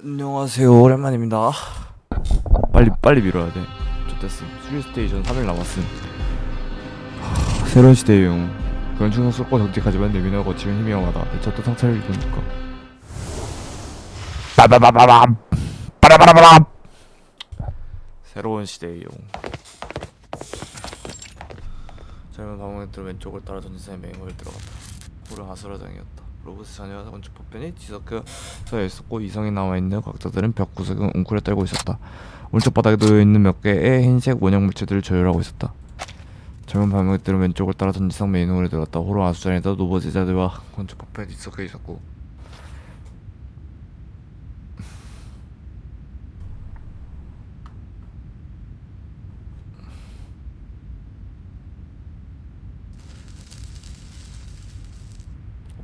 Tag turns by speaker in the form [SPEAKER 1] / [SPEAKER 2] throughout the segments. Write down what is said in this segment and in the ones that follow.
[SPEAKER 1] 안녕하세요. 오랜만입니다. 빨리 밀어야 돼. 좋댔음. 수리 스테이션 3일 남았음. 새로운 시대용. 그런 충성스럽고 정직하지만 내면하고 지금 힘이 강하다. 대처 또 상처를 입으니까. 빠바바바밤. 빠라바라바람. 새로운 시대용. 젊은 방문객들 왼쪽을 따라 전지사의 맹을 들어갔다. 홀은 아수라장이었다. 로봇의 자녀와 건축 법변이 뒤섞여서 있었고 이성이 나와있는 과학자들은 벽 구석에 웅크려 떨고 있었다. 오른쪽 바닥에 놓여있는 몇 개의 흰색 원형 물체들을 조율하고 있었다. 젊은 발명들은 왼쪽을 따라 전지상 메인홀에 들어갔다. 호로 아수자리에다 노버 제자들과 건축 법변이 뒤섞여 있었고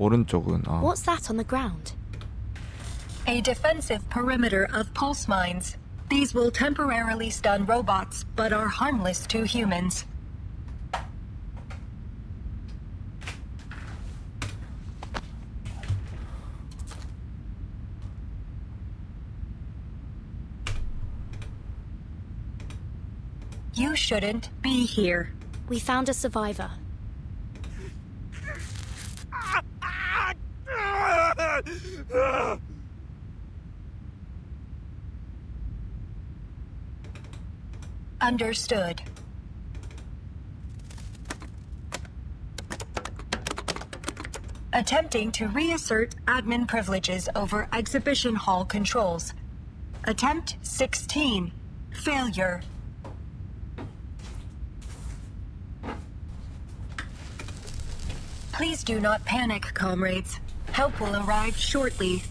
[SPEAKER 1] 오른쪽은
[SPEAKER 2] What's that on the ground?
[SPEAKER 3] A defensive perimeter of pulse mines. These will temporarily stun robots, but are harmless to humans. You shouldn't be here.
[SPEAKER 2] We found a survivor.
[SPEAKER 3] Understood. Attempting to reassert admin privileges over exhibition hall controls. Attempt 16. Failure. Please do not panic, comrades. Help will arrive shortly.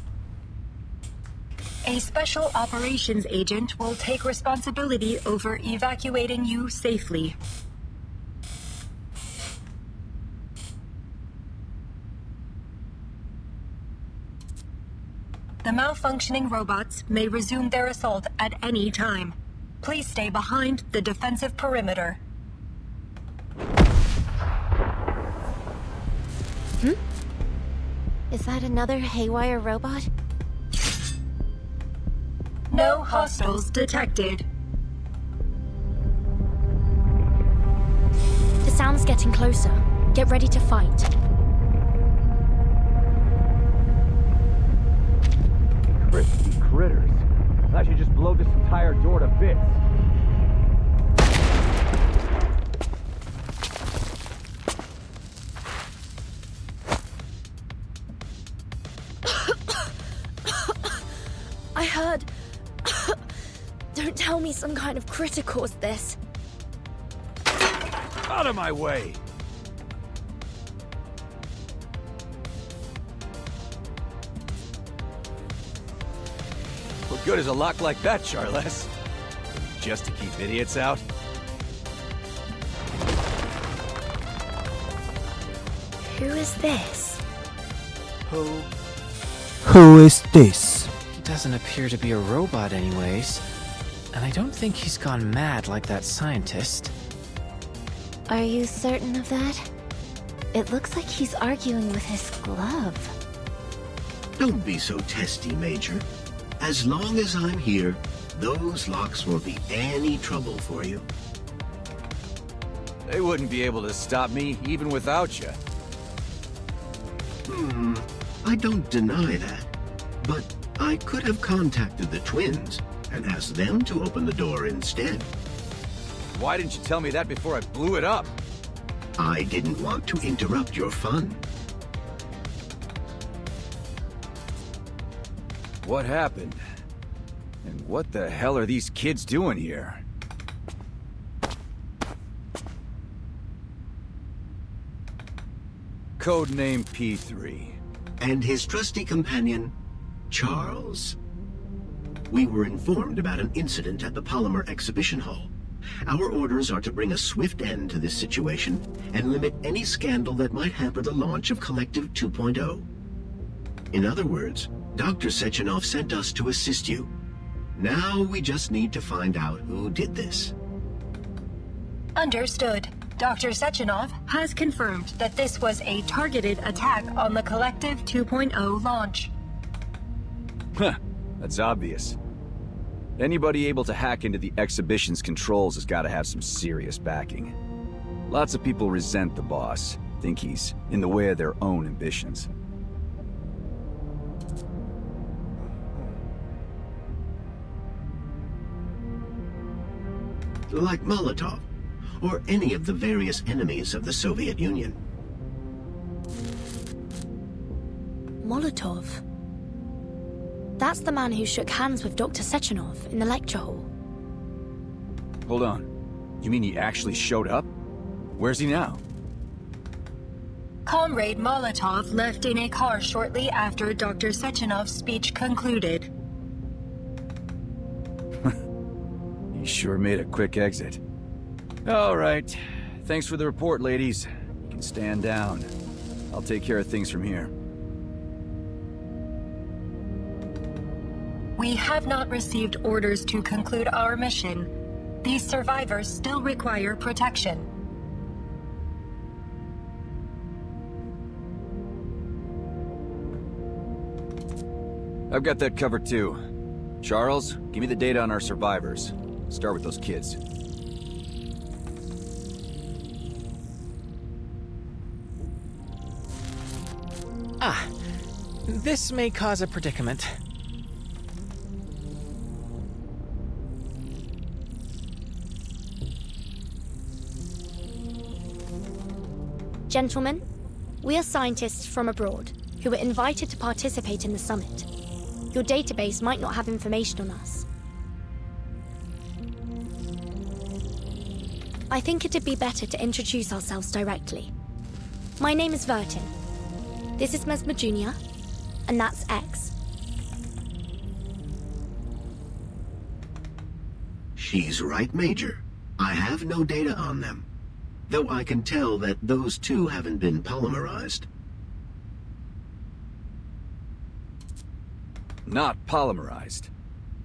[SPEAKER 3] A special operations agent will take responsibility over evacuating you safely. The malfunctioning robots may resume their assault at any time. Please stay behind the defensive perimeter.
[SPEAKER 2] Is that another haywire robot?
[SPEAKER 3] No hostiles detected.
[SPEAKER 2] The sound's getting closer. Get ready to fight.
[SPEAKER 4] Crispy critters. I should just blow this entire door to bits.
[SPEAKER 2] I heard... Don't tell me some kind of critter caused this.
[SPEAKER 4] Out of my way! What good is a lock like that, Charles? Just to keep idiots out?
[SPEAKER 2] Who is this?
[SPEAKER 1] Who is this?
[SPEAKER 5] He doesn't appear to be a robot anyways. And I don't think he's gone mad like that scientist.
[SPEAKER 2] Are you certain of that? It looks like he's arguing with his glove.
[SPEAKER 6] Don't be so testy, Major. As long as I'm here, those locks won't be any trouble for you.
[SPEAKER 4] They wouldn't be able to stop me, even without you.
[SPEAKER 6] I don't deny that. But I could have contacted the twins and asked them to open the door instead.
[SPEAKER 4] Why didn't you tell me that before I blew it up?
[SPEAKER 6] I didn't want to interrupt your fun.
[SPEAKER 4] What happened? And what the hell are these kids doing here? Codename P3.
[SPEAKER 6] And his trusty companion, Charles. We were informed about an incident at the Polymer Exhibition Hall. Our orders are to bring a swift end to this situation and limit any scandal that might hamper the launch of Collective 2.0. In other words, Dr. Sechenov sent us to assist you. Now we just need to find out who did this.
[SPEAKER 3] Understood. Dr. Sechenov has confirmed that this was a targeted attack on the Collective 2.0 launch.
[SPEAKER 4] Huh. That's obvious. Anybody able to hack into the exhibition's controls has got to have some serious backing. Lots of people resent the boss, think he's in the way of their own ambitions.
[SPEAKER 6] Like Molotov, or any of the various enemies of the Soviet Union.
[SPEAKER 7] Molotov. That's the man who shook hands with Dr. Sechenov in the lecture hall.
[SPEAKER 4] Hold on. You mean he actually showed up? Where's he now?
[SPEAKER 3] Comrade Molotov left in a car shortly after Dr. Sechenov's speech concluded.
[SPEAKER 4] He sure made a quick exit. All right. Thanks for the report, ladies. You can stand down. I'll take care of things from here.
[SPEAKER 3] We have not received orders to conclude our mission. These survivors still require protection.
[SPEAKER 4] I've got that covered too. Charles, give me the data on our survivors. Start with those kids.
[SPEAKER 5] This may cause a predicament.
[SPEAKER 7] Gentlemen, we are scientists from abroad who were invited to participate in the summit. Your database might not have information on us. I think it'd be better to introduce ourselves directly. My name is Vertin. This is Mesmer Jr., and that's X.
[SPEAKER 6] She's right, Major. I have no data on them. Though I can tell that those two haven't been polymerized.
[SPEAKER 4] Not polymerized.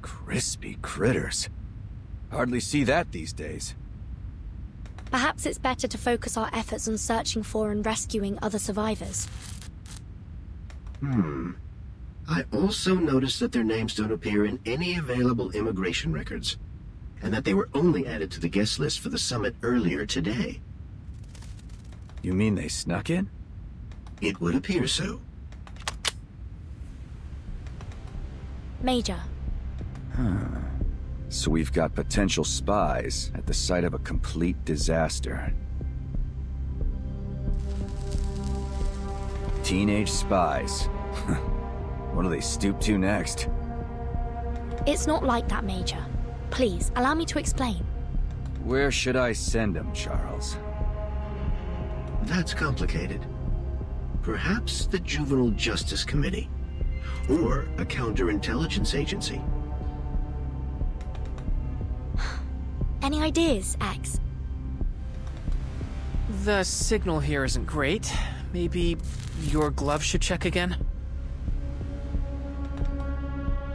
[SPEAKER 4] Crispy critters. Hardly see that these days.
[SPEAKER 7] Perhaps it's better to focus our efforts on searching for and rescuing other survivors.
[SPEAKER 6] I also noticed that their names don't appear in any available immigration records, and that they were only added to the guest list for the summit earlier today.
[SPEAKER 4] You mean they snuck in?
[SPEAKER 6] It would appear so.
[SPEAKER 7] Major,
[SPEAKER 4] So we've got potential spies at the site of a complete disaster. Teenage spies. What do they stoop to next?
[SPEAKER 7] it's not like that, Major. Please, allow me to explain.
[SPEAKER 4] Where should I send them, Charles?
[SPEAKER 6] That's complicated. Perhaps the Juvenile Justice Committee, or a counterintelligence agency.
[SPEAKER 7] Any ideas, X?
[SPEAKER 5] The signal here isn't great. Maybe your glove should check again?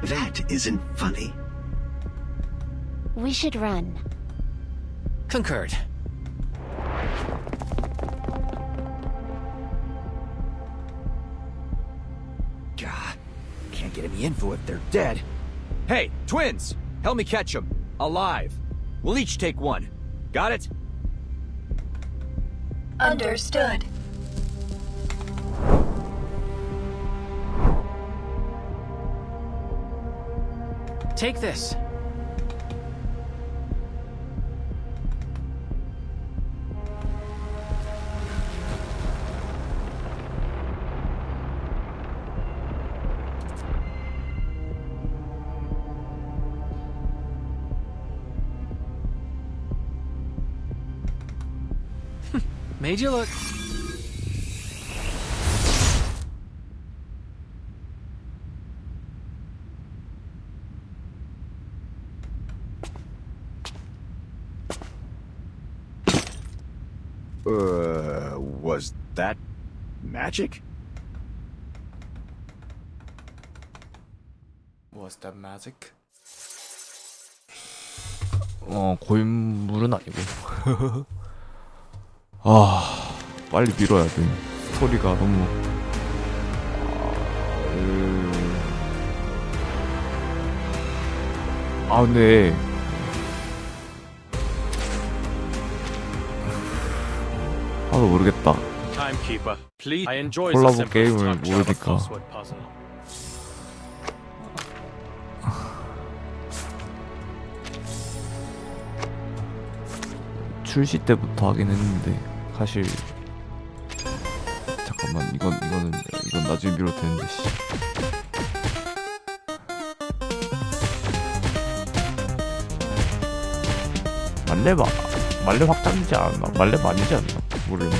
[SPEAKER 6] That isn't funny.
[SPEAKER 2] We should run.
[SPEAKER 5] Concurred.
[SPEAKER 4] God, can't get any info if they're dead. Hey, twins! Help me catch them. Alive. We'll each take one. Got it?
[SPEAKER 3] Understood.
[SPEAKER 5] Take this. Made you look.
[SPEAKER 4] Was that magic?
[SPEAKER 1] Was that magic? 고인물은 아니고. 아, 빨리 밀어야 돼. 스토리가 너무 아 근데 하도 모르겠다.
[SPEAKER 8] Timekeeper, please. I enjoy
[SPEAKER 1] 콜라보
[SPEAKER 8] the simplest
[SPEAKER 1] 게임을
[SPEAKER 8] touch of a
[SPEAKER 1] 모르니까.
[SPEAKER 8] crossword puzzle.
[SPEAKER 1] 출시 때부터 하긴 했는데 사실 잠깐만 이건 나중에 미뤄도 되는데 씨. 말레 확장이지 않았나? 말레 아니지 않나? 모르겠네.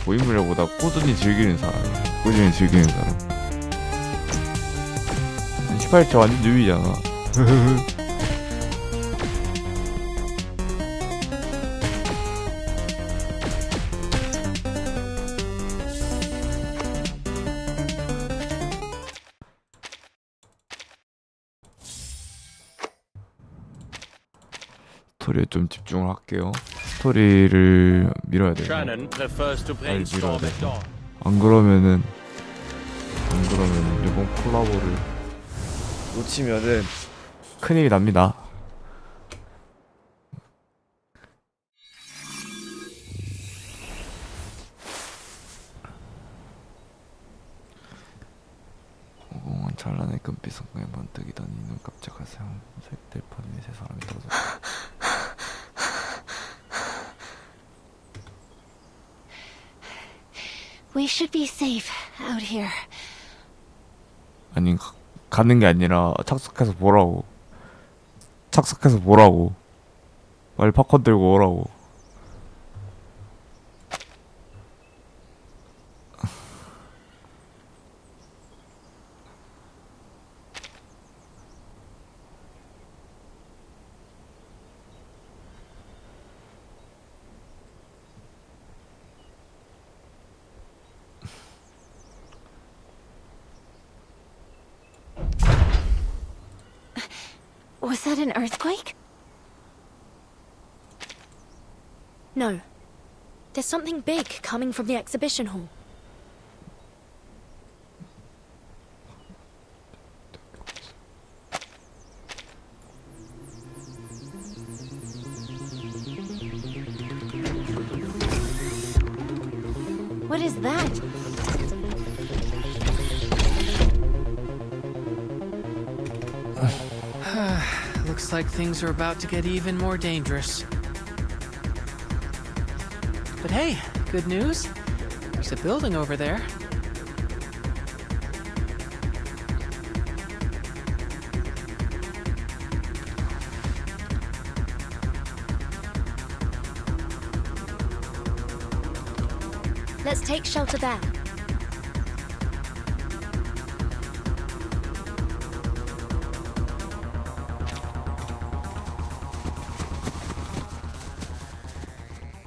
[SPEAKER 1] 고인물보다 꾸준히 즐기는 사람. 18차 완전 뉴비잖아. 스토리에 좀 집중을 할게요. 스토리를 밀어야 돼요.
[SPEAKER 8] Shannon prefers to
[SPEAKER 1] 빨리 밀어야
[SPEAKER 8] brainstorm at
[SPEAKER 1] 돼.
[SPEAKER 8] dawn.
[SPEAKER 1] 안 그러면은 이번 콜라보를 놓치면은 큰일이 납니다. 공공한 찬란의 금빛 성광에 번뜩이더니 눈 깜짝할 새색 들판에 세 사람이 떨어졌다.
[SPEAKER 2] We should be safe out here.
[SPEAKER 1] 아니 가는 게 아니라 착석해서 보라고. 빨리 팝콘 들고 오라고.
[SPEAKER 2] Was that an earthquake?
[SPEAKER 7] No. There's something big coming from the exhibition hall.
[SPEAKER 2] What is that?
[SPEAKER 5] Looks like things are about to get even more dangerous. But hey, good news. There's a building over there.
[SPEAKER 7] Let's take shelter there.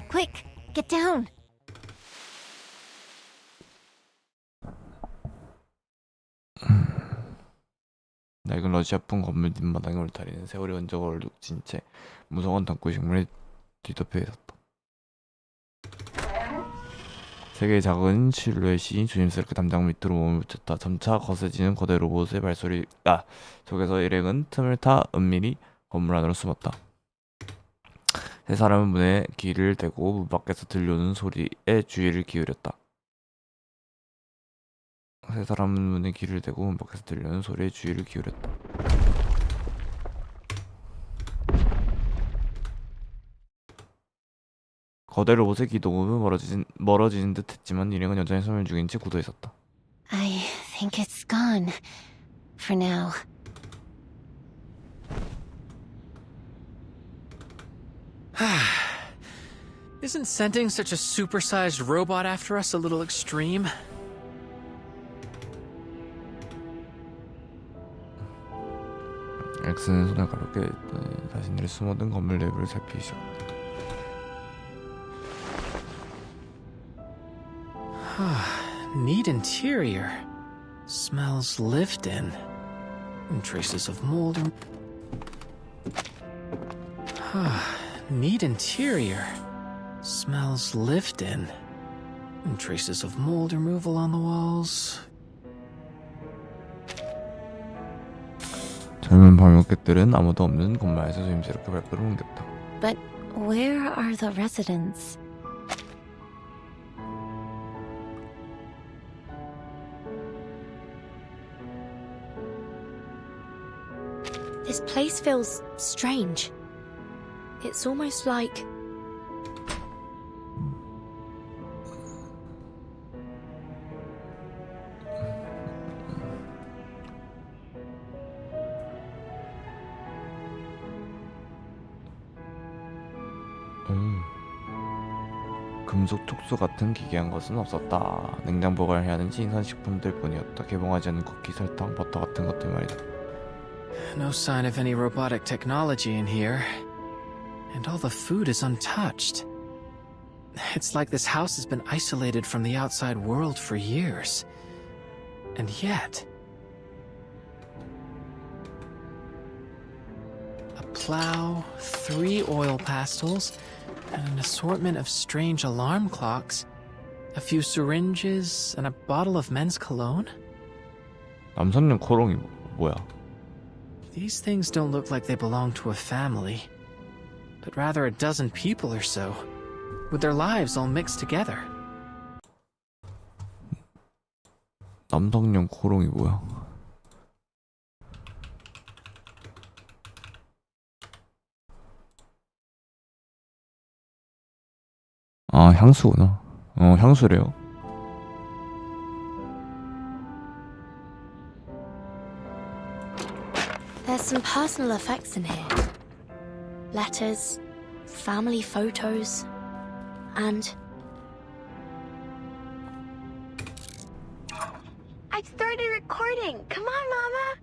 [SPEAKER 2] Quick, get down.
[SPEAKER 1] 낡은 러시아풍 건물 뒷마당에 울타리는 세월의 흔적을 눅진 채 무성한 덩굴 식물에 뒤덮여 있었다. 세 개의 작은 실루엣이 조심스럽게 담장 밑으로 몸을 붙였다. 점차 거세지는 거대 로봇의 발소리 속에서 일행은 틈을 타 은밀히 건물 안으로 숨었다. 세 사람은 문에 귀를 대고 문 밖에서 들려오는 소리에 주의를 기울였다. 거대 로봇의 기동은 멀어지는 듯 했지만 일행은 여전히 숨을 죽인 채 굳어 있었다.
[SPEAKER 2] I think it's gone. For now.
[SPEAKER 5] Isn't sending such a supersized robot after us a little extreme?
[SPEAKER 1] 엑스는 손을 가볍게 자신들이 숨어든 건물 내부를 살피기 시작했다.
[SPEAKER 5] Neat interior. Smells lived in. And traces of mold. Neat interior. Smells lived in. And traces of mold removal on the walls.
[SPEAKER 1] 젊은 방역객들은 아무도 없는 건물에서 조심스럽게 발걸음을 옮겼다.
[SPEAKER 2] But where are the residents?
[SPEAKER 7] This place feels strange. It's almost like...
[SPEAKER 1] 금속 촉수 같은 기괴한 것은 없었다. 냉장 보관을 해야 하는 신선식품들 뿐이었다. 개봉하지 않은 쿠키, 설탕, 버터 같은 것들 말이다.
[SPEAKER 5] No sign of any robotic technology in here. And all the food is untouched. It's like this house has been isolated from the outside world for years. And yet... a plow, 3 oil pastels, and an assortment of strange alarm clocks, a few syringes, and a bottle of men's cologne?
[SPEAKER 1] 남선용 코롱이 뭐야?
[SPEAKER 5] These things don't look like they belong to a family, but rather a dozen people or so, with their lives all mixed together.
[SPEAKER 1] 남성용 코롱이 뭐야? 아, 향수구나. 향수래요.
[SPEAKER 7] There's some personal effects in here. Letters, family photos, and...
[SPEAKER 2] I've started recording. Come on, Mama.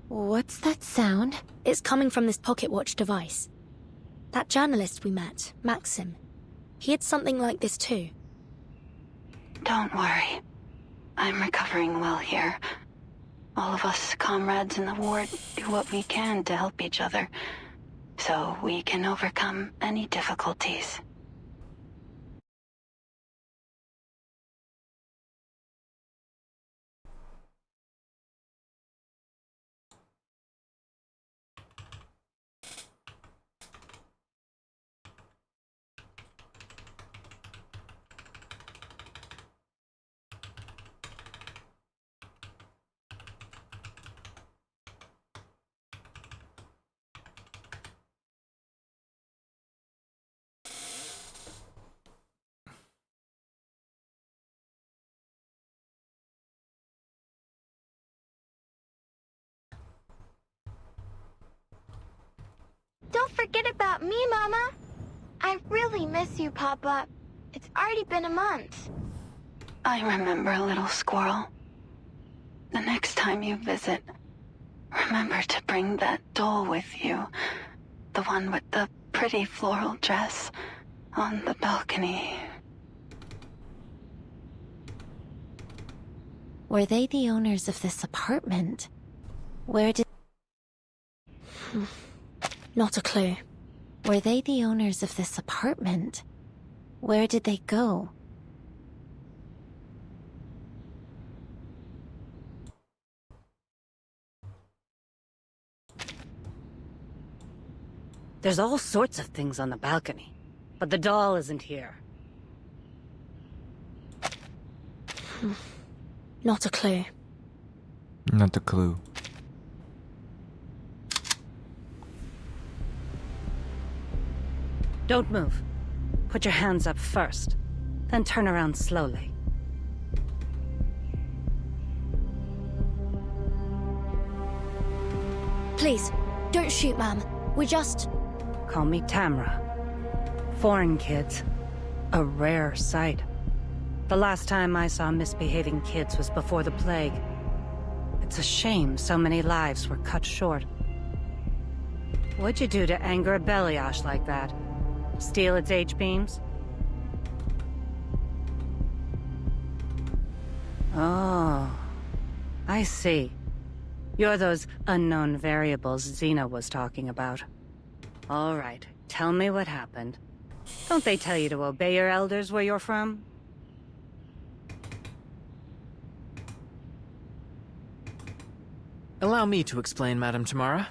[SPEAKER 2] What's that sound?
[SPEAKER 7] It's coming from this pocket watch device. That journalist we met, Maxim, he had something like this too.
[SPEAKER 9] Don't worry. I'm recovering well here. All of us comrades in the ward do what we can to help each other, so we can overcome any difficulties.
[SPEAKER 2] Don't forget about me, Mama. I really miss you, Papa. It's already been a month.
[SPEAKER 9] I remember, little squirrel. The next time you visit, remember to bring that doll with you. The one with the pretty floral dress on the balcony.
[SPEAKER 2] Were they the owners of this apartment? Where did...
[SPEAKER 7] Not a clue.
[SPEAKER 2] Were they the owners of this apartment? Where did they go?
[SPEAKER 10] There's all sorts of things on the balcony, but the doll isn't here.
[SPEAKER 7] Not a clue.
[SPEAKER 1] Not a clue.
[SPEAKER 10] Don't move. Put your hands up first, then turn around slowly.
[SPEAKER 7] Please, don't shoot, ma'am. We just...
[SPEAKER 10] Call me Tamra. Foreign kids. A rare sight. The last time I saw misbehaving kids was before the plague. It's a shame so many lives were cut short. What'd you do to anger a Beliash like that? Steal its H-beams? Oh, I see. You're those unknown variables Xena was talking about. All right, tell me what happened. Don't they tell you to obey your elders where you're from?
[SPEAKER 5] Allow me to explain, Madam Tamara.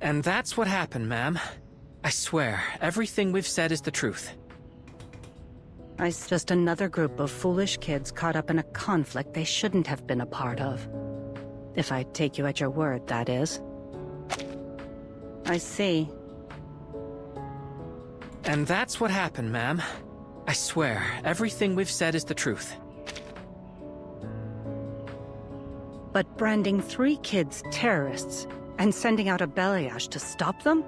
[SPEAKER 5] And that's what happened, ma'am. I swear, everything we've said is the truth.
[SPEAKER 10] It's just another group of foolish kids caught up in a conflict they shouldn't have been a part of. If I take you at your word, that is. I see.
[SPEAKER 5] And that's what happened, ma'am. I swear, everything we've said is the truth.
[SPEAKER 10] But branding 3 kids terrorists and sending out a balayage to stop them?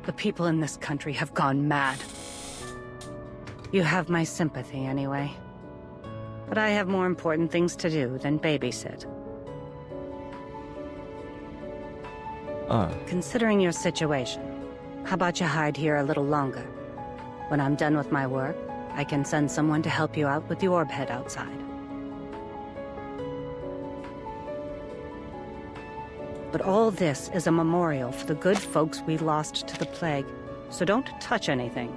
[SPEAKER 10] The people in this country have gone mad. You have my sympathy anyway. But I have more important things to do than babysit. Considering your situation, how about you hide here a little longer? When I'm done with my work, I can send someone to help you out with the orb head outside. But all this is a memorial for the good folks we lost to the plague, so don't touch anything.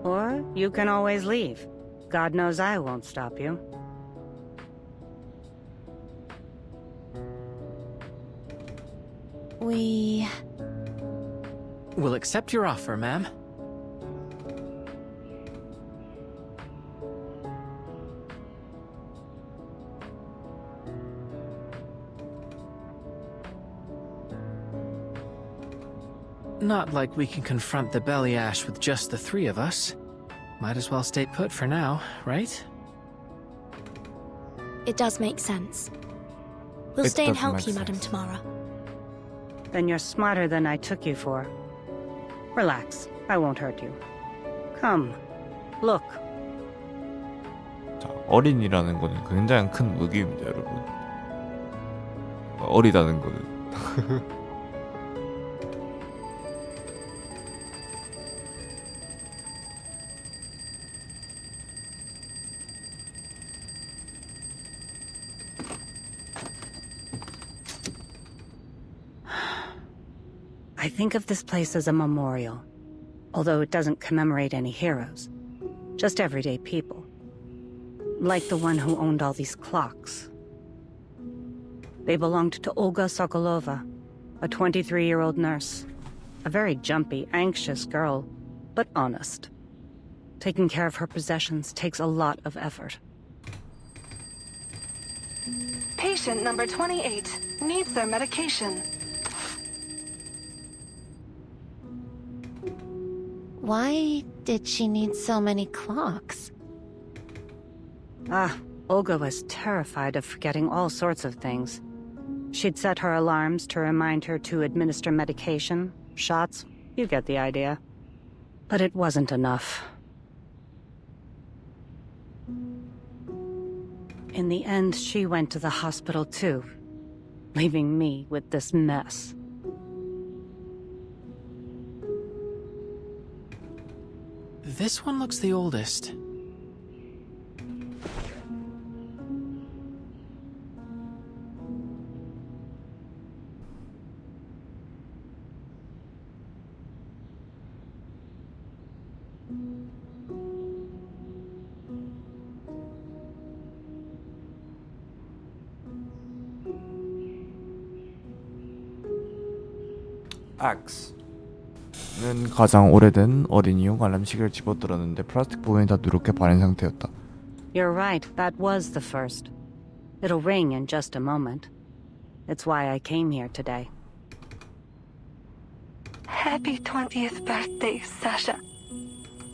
[SPEAKER 10] Or you can always leave. God knows I won't stop you.
[SPEAKER 5] We'll accept your offer, ma'am. Not like we can confront the Balayage with just the 3 of us. Might as well stay put for now, right?
[SPEAKER 7] It does make sense. We'll
[SPEAKER 1] It
[SPEAKER 7] stay and
[SPEAKER 1] does
[SPEAKER 7] help
[SPEAKER 1] make
[SPEAKER 7] you, Madam
[SPEAKER 1] sense.
[SPEAKER 7] Tamara.
[SPEAKER 10] Then you're smarter than I took you for. Relax, I won't hurt you. Come, look.
[SPEAKER 1] 자, 어린이라는 거는 굉장히 큰 무기입니다, 여러분. 어리다는 거는.
[SPEAKER 10] I think of this place as a memorial, although it doesn't commemorate any heroes. Just everyday people. Like the one who owned all these clocks. They belonged to Olga Sokolova, a 23-year-old nurse. A very jumpy, anxious girl, but honest. Taking care of her possessions takes a lot of effort.
[SPEAKER 9] Patient number 28 needs their medication.
[SPEAKER 2] Why did she need so many clocks?
[SPEAKER 10] Olga was terrified of forgetting all sorts of things. She'd set her alarms to remind her to administer medication, shots, you get the idea. But it wasn't enough. In the end, she went to the hospital too, leaving me with this mess.
[SPEAKER 5] This one looks the oldest.
[SPEAKER 1] X는 가장 오래된 어린이용 알람시계를 집어들었는데 플라스틱 부분이 다 누렇게 바른 상태였다.
[SPEAKER 10] You're right, that was the first. It'll ring in just a moment. It's why I came here today.
[SPEAKER 9] Happy 20th birthday, Sasha.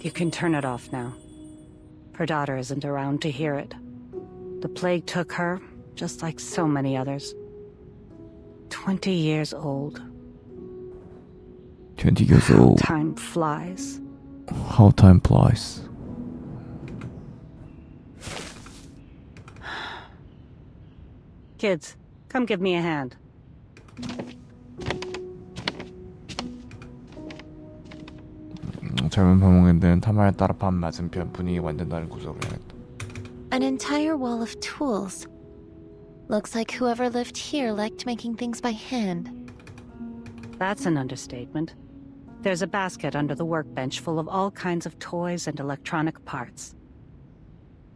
[SPEAKER 10] You can turn it off now. Her daughter isn't around to hear it. The plague took her, just like so many others. 20 years old.
[SPEAKER 1] 20 years old.
[SPEAKER 10] Time flies.
[SPEAKER 1] How time flies.
[SPEAKER 10] Kids, come give me a hand.
[SPEAKER 1] 젊은 방문객들은 타마를 따라 반 맞은편 분위기 완전 다른 구석을 향했다.
[SPEAKER 2] An entire wall of tools. Looks like whoever lived here liked making things by hand.
[SPEAKER 10] That's an understatement. There's a basket under the workbench full of all kinds of toys and electronic parts.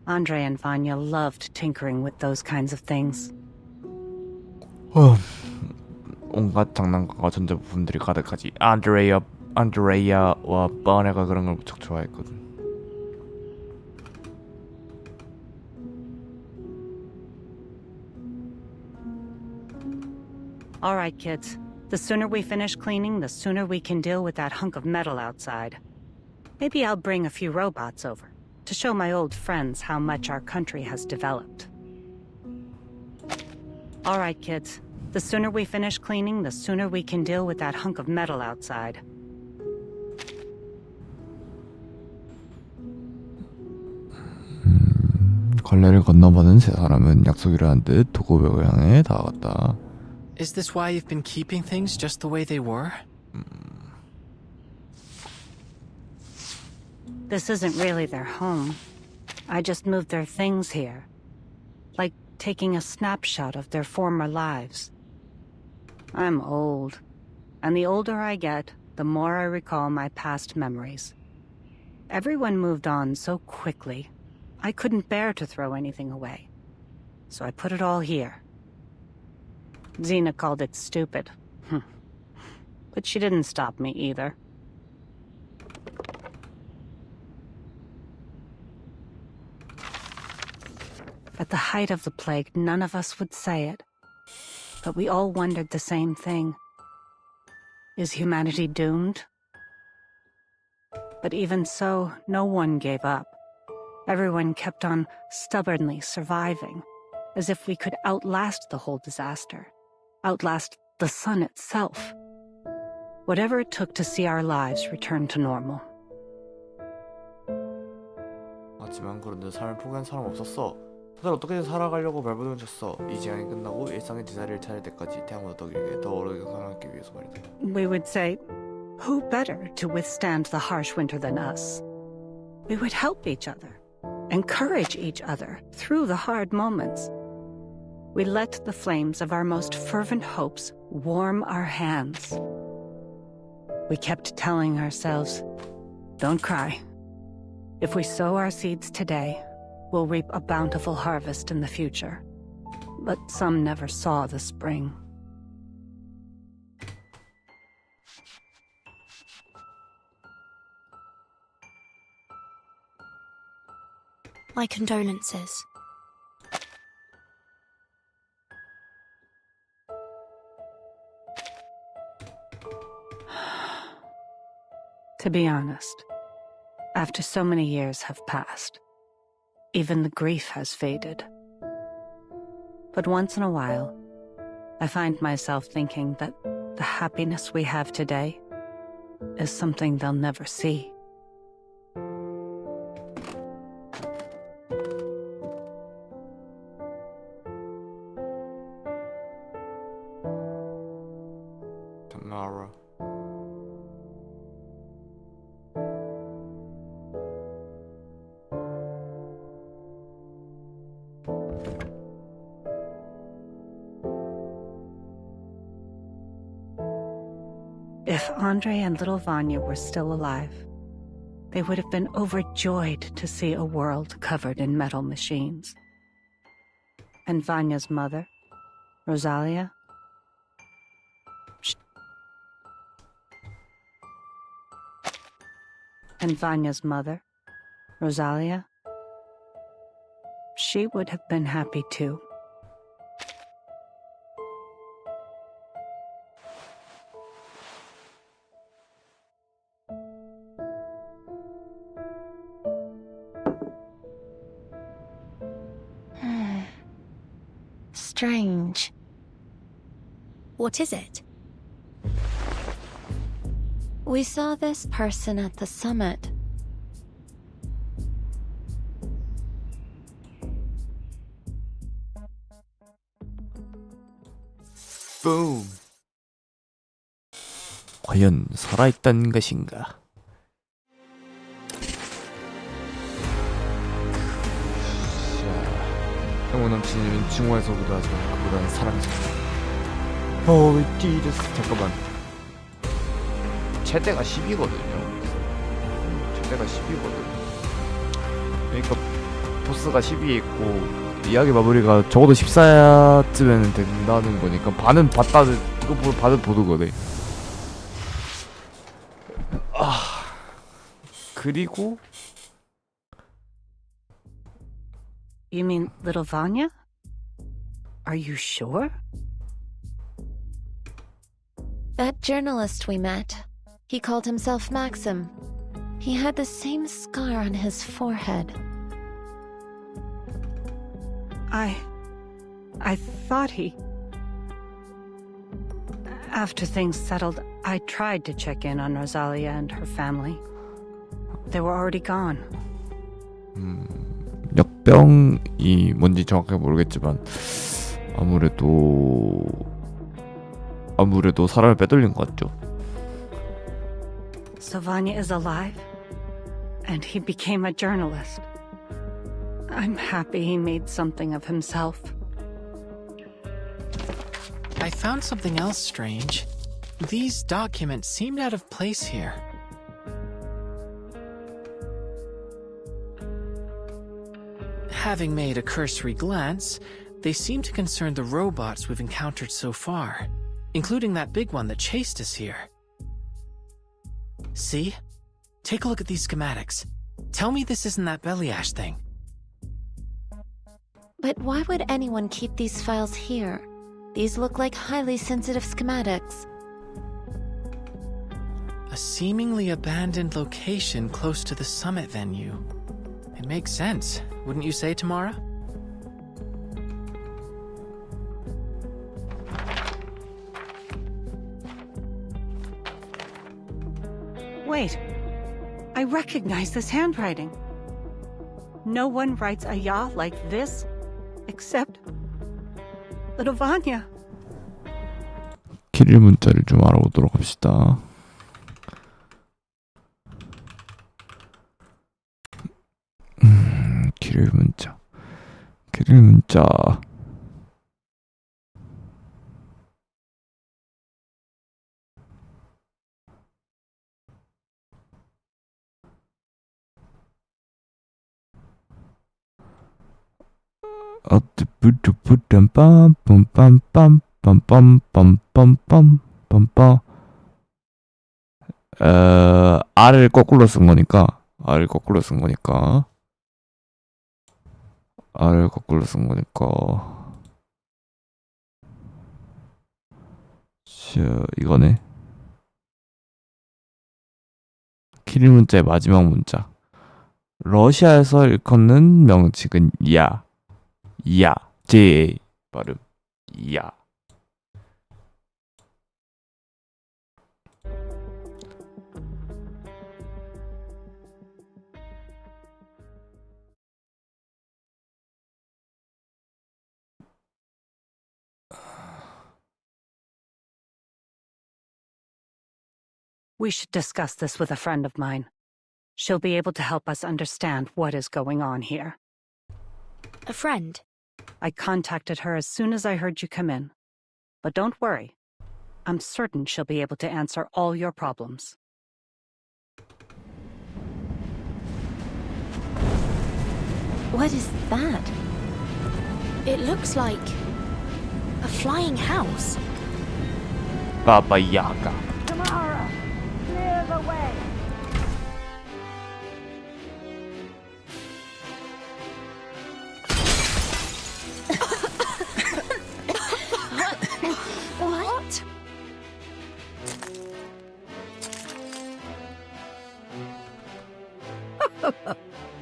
[SPEAKER 10] Andre and Vanya loved tinkering with those kinds of things.
[SPEAKER 1] 온갖 장난감과 전자부품들이 가득하지. 안드레이아와 버네가 그런 걸 무척 좋아했거든.
[SPEAKER 10] All right, kids. The sooner we finish cleaning, the sooner we can deal with that hunk of metal outside. Maybe I'll bring a few robots over to show my old friends how much our country has developed. All right, kids. The sooner we finish cleaning, the sooner we can deal with that hunk of metal outside.
[SPEAKER 1] 걸레를 건너받은 세 사람은 약속이라 한 듯 도구벽을 향해 다가갔다.
[SPEAKER 5] Is this why you've been keeping things just the way they were?
[SPEAKER 10] This isn't really their home. I just moved their things here. Like taking a snapshot of their former lives. I'm old, and the older I get, the more I recall my past memories. Everyone moved on so quickly, I couldn't bear to throw anything away. So I put it all here. Xena called it stupid. But she didn't stop me either. At the height of the plague, none of us would say it. But we all wondered the same thing. Is humanity doomed? But even so, no one gave up. Everyone kept on stubbornly surviving, as if we could outlast the whole disaster, outlast the sun itself. Whatever it took to see our lives return to normal.
[SPEAKER 1] 하지만 그런데 삶을 포기한 사람 없었어. 다들 어떻게든 살아가려고 발버둥을 쳤어. 이 지향이 끝나고 일상의 제자리를 찾을 때까지 태양보다 더 길게 더 오래 살아남기 위해서 말이다.
[SPEAKER 10] We would say, who better to withstand the harsh winter than us? We would help each other, encourage each other through the hard moments. We let the flames of our most fervent hopes warm our hands. We kept telling ourselves, don't cry. If we sow our seeds today, we'll reap a bountiful harvest in the future. But some never saw the spring.
[SPEAKER 7] My condolences.
[SPEAKER 10] To be honest, after so many years have passed, even the grief has faded. But once in a while, I find myself thinking that the happiness we have today is something they'll never see.
[SPEAKER 1] Tamara.
[SPEAKER 10] If Andre and little Vanya were still alive, they would have been overjoyed to see a world covered in metal machines. And Vanya's mother, Rosalia? And Vanya's mother, Rosalia? She would have been happy too.
[SPEAKER 2] Strange.
[SPEAKER 7] What is it?
[SPEAKER 2] We saw this person at the summit.
[SPEAKER 1] Boom. 과연 살아있던 것인가? 영혼 남친이면 증오해서보다 하지만 그보다는 사랑이죠. 띠리스 잠깐만. 최대가 10이거든요. 최대가 10이거든. 그러니까 보스가 10이 있고 이야기 마무리가 적어도 14쯤에는 된다는 거니까 반은 봤다는 이거 반은 보는 거네. 그리고
[SPEAKER 10] You mean little Vanya? Are you sure?
[SPEAKER 2] That journalist we met, he called himself Maxim. He had the same scar on his forehead.
[SPEAKER 10] I thought he... After things settled, I tried to check in on Rosalia and her family. They were already gone.
[SPEAKER 1] 역병이 뭔지 정확하게 모르겠지만 아무래도 사람을 빼돌린 것 같죠.
[SPEAKER 10] So Vanya is alive, and he became a journalist. I'm happy he made something of himself.
[SPEAKER 5] I found something else strange. These documents seemed out of place here. Having made a cursory glance, they seem to concern the robots we've encountered so far, including that big one that chased us here. See? Take a look at these schematics. Tell me this isn't that Beliash thing.
[SPEAKER 2] But why would anyone keep these files here? These look like highly sensitive schematics.
[SPEAKER 5] A seemingly abandoned location close to the summit venue. It makes sense, wouldn't you say, Tamara?
[SPEAKER 10] Wait, I recognize this handwriting. No one writes a ya like this, except little Vanya.
[SPEAKER 1] 키릴 문자를 좀 알아보도록 합시다. 키릴 문자. R을 거꾸로 쓴 거니까 이거네. 키릴 문자의 마지막 문자. 러시아에서 일컫는 명칭은 야, 제 발음, 야.
[SPEAKER 10] We should discuss this with a friend of mine. She'll be able to help us understand what is going on here.
[SPEAKER 7] A friend?
[SPEAKER 10] I contacted her as soon as I heard you come in. But don't worry. I'm certain she'll be able to answer all your problems.
[SPEAKER 2] What is that?
[SPEAKER 7] It looks like a flying house.
[SPEAKER 1] Baba Yaga.
[SPEAKER 10] Tamara, clear the way!
[SPEAKER 7] What?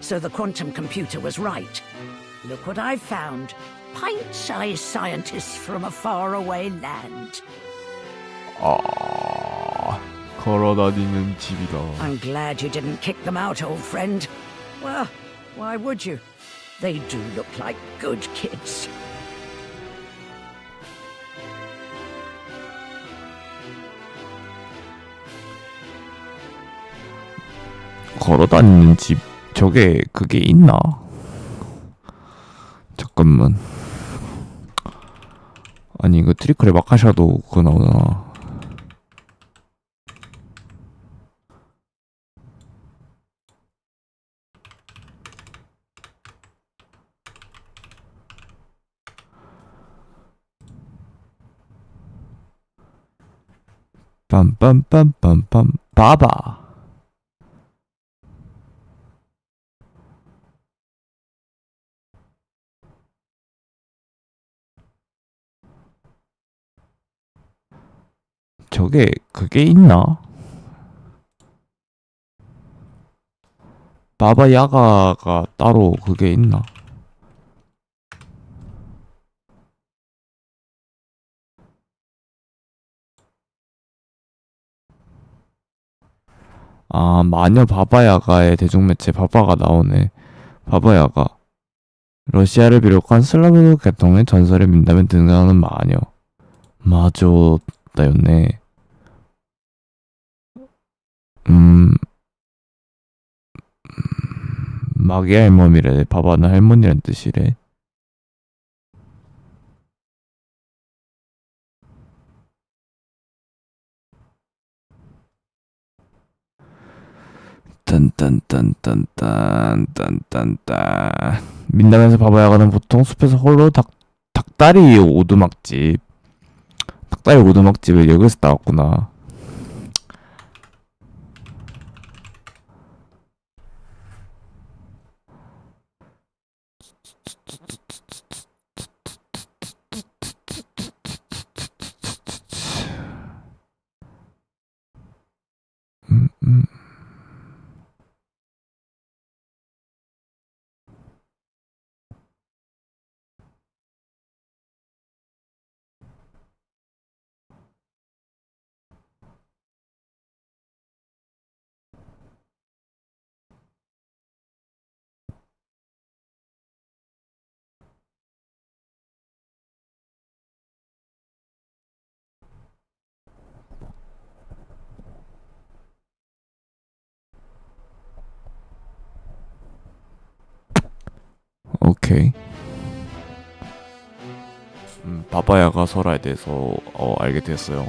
[SPEAKER 11] So the quantum computer was right. Look what I've found. Pint-sized scientists from a faraway land.
[SPEAKER 1] 걸어다니는 집이다.
[SPEAKER 11] I'm glad you didn't kick them out, old friend. Well, why would you? They do look like good kids.
[SPEAKER 1] 걸어다니는 집. 그게 있나? 잠깐 잠깐만. 아니 이거 트리클의 마카샤도 그거 나오잖아. 빰빰빰빰빰 바바. 저게 그게 있나? 바바 야가가 따로 그게 있나? 아, 마녀 바바야가의 대중매체 바바가 나오네. 바바야가. 러시아를 비롯한 슬라브 계통의 전설에 민다면 등장하는 마녀. 마조다였네. 마귀 할머니래. 바바는 할머니란 뜻이래. 딴딴딴딴딴딴딴딴. 민담에서 바바야가는 보통 숲에서 홀로 닭다리 오두막집을 여기서 나왔구나. 오케이. 바바야가 설화에 대해서 알게 됐어요.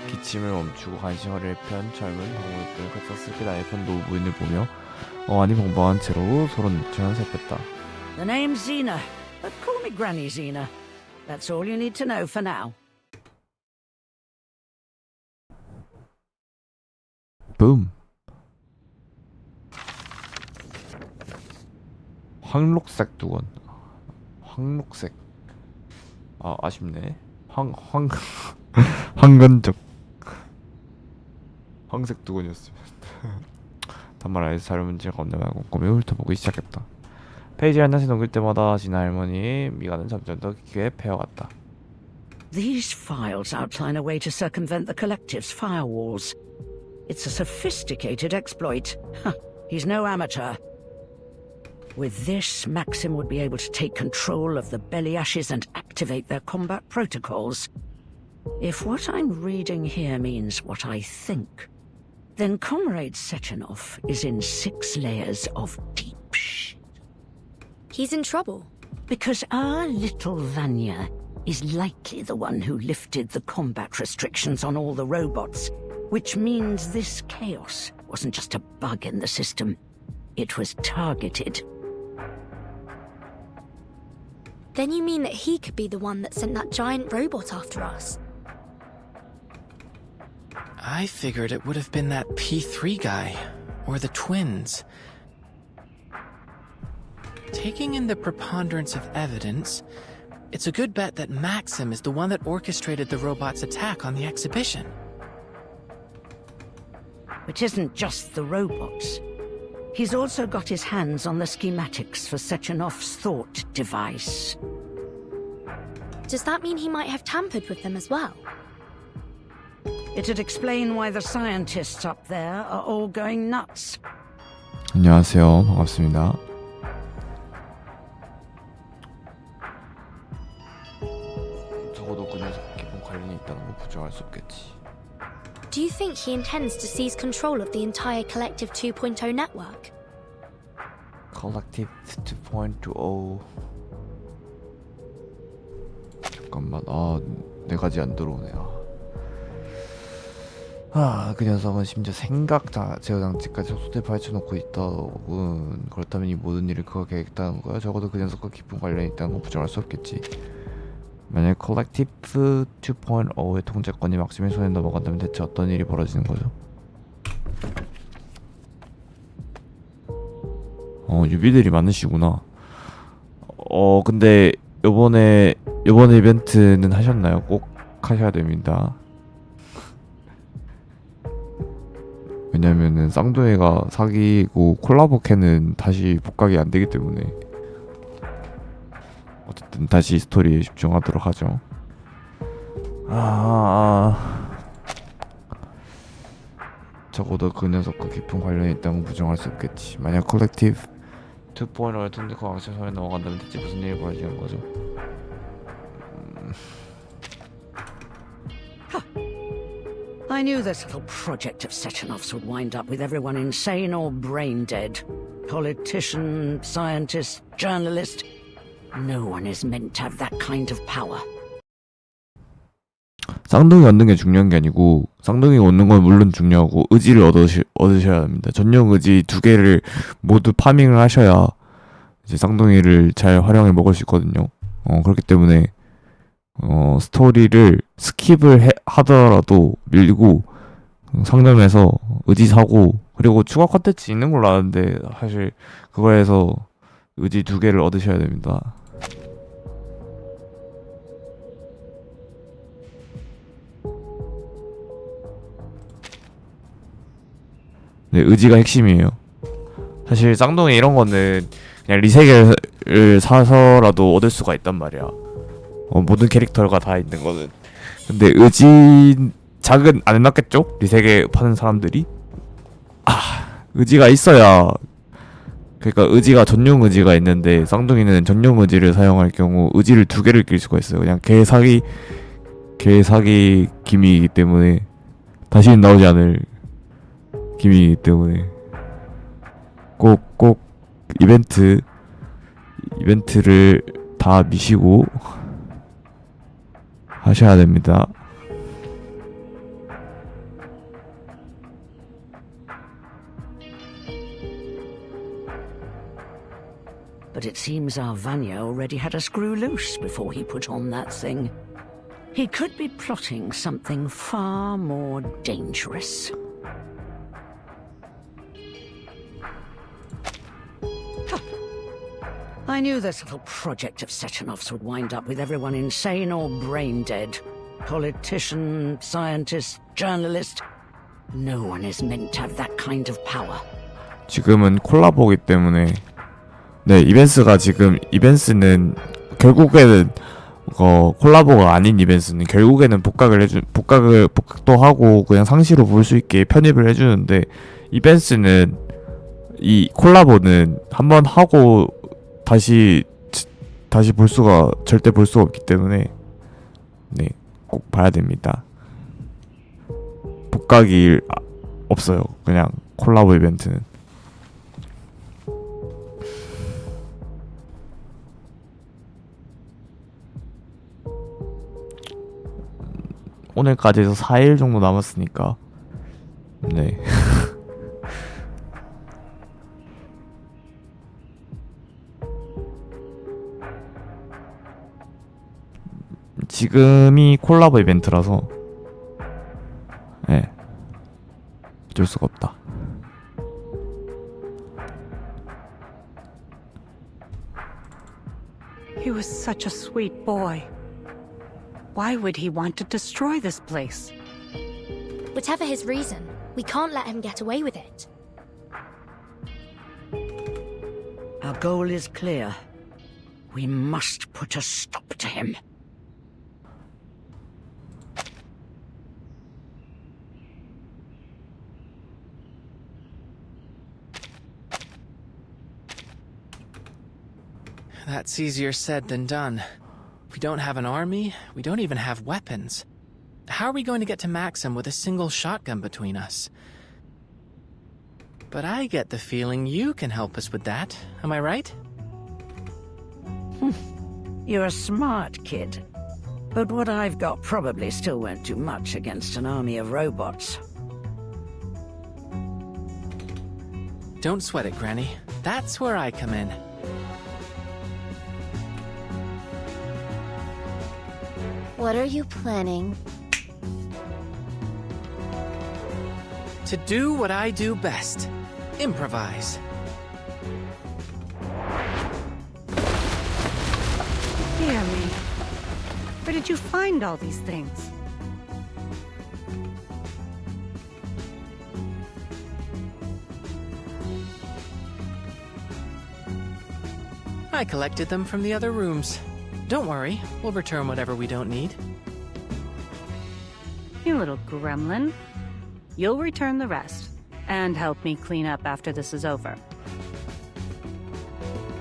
[SPEAKER 1] 기침을 멈추고 간신허리를 편 젊은 방울꾼 급삭스럽게 나의 편 노부인을 보며 어안이 벙벙한 채로 서로 눈치만 살폈다.
[SPEAKER 11] The name's Xena, but call me Granny Xena. That's all you need to know for now.
[SPEAKER 1] 붐. 황록색 두건. 황록색. 아, 아쉽네. 황건적. 황색 두건이었으면. 단말 아이스 자료 문제를 건네고 꼼꼼히 훑어보기 시작했다. 페이지를 한 장씩 넘길 때마다 지나 할머니 미간은 점점 더 깊게 패어갔다.
[SPEAKER 11] These files outline a way to circumvent the Collective's firewalls. It's a sophisticated exploit. He's no amateur. With this, Maxim would be able to take control of the Belly Ashes and activate their combat protocols. If what I'm reading here means what I think, then Comrade Sechenov is in 6 layers of deep shit.
[SPEAKER 7] He's in trouble.
[SPEAKER 11] Because our little Vanya is likely the one who lifted the combat restrictions on all the robots, which means this chaos wasn't just a bug in the system. It was targeted.
[SPEAKER 7] Then you mean that he could be the one that sent that giant robot after us?
[SPEAKER 5] I figured it would have been that P3 guy, or the twins. Taking in the preponderance of evidence, it's a good bet that Maxim is the one that orchestrated the robot's attack on the exhibition.
[SPEAKER 11] Which isn't just the robots. He's also got his hands on the schematics for Sechenov's thought device.
[SPEAKER 7] Does that mean he might have tampered with them as well?
[SPEAKER 11] It'd explain why the scientists up there are all going nuts.
[SPEAKER 1] 안녕하세요. 반갑습니다. 적어도 그 녀석 기본 관련이 있다는 거 부정할 수 없겠지.
[SPEAKER 7] Do you think he intends to seize control of the entire Collective 2.0 network?
[SPEAKER 1] Collective 2.0. 잠깐만. 네 가지 안 들어오네. 그 녀석은 심지어 생각 제어 장치까지 속도에 파헤쳐놓고 있다군. 그렇다면 이 모든 일을 그가 계획했다는 거야? 적어도 그 녀석과 깊은 관련이 있다는 건 부정할 수 없겠지. 만약 컬렉티브 2.0의 통제권이 막심의 손에 넘어간다면 대체 어떤 일이 벌어지는 거죠? 유비들이 많으시구나. 근데 요번에 이벤트는 하셨나요? 꼭 하셔야 됩니다. 왜냐면은 쌍둥이가 사귀고 콜라보 캔은 다시 복각이 안 되기 때문에 어쨌든 다시 스토리에 집중하도록 하죠. 적어도 그 녀석과 깊은 관련이 있다는 건 부정할 수 없겠지. 만약 컬렉티브 2.0의 통제권 왕실 손에 넘어간다면 대체 무슨 일이 벌어지는 거죠?
[SPEAKER 11] I knew this little project of Sechenov's would wind up with everyone insane or brain dead. Politician, scientist, journalist. No one is meant to have that kind of power.
[SPEAKER 1] 쌍둥이 얻는 게 중요한 게 아니고 쌍둥이가 얻는 건 물론 중요하고 의지를 얻으셔야 합니다. 전용 의지 2개를 모두 파밍을 하셔야 이제 쌍둥이를 잘 활용해 먹을 수 있거든요. 그렇기 때문에 스토리를 스킵을 하더라도 밀고 상점에서 의지 사고, 그리고 추가 컨텐츠 있는 걸로 아는데 사실 그거에서 의지 2개를 얻으셔야 됩니다. 네, 의지가 핵심이에요. 사실 쌍둥이 이런 거는 그냥 리세계를 사서라도 얻을 수가 있단 말이야. 모든 캐릭터가 다 있는 거는. 근데 의지 작은 안 해놨겠죠? 리세계 파는 사람들이? 의지가 있어야, 그러니까 의지가 전용 의지가 있는데 쌍둥이는 전용 의지를 사용할 경우 의지를 2개를 낄 수가 있어요. 그냥 개사기 기믹이기 때문에, 다시는 나오지 않을 기믹이기 때문에 꼭 이벤트를 다 미시고 하셔야 됩니다.
[SPEAKER 11] But it seems our Vanya already had a screw loose before he put on that thing. He could be plotting something far more dangerous. I knew this little project of Sechenov's would wind up with everyone insane or brain dead. Politician, scientist, journalist. No one is meant to have that kind of power.
[SPEAKER 1] 지금은 콜라보기 때문에, 네, 이벤스는 결국에는 콜라보가 아닌 이벤스는 결국에는 복각도 하고 그냥 상시로 볼 수 있게 편입을 해주는데, 이벤스는 이 콜라보는 한번 하고 다시 절대 볼 수가 없기 때문에, 네, 꼭 봐야 됩니다. 복각이 없어요. 그냥 콜라보 이벤트는. 오늘까지 해서 4일 정도 남았으니까, 네. 지금이 콜라보 이벤트라서, 네, 어쩔 수가 없다.
[SPEAKER 10] He was such a sweet boy. Why would he want to destroy this place?
[SPEAKER 7] Whatever his reason, we can't let him get away with it.
[SPEAKER 11] Our goal is clear. We must put a stop to him.
[SPEAKER 5] That's easier said than done. We don't have an army, we don't even have weapons. How are we going to get to Maxim with a single shotgun between us? But I get the feeling you can help us with that, am I right?
[SPEAKER 11] You're a smart kid. But what I've got probably still won't do much against an army of robots.
[SPEAKER 5] Don't sweat it, Granny. That's where I come in.
[SPEAKER 2] What are you planning?
[SPEAKER 5] To do what I do best. Improvise.
[SPEAKER 10] Dear me. Where did you find all these things?
[SPEAKER 5] I collected them from the other rooms. Don't worry, we'll return whatever we don't need.
[SPEAKER 10] You little gremlin. You'll return the rest, and help me clean up after this is over.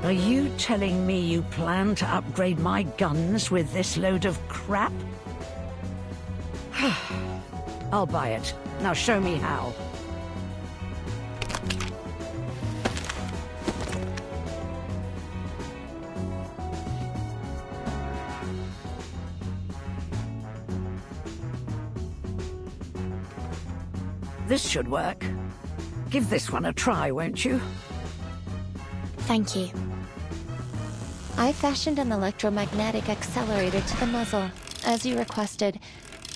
[SPEAKER 11] Are you telling me you plan to upgrade my guns with this load of crap? I'll buy it. Now show me how. This should work. Give this one a try, won't you?
[SPEAKER 7] Thank you.
[SPEAKER 2] I fashioned an electromagnetic accelerator to the muzzle, as you requested.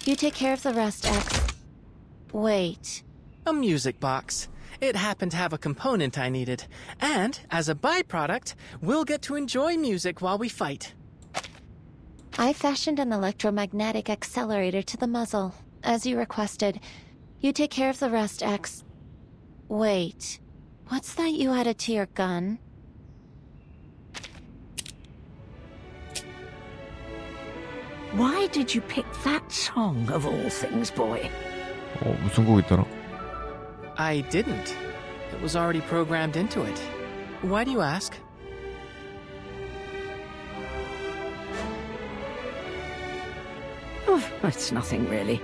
[SPEAKER 2] You take care of the rest, X. Wait.
[SPEAKER 5] A music box. It happened to have a component I needed. And, as a byproduct, we'll get to enjoy music while we fight.
[SPEAKER 2] I fashioned an electromagnetic accelerator to the muzzle, as you requested. You take care of the rest, X. Wait. What's that you added to your gun?
[SPEAKER 11] Why did you pick that song, of all things, boy?
[SPEAKER 1] 무슨 곡 있더라?
[SPEAKER 5] I didn't. It was already programmed into it. Why do you ask?
[SPEAKER 11] Oh, it's nothing really.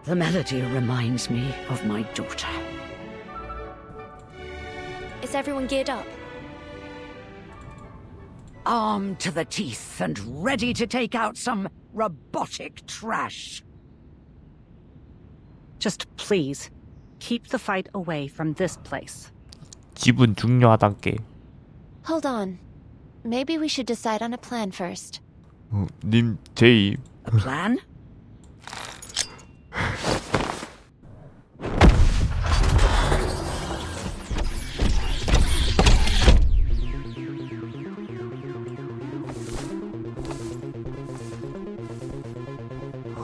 [SPEAKER 11] The melody reminds me of my daughter.
[SPEAKER 7] Is everyone geared up?
[SPEAKER 11] Armed to the teeth and ready to take out some robotic trash.
[SPEAKER 10] Just please, keep the fight away from this place.
[SPEAKER 1] 집은 중요하단께.
[SPEAKER 2] Hold on. Maybe we should decide on a plan first.
[SPEAKER 1] 님 제이.
[SPEAKER 11] A plan?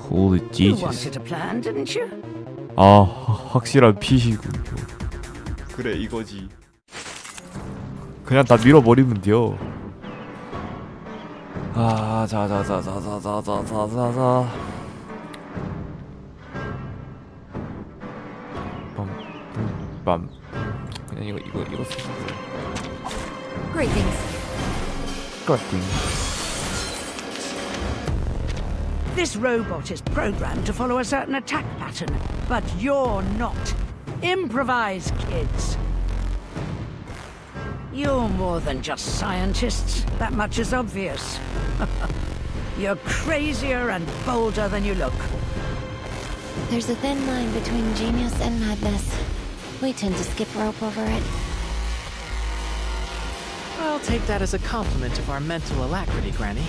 [SPEAKER 1] Holy
[SPEAKER 11] You
[SPEAKER 1] Jesus.
[SPEAKER 11] wanted a plan, didn't you?
[SPEAKER 1] 아, 확실한 핏이군요. 그래, 이거지. 그냥 다 밀어버리면 돼요. 아, 자자자자자자자자자자. 빰. 그냥 이거 쓰시면 돼요.
[SPEAKER 7] Greetings.
[SPEAKER 11] This robot is programmed to follow a certain attack pattern, but you're not. Improvise, kids. You're more than just scientists. That much is obvious. You're crazier and bolder than you look.
[SPEAKER 2] There's a thin line between genius and madness. We tend to skip rope over it.
[SPEAKER 5] I'll take that as a compliment of our mental alacrity, Granny.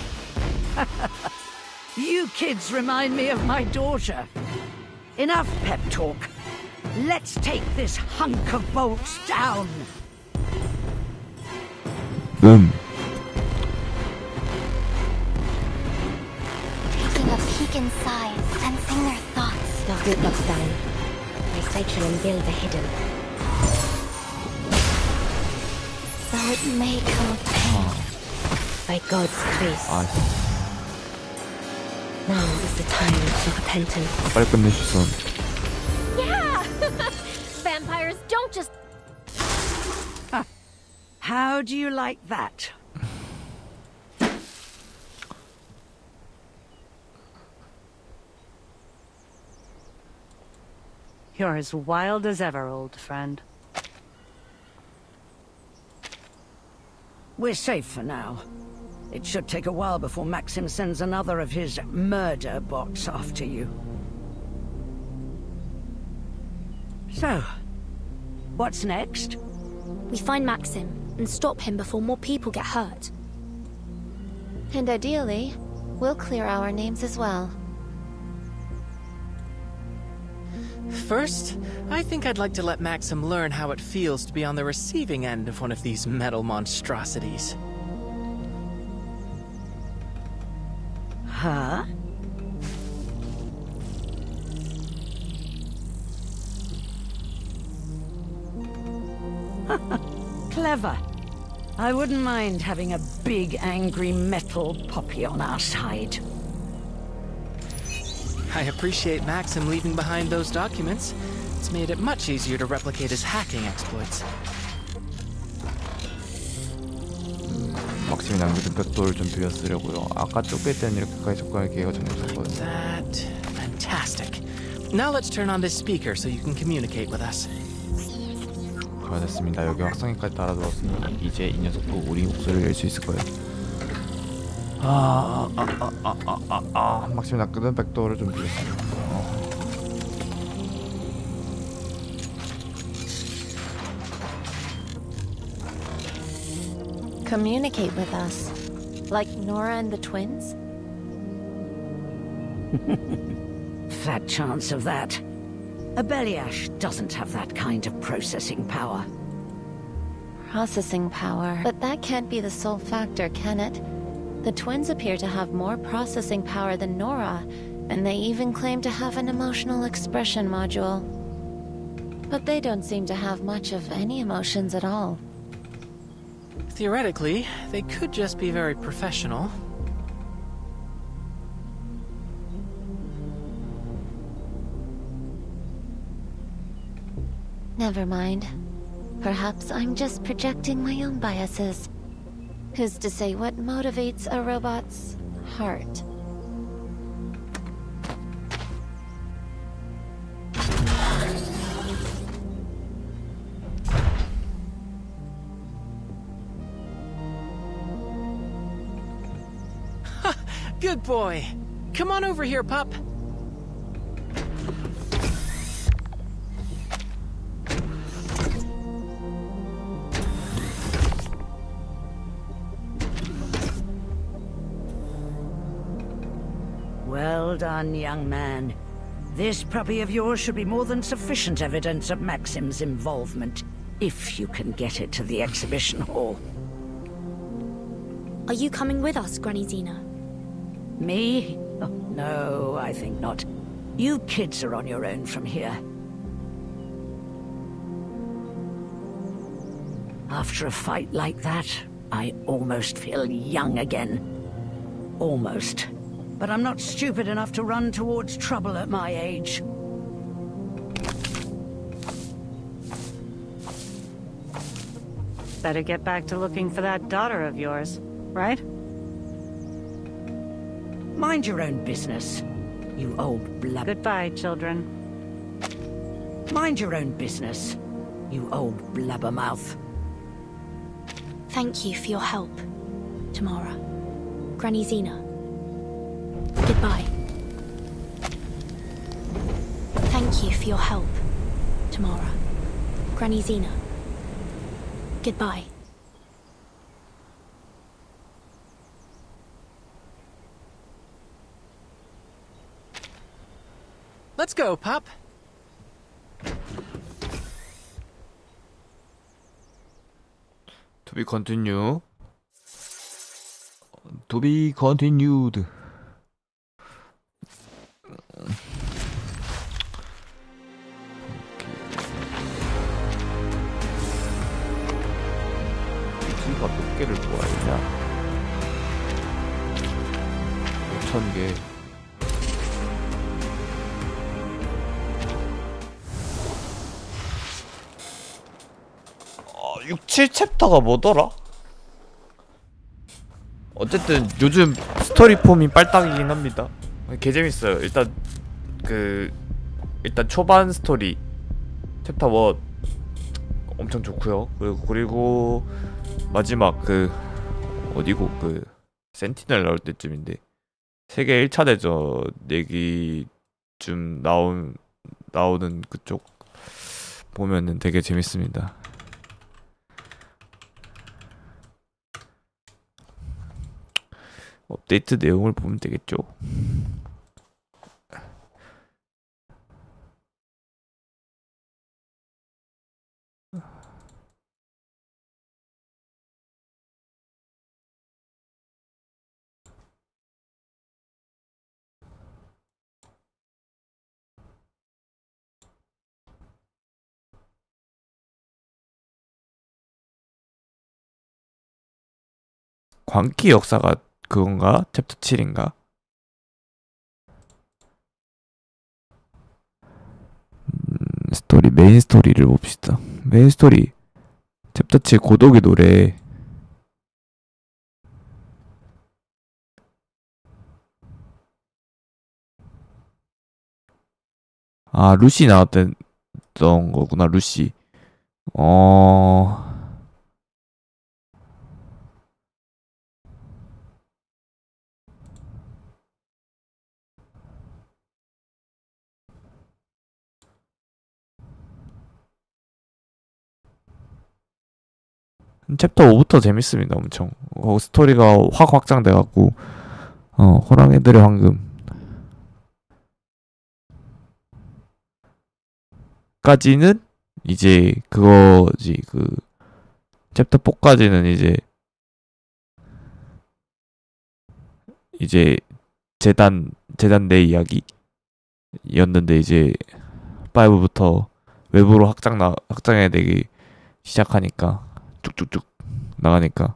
[SPEAKER 11] You kids remind me of my daughter. Enough pep talk. Let's take this hunk of bolts down.
[SPEAKER 7] Taking a peek inside, sensing their thoughts. Darknet knocks down. My Sachin and Gilda hidden. Though it may come of pain. By God's grace. Now is the time for repentance.
[SPEAKER 1] 빨리 끝내주소.
[SPEAKER 7] Yeah! Vampires don't just...
[SPEAKER 11] How do you like that?
[SPEAKER 10] You're as wild as ever, old friend.
[SPEAKER 11] We're safe for now. It should take a while before Maxim sends another of his murder bots after you. So, what's next?
[SPEAKER 7] We find Maxim and stop him before more people get hurt.
[SPEAKER 2] And ideally, we'll clear our names as well.
[SPEAKER 5] First, I think I'd like to let Maxim learn how it feels to be on the receiving end of one of these metal monstrosities.
[SPEAKER 11] Huh? Clever. I wouldn't mind having a big angry metal puppy on our side.
[SPEAKER 5] I appreciate Maxim leaving behind those documents. It's made it much easier to replicate his hacking exploits.
[SPEAKER 1] 막심이 남겨둔 벽돌을 좀 빌려 쓰려고요. 아까 쫓길 때는 이렇게까지 접근할 기회가 전혀
[SPEAKER 5] Like
[SPEAKER 1] 없었거든요.
[SPEAKER 5] that. Fantastic. Now let's turn on this speaker so you can communicate with us.
[SPEAKER 1] 잘 됐습니다. 여기 확성기까지 달아두었으니 이제 이 녀석도 우리 목소리를 낼 수 있을 거예요. 막심이 낚여둔 벽돌을 좀 빌렸습니다.
[SPEAKER 2] Communicate with us. Like Nora and the twins?
[SPEAKER 11] Fat chance of that. A Beliash doesn't have that kind of processing power.
[SPEAKER 2] Processing power. But that can't be the sole factor, can it? The twins appear to have more processing power than Nora, and they even claim to have an emotional expression module. But they don't seem to have much of any emotions at all.
[SPEAKER 5] Theoretically, they could just be very professional.
[SPEAKER 2] Never mind. Perhaps I'm just projecting my own biases. Who's to say what motivates a robot's heart?
[SPEAKER 5] Good boy. Come on over here, pup.
[SPEAKER 11] Well done, young man. This puppy of yours should be more than sufficient evidence of Maxim's involvement, if you can get it to the exhibition hall.
[SPEAKER 7] Are you coming with us, Granny Zena?
[SPEAKER 11] Me? Oh, no, I think not. You kids are on your own from here. After a fight like that, I almost feel young again. Almost. But I'm not stupid enough to run towards trouble at my age.
[SPEAKER 10] Better get back to looking for that daughter of yours, right?
[SPEAKER 11] Mind your own business, you old blub.
[SPEAKER 10] Goodbye, children.
[SPEAKER 11] Mind your own business, you old blabbermouth.
[SPEAKER 7] Thank you for your help, Tamara. Granny Zena. Goodbye. Thank you for your help, Tamara. Granny Zena. Goodbye.
[SPEAKER 5] Let's go, pup.
[SPEAKER 1] To be continue. To be continued. 비즈가 몇 개를 모아야 되냐? 5,000개. 6, 7챕터가 뭐더라? 어쨌든 요즘 스토리 폼이 빨딱이긴 합니다. 개 재밌어요. 일단 초반 스토리 챕터 1 엄청 좋고요. 그리고 마지막 어디고 센티넬 나올 때쯤인데 세계 1차 대전 얘기쯤 나오는 그쪽 보면은 되게 재밌습니다. 업데이트 내용을 보면 되겠죠. 광기 역사가 그건가? 챕터 7인가? 스토리, 메인 스토리를 봅시다. 메인 스토리 챕터 7 고독의 노래. 아, 루시 나왔던 거구나. 루시. 챕터 5부터 재밌습니다. 엄청 스토리가 확 확장돼갖고 호랑이들의 황금 까지는 이제 그거지. 그 챕터 4까지는 이제 재단 내 이야기였는데 이제 5부터 외부로 확장해야 되기 시작하니까 쭉쭉쭉 나가니까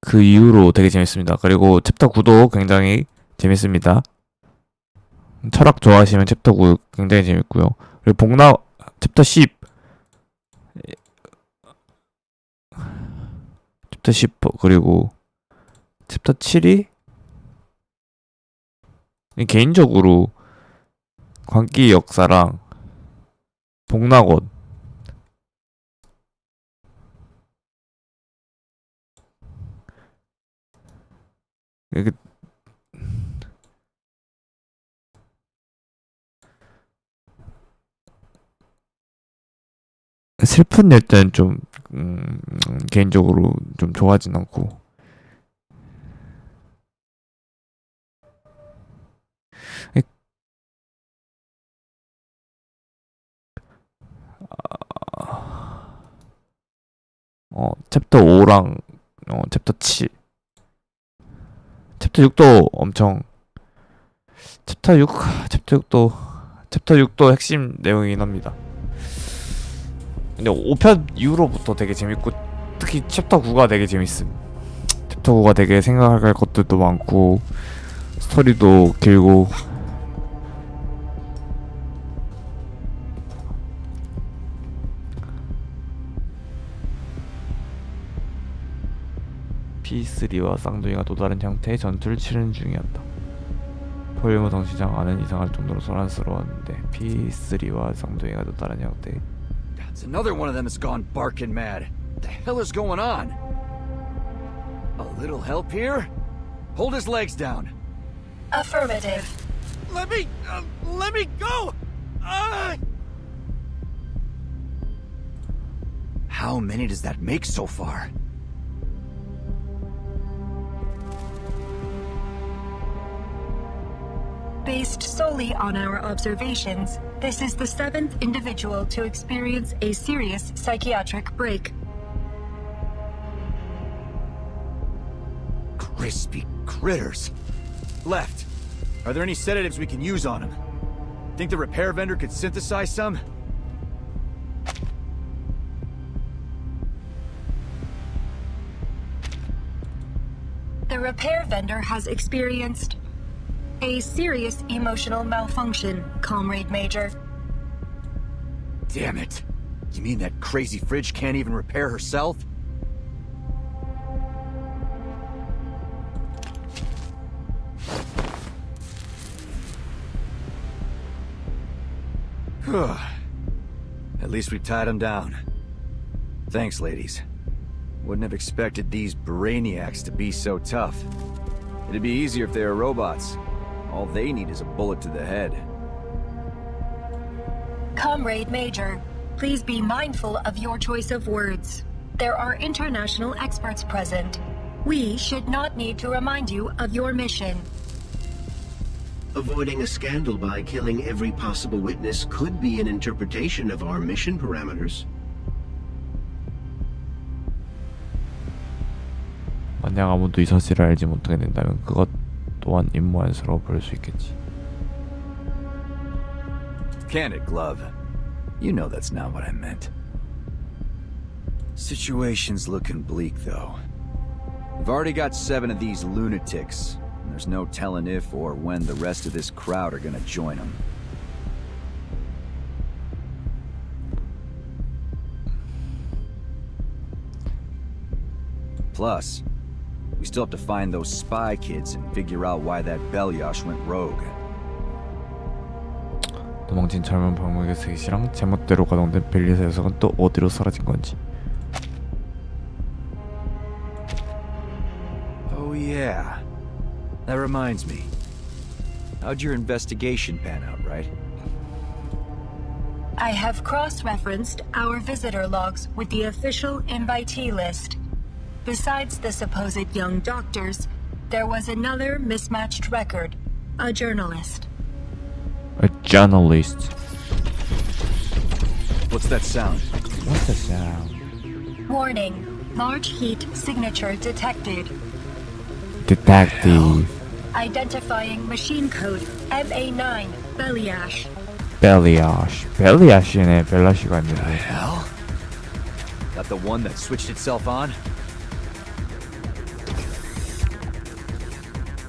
[SPEAKER 1] 그 이후로 되게 재밌습니다. 그리고 챕터 9도 굉장히 재밌습니다. 철학 좋아하시면 챕터 9 굉장히 재밌고요. 그리고 챕터 10 그리고 챕터 7이 개인적으로 광기 역사랑 복락원 이게 슬픈 일때는 좀 개인적으로 좀 좋아하진 않고 챕터 5랑 챕터 7 챕터 6도 엄청 챕터 6도 핵심 내용이긴 합니다. 근데 5편 이후로부터 되게 재밌고 특히 챕터 9가 되게 재밌음. 챕터 9가 되게 생각할 것들도 많고 스토리도 길고 P3와 쌍둥이가 또 다른 형태의 전투를 치르는 중이었다. 볼륨을 덩치장 안은 이상할 정도로 소란스러웠는데 P3와 쌍둥이가 또 다른 형태의
[SPEAKER 4] It's another one of them has gone barking mad. What the hell is going on? A little help here? Hold his legs down.
[SPEAKER 3] Affirmative.
[SPEAKER 8] Let me go!
[SPEAKER 4] How many does that make so far?
[SPEAKER 3] Based solely on our observations, this is the 7th individual to experience a serious psychiatric break.
[SPEAKER 4] Crispy critters. Left. Are there any sedatives we can use on him? Think the repair vendor could synthesize some?
[SPEAKER 3] The repair vendor has experienced a serious emotional malfunction, Comrade Major.
[SPEAKER 4] Damn it. You mean that crazy fridge can't even repair herself? At least we tied him down. Thanks, ladies. Wouldn't have expected these brainiacs to be so tough. It'd be easier if they were robots. All they need is a bullet to the head.
[SPEAKER 3] Comrade Major, please be mindful of your choice of words. There are international experts present. We should not need to remind you of your mission.
[SPEAKER 6] Avoiding a scandal by killing every possible witness could be an interpretation of our mission parameters.
[SPEAKER 1] 만약 아무도 이 사실을 알지 못하게 된다면 그것 또한 임무 안서로 볼 수 있겠지.
[SPEAKER 4] Can it, Glove? You know that's not what I meant. Situation's looking bleak, though. We've already got 7 of these lunatics, and there's no telling if or when the rest of this crowd are gonna join them. Plus, we still have to find those spy kids and figure out why that Belyash went rogue.
[SPEAKER 1] 도망친 젊은 박물계 셋이랑 제멋대로 가동된 벨리사 녀석은 또 어디로 사라진 건지.
[SPEAKER 4] Oh yeah. That reminds me. How'd your investigation pan out, right?
[SPEAKER 3] I have cross-referenced our visitor logs with the official invitee list. Besides the supposed young doctors, there was another mismatched record, a journalist.
[SPEAKER 1] A journalist.
[SPEAKER 4] What's that sound?
[SPEAKER 1] What's the sound?
[SPEAKER 3] Warning, large heat signature detected.
[SPEAKER 1] Detective.
[SPEAKER 3] Identifying machine code MA9 Belyash.
[SPEAKER 1] Belyash. 벨리아시네. 벨라시가 있는데.
[SPEAKER 4] Hell? That the one that switched itself on?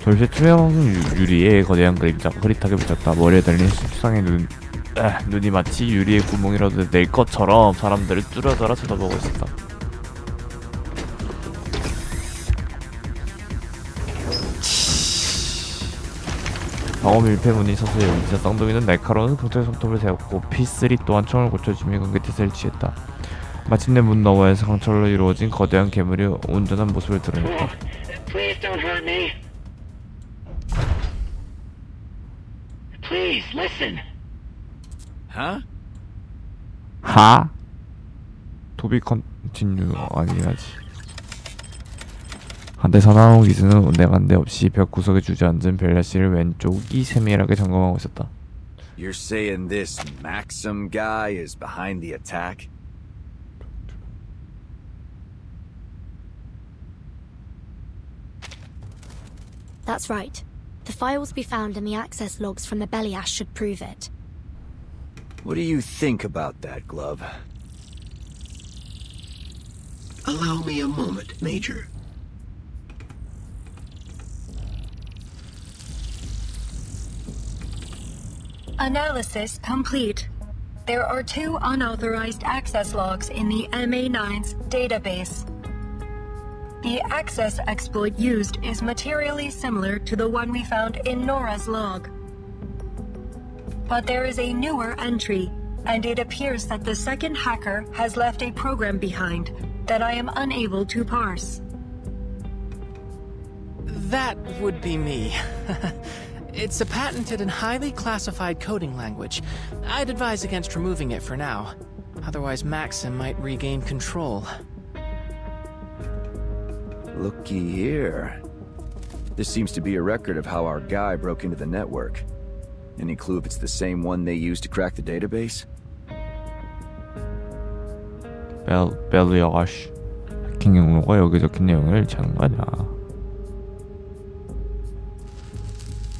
[SPEAKER 1] 돌쇠 투명 유리에 거대한 그림자가 흐릿하게 비쳤다. 머리에 달린 수상의 눈이 마치 유리의 구멍이라도 낼 것처럼 사람들을 뚜렷하게 쳐다보고 있었다. 방어 밀폐문이 서서히 열리자 쌍둥이는 날카로운 경찰 손톱을 세웠고 P3 또한 총을 고쳐주며 경계태세를 취했다. 마침내 문 너머에서 강철로 이루어진 거대한 괴물이 온전한 모습을 드러냈다.
[SPEAKER 12] Please don't hurt me. Please listen.
[SPEAKER 4] Huh?
[SPEAKER 1] 하? 도비 컨티뉴 아니야지. 한때 사나운 기수는 온데간데 없이 벽 구석에 주저앉은 벨라씨를 왼쪽이 세밀하게 점검하고 있었다.
[SPEAKER 4] You're saying this Maxim guy is behind the attack?
[SPEAKER 7] That's right. The files we found in the access logs from the Belyash should prove it.
[SPEAKER 4] What do you think about that, Glove?
[SPEAKER 6] Allow me a moment, Major.
[SPEAKER 3] Analysis complete. There are 2 unauthorized access logs in the MA9's database. The access exploit used is materially similar to the one we found in Nora's log. But there is a newer entry, and it appears that the second hacker has left a program behind that I am unable to parse.
[SPEAKER 5] That would be me. It's a patented and highly classified coding language. I'd advise against removing it for now. Otherwise, Maxim might regain control.
[SPEAKER 4] Looky here. This seems to be a record of how our guy broke into the network. Any clue if it's the same one they used to crack the database?
[SPEAKER 1] 벨리아시. 해킹 경로가 여기 적힌 내용을 찾는 거 아니야.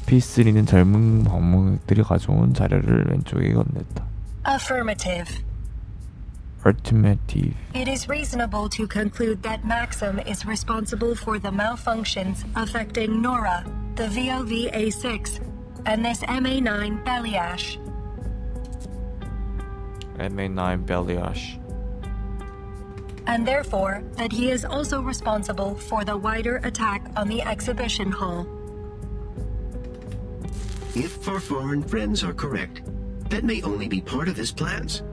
[SPEAKER 1] P3는 젊은 방문객들이 가져온 자료를 왼쪽에 건넸다.
[SPEAKER 3] Affirmative.
[SPEAKER 1] Affirmative.
[SPEAKER 3] It is reasonable to conclude that Maxim is responsible for the malfunctions affecting Nora, the VOV-A6, and this MA9 Belyash.
[SPEAKER 1] MA9 Belyash.
[SPEAKER 3] And therefore, that he is also responsible for the wider attack on the exhibition hall.
[SPEAKER 6] If our foreign friends are correct, that may only be part of his plans.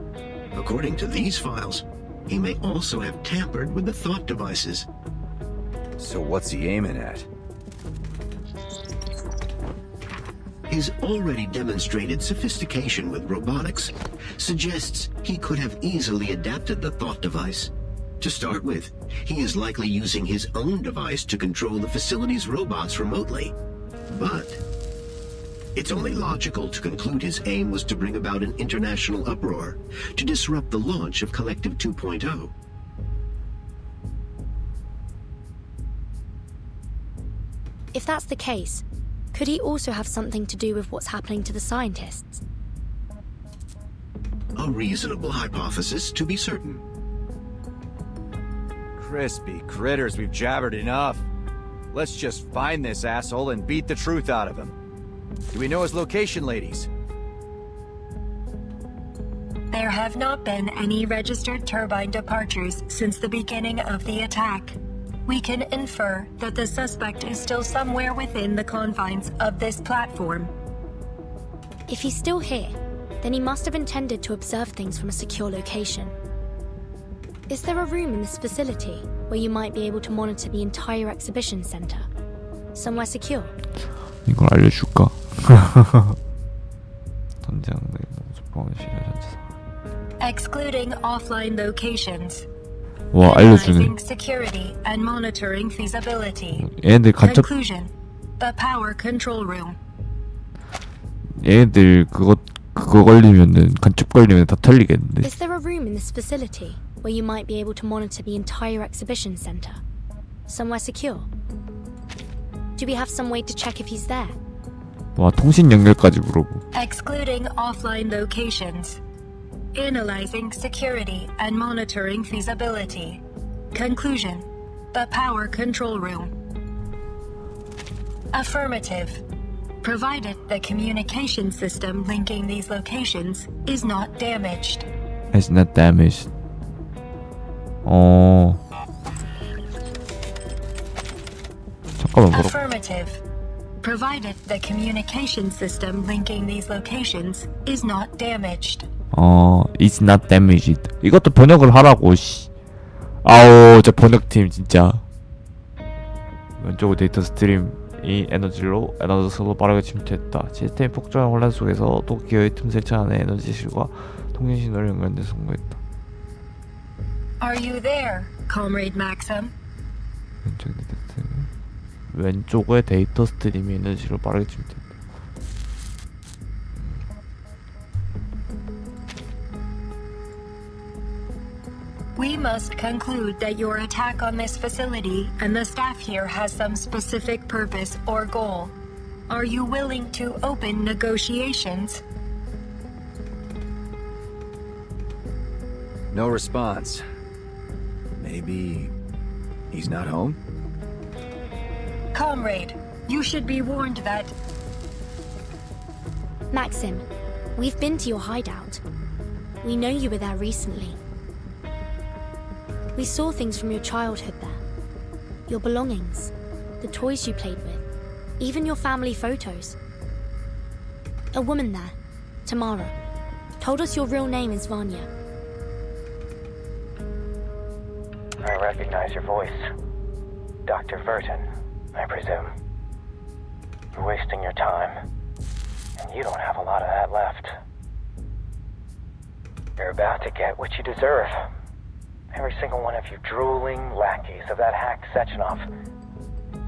[SPEAKER 6] According to these files, he may also have tampered with the thought devices.
[SPEAKER 4] So what's he aiming at?
[SPEAKER 6] His already demonstrated sophistication with robotics suggests he could have easily adapted the thought device. To start with, he is likely using his own device to control the facility's robots remotely. But it's only logical to conclude his aim was to bring about an international uproar, to disrupt the launch of Collective 2.0.
[SPEAKER 7] If that's the case, could he also have something to do with what's happening to the scientists?
[SPEAKER 6] A reasonable hypothesis, to be certain.
[SPEAKER 4] Crispy critters, we've jabbered enough. Let's just find this asshole and beat the truth out of him. Do we know his location, ladies?
[SPEAKER 3] There have not been any registered turbine departures since the beginning of the attack. We can infer that the suspect is still somewhere within the confines of this platform.
[SPEAKER 7] If he's still here, then he must have intended to observe things from a secure location. Is there a room in this facility where you might be able to monitor the entire exhibition center? Somewhere secure?
[SPEAKER 1] 이걸 알려줄까? 전장내 모습 전체사.
[SPEAKER 3] Excluding offline locations.
[SPEAKER 1] 와 알려주네.
[SPEAKER 3] Analyzing security and monitoring feasibility.
[SPEAKER 1] 얘네들 간첩.
[SPEAKER 3] Conclusion: the power control room.
[SPEAKER 1] 얘네들 그거 걸리면은 간첩 걸리면 다 털리겠는데.
[SPEAKER 7] Is there a room in this facility where you might be able to monitor the entire exhibition center? Somewhere secure? Do we have some way to check if he's there?
[SPEAKER 1] 와 통신 연결까지 물어보.
[SPEAKER 3] Excluding offline locations. Analyzing security and monitoring feasibility. Conclusion: the power control room. Affirmative. Provided the communication system linking these locations is not damaged.
[SPEAKER 1] It's not damaged. 잠깐만 뭐라고?
[SPEAKER 3] Affirmative. Provided the communication system linking these locations is not damaged.
[SPEAKER 1] It's not damaged. 이것도 번역을 하라고. 씨. 아우, 저 번역팀 진짜. 왼쪽 데이터 스트림이 에너지로 빠르게 침투했다. 시스템이 폭주한 혼란 속에서 또 기어의 틈새 안에 에너지실과 통신 신호를 연결돼 성공했다.
[SPEAKER 3] Are you there, Comrade Maxim?
[SPEAKER 1] 왼쪽의 데이터 스트림이 에너지로 빠르게 침투했다.
[SPEAKER 3] We must conclude that your attack on this facility and the staff here has some specific purpose or goal. Are you willing to open negotiations?
[SPEAKER 4] No response. Maybe he's not home?
[SPEAKER 3] Comrade, you should be warned that...
[SPEAKER 7] Maxim, we've been to your hideout. We know you were there recently. We saw things from your childhood there. Your belongings, the toys you played with, even your family photos. A woman there, Tamara, told us your real name is Vanya.
[SPEAKER 13] I recognize your voice. Dr. Vertin, I presume. You're wasting your time, and you don't have a lot of that left. You're about to get what you deserve. Every single one of you drooling lackeys of that hack Sechenov.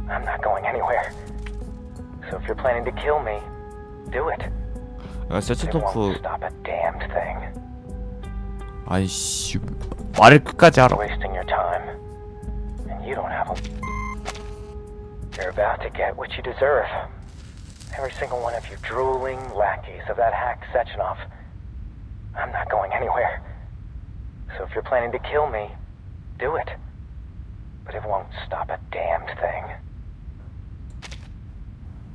[SPEAKER 13] I'm not going anywhere. So if you're planning to kill me, do it. It won't stop a damned thing.
[SPEAKER 1] 아이씨, 말을 끝까지 하라.
[SPEAKER 13] Wasting your time, and you don't have a... You're about to get what you deserve. Every single one of you drooling lackeys of that hack Sechenov. I'm not going anywhere. So if you're planning to kill me, do it. But it won't stop a damned thing.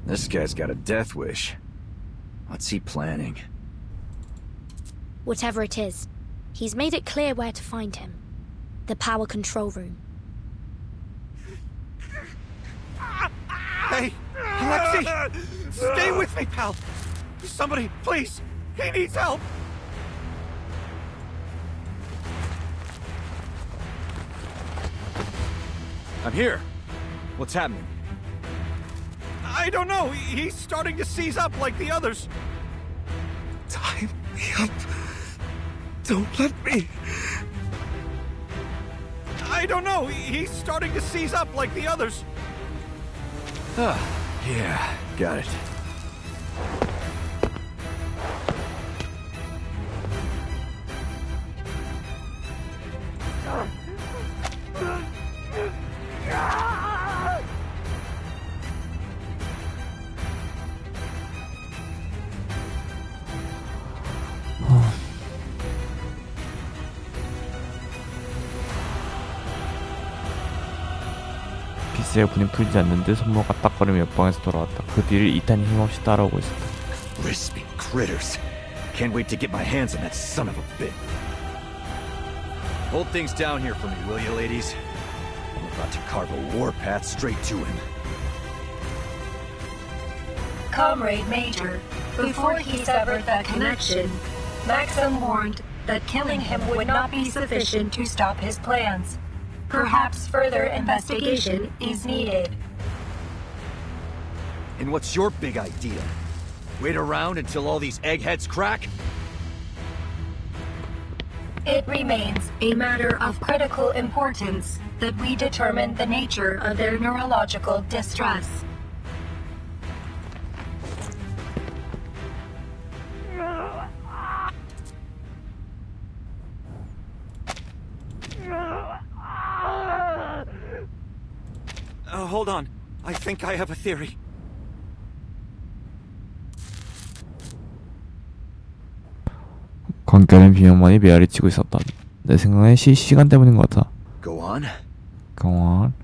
[SPEAKER 4] This guy's got a death wish. What's he planning?
[SPEAKER 7] Whatever it is, he's made it clear where to find him. The power control room.
[SPEAKER 8] Hey, Alexei! Stay with me, pal! Somebody, please! He needs help!
[SPEAKER 4] I'm here. What's happening?
[SPEAKER 8] I don't know. He's starting to seize up like the others.
[SPEAKER 14] Tie me up. Don't let me.
[SPEAKER 8] I don't know. He's starting to seize up like the others.
[SPEAKER 4] Yeah, got it.
[SPEAKER 1] 비스의 분이 풀리지 않는 듯 손목 까딱거리며 옆방에서 돌아왔다. 그 뒤를 이탄이 힘없이 따라오고 있었다.
[SPEAKER 4] Crispy critters. Can't wait to get my hands on that son of a bitch. Hold things down here for me, will you, ladies? I'm about to carve a warpath straight to him.
[SPEAKER 3] Comrade Major, before he severed that connection, Maxim warned that killing him would not be sufficient to stop his plans. Perhaps further investigation is needed.
[SPEAKER 4] And what's your big idea? Wait around until all these eggheads crack?
[SPEAKER 3] It remains a matter of critical importance that we determine the nature of their neurological distress.
[SPEAKER 8] Hold on. I think I have a theory.
[SPEAKER 1] 관계는 비명만이 메아리치고 있었다. 내 생각엔 시간 때문인 것 같아.
[SPEAKER 4] Go on.
[SPEAKER 1] Go on.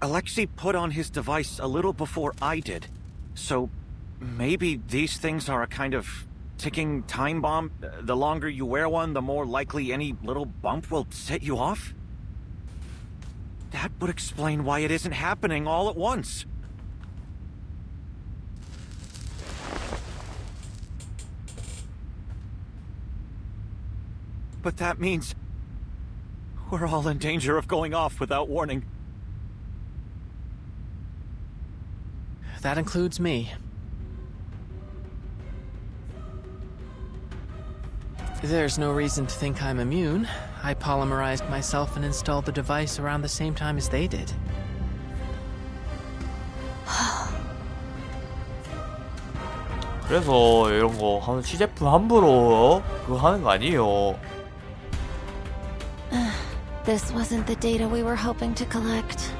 [SPEAKER 8] Alexei put on his device a little before I did. So maybe these things are a kind of ticking time bomb. The longer you wear one, the more likely any little bump will set you off? That would explain why it isn't happening all at once. But that means we're all in danger of going off without warning.
[SPEAKER 5] That includes me. There's no reason to think I'm immune. I polymerized myself and installed the device around the same time as they did.
[SPEAKER 1] 그래서 이런 거 하는 시제품 함부로 그거 하는 거 아니에요.
[SPEAKER 2] This wasn't the data we were hoping to collect.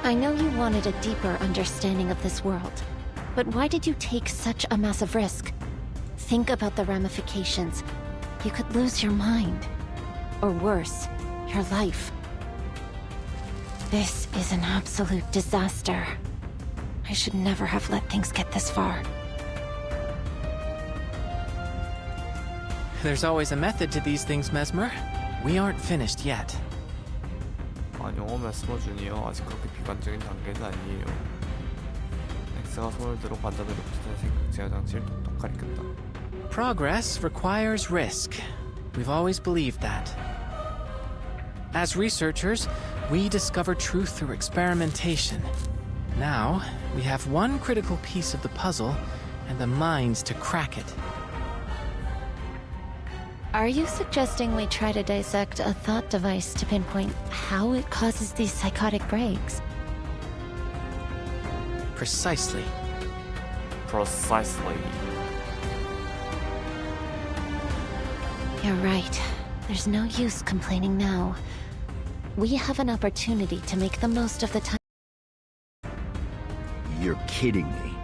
[SPEAKER 2] I know you wanted a deeper understanding of this world, but why did you take such a massive risk? Think about the ramifications. You could lose your mind. Or worse, your life. This is an absolute disaster. I should never have let things get this far.
[SPEAKER 5] There's always a method to these things, Mesmer. We aren't finished yet.
[SPEAKER 1] 아니요, 메스머 주니어 아직 그렇게 비관적인 단계는 아니에요. 엑스가 손을 들어 관자들을 붙이는 생각 제어 장치를 톡톡 가리켰다.
[SPEAKER 5] Progress requires risk. We've always believed that. As researchers, we discover truth through experimentation. Now, we have one critical piece of the puzzle and the minds to crack it.
[SPEAKER 2] Are you suggesting we try to dissect a thought device to pinpoint how it causes these psychotic breaks?
[SPEAKER 5] Precisely.
[SPEAKER 1] Precisely.
[SPEAKER 2] You're right. There's no use complaining now. We have an opportunity to make the most of the time.
[SPEAKER 4] You're kidding me.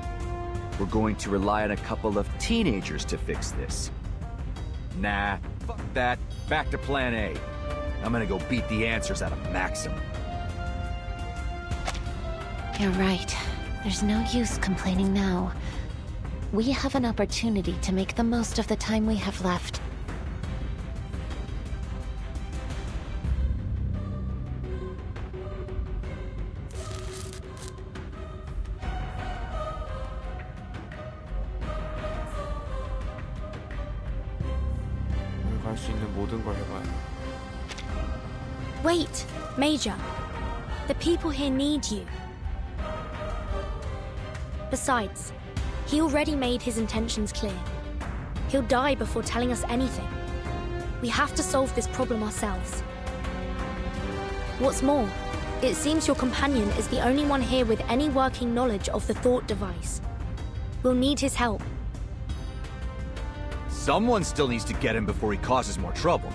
[SPEAKER 4] We're going to rely on a couple of teenagers to fix this. Nah, fuck that. Back to plan A. I'm gonna go beat the answers out of Maxim.
[SPEAKER 2] You're right. There's no use complaining now. We have an opportunity to make the most of the time we have left.
[SPEAKER 1] 갈 할 수 있는 모든 걸 해봐야 해.
[SPEAKER 7] Wait, Major. The people here need you. Besides, he already made his intentions clear. He'll die before telling us anything. We have to solve this problem ourselves. What's more, it seems your companion is the only one here with any working knowledge of the thought device. We'll need his help.
[SPEAKER 4] Someone still needs to get him before he causes more trouble.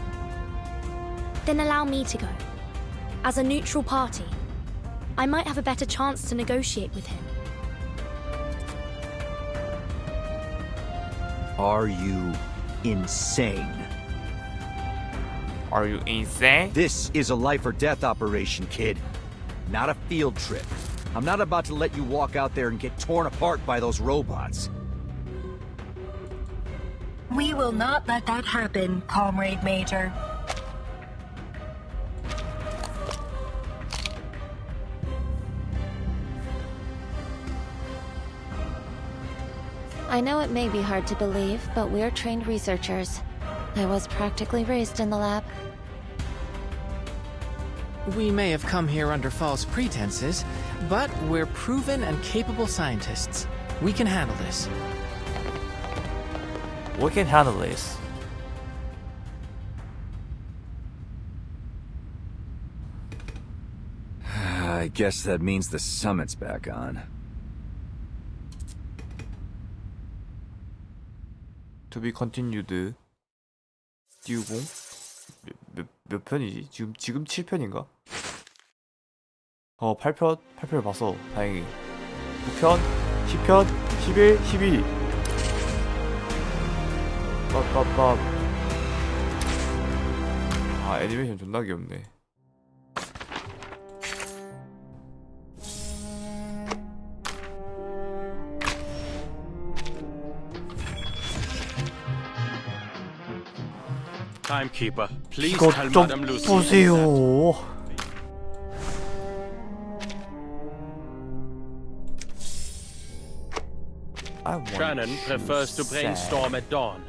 [SPEAKER 7] Then allow me to go. As a neutral party, I might have a better chance to negotiate with him.
[SPEAKER 4] Are you insane?
[SPEAKER 1] Are you insane?
[SPEAKER 4] This is a life or death operation, kid. Not a field trip. I'm not about to let you walk out there and get torn apart by those robots.
[SPEAKER 3] We will not let that happen, Comrade Major.
[SPEAKER 2] I know it may be hard to believe, but we're trained researchers. I was practically raised in the lab.
[SPEAKER 5] We may have come here under false pretenses, but we're proven and capable scientists. We can handle this.
[SPEAKER 1] We can handle this.
[SPEAKER 4] I guess that means the summit's back on.
[SPEAKER 1] To be continued. 띄우공? 몇 편이지? 지금 7편인가? 8편 봤어. 다행히. 9편, 10편, 11, 12. 빡빡빡. 아, 애니메이션 존나 귀엽네.
[SPEAKER 15] Timekeeper, please
[SPEAKER 1] 이거
[SPEAKER 15] tell
[SPEAKER 1] 좀
[SPEAKER 15] Madame Lucy.
[SPEAKER 1] 보세요.
[SPEAKER 15] Shannon prefers to brainstorm at dawn.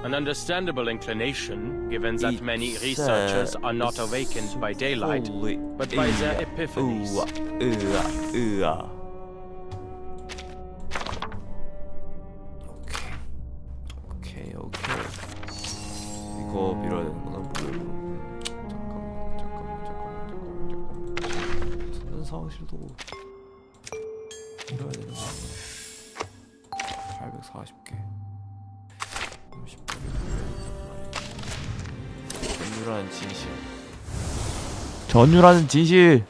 [SPEAKER 15] An understandable inclination, given that many researchers are not awakened by daylight, but by their epiphanies.
[SPEAKER 1] 오케이. 이거 밀어야 되는구나. 잠깐만. 찾는 사무실도 밀어야 되는 거 아니야? 840개. 30개. 전율하는 진실. 전율하는 진실.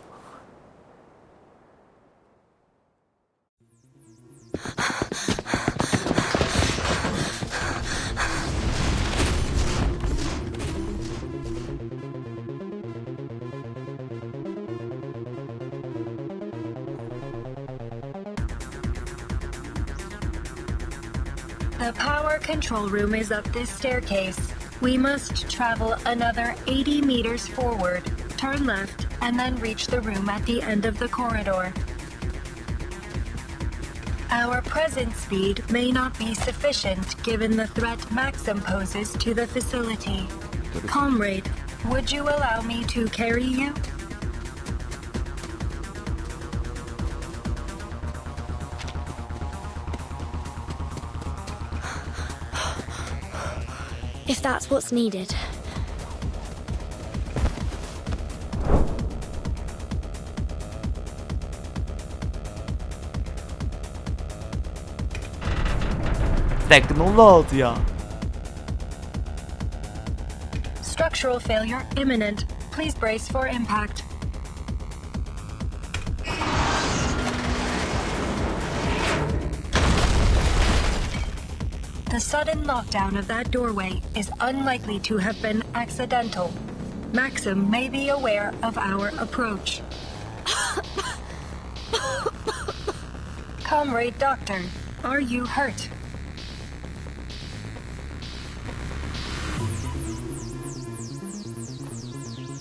[SPEAKER 3] The power control room is up this staircase. We must travel another 80 meters forward, turn left, and then reach the room at the end of the corridor. Our present speed may not be sufficient given the threat Maxim poses to the facility. Comrade, would you allow me to carry you?
[SPEAKER 7] If that's what's needed.
[SPEAKER 1] 테크놀로지야.
[SPEAKER 3] Structural failure imminent. Please brace for impact. The sudden lockdown of that doorway is unlikely to have been accidental. Maxim may be aware of our approach. Comrade Doctor, are you hurt?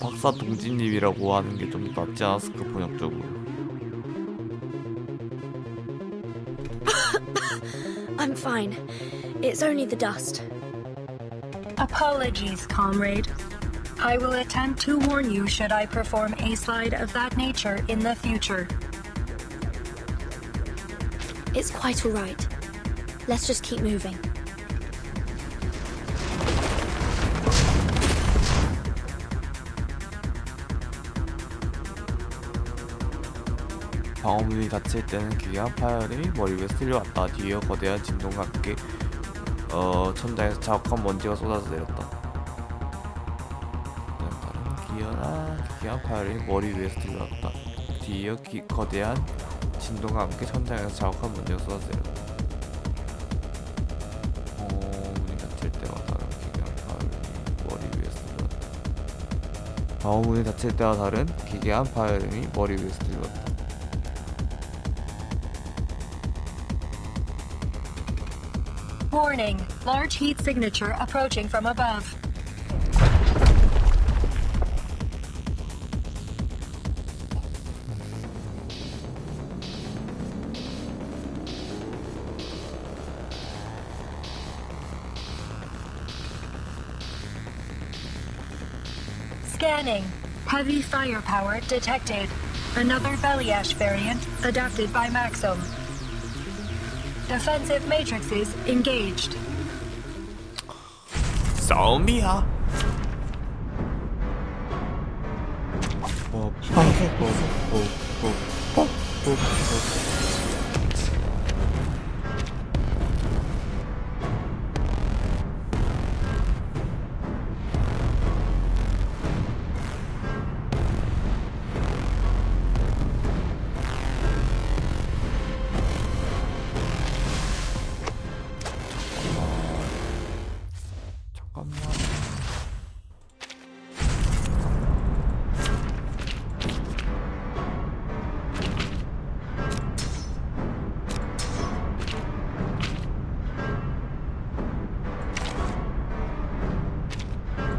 [SPEAKER 1] 박사 동지님이라고 하는 게 좀 낫지 않았을까 번역적으로.
[SPEAKER 7] I'm fine. It's only the dust.
[SPEAKER 3] Apologies, comrade. I will attempt to warn you should I perform a slide of that nature in the future.
[SPEAKER 7] It's quite alright. Let's just keep moving.
[SPEAKER 1] 방어문이 닫힐 때는 기괴한 파열음이 머리 위에 쓸려왔다. 뒤이어 거대한 진동과 함께 천장에서 자욱한 먼지가 쏟아져 내렸다. 기괴한 파열음이 머리 위에 쓸려왔다. 뒤이어 거대한 진동과 함께 천장에서 자욱한 먼지가 쏟아져 내렸다. 문이 닫힐 때와 다른 기괴한 파열음이 머리 위에 쓸려왔다. 방어문이 닫힐 때와 다른 기괴한 파열음이 머리 위에 쓸려왔다.
[SPEAKER 3] Warning, large heat signature approaching from above. Scanning. Heavy firepower detected. Another Beliash variant adapted by Maxim. Defensive matrices engaged.
[SPEAKER 1] 싸움이야.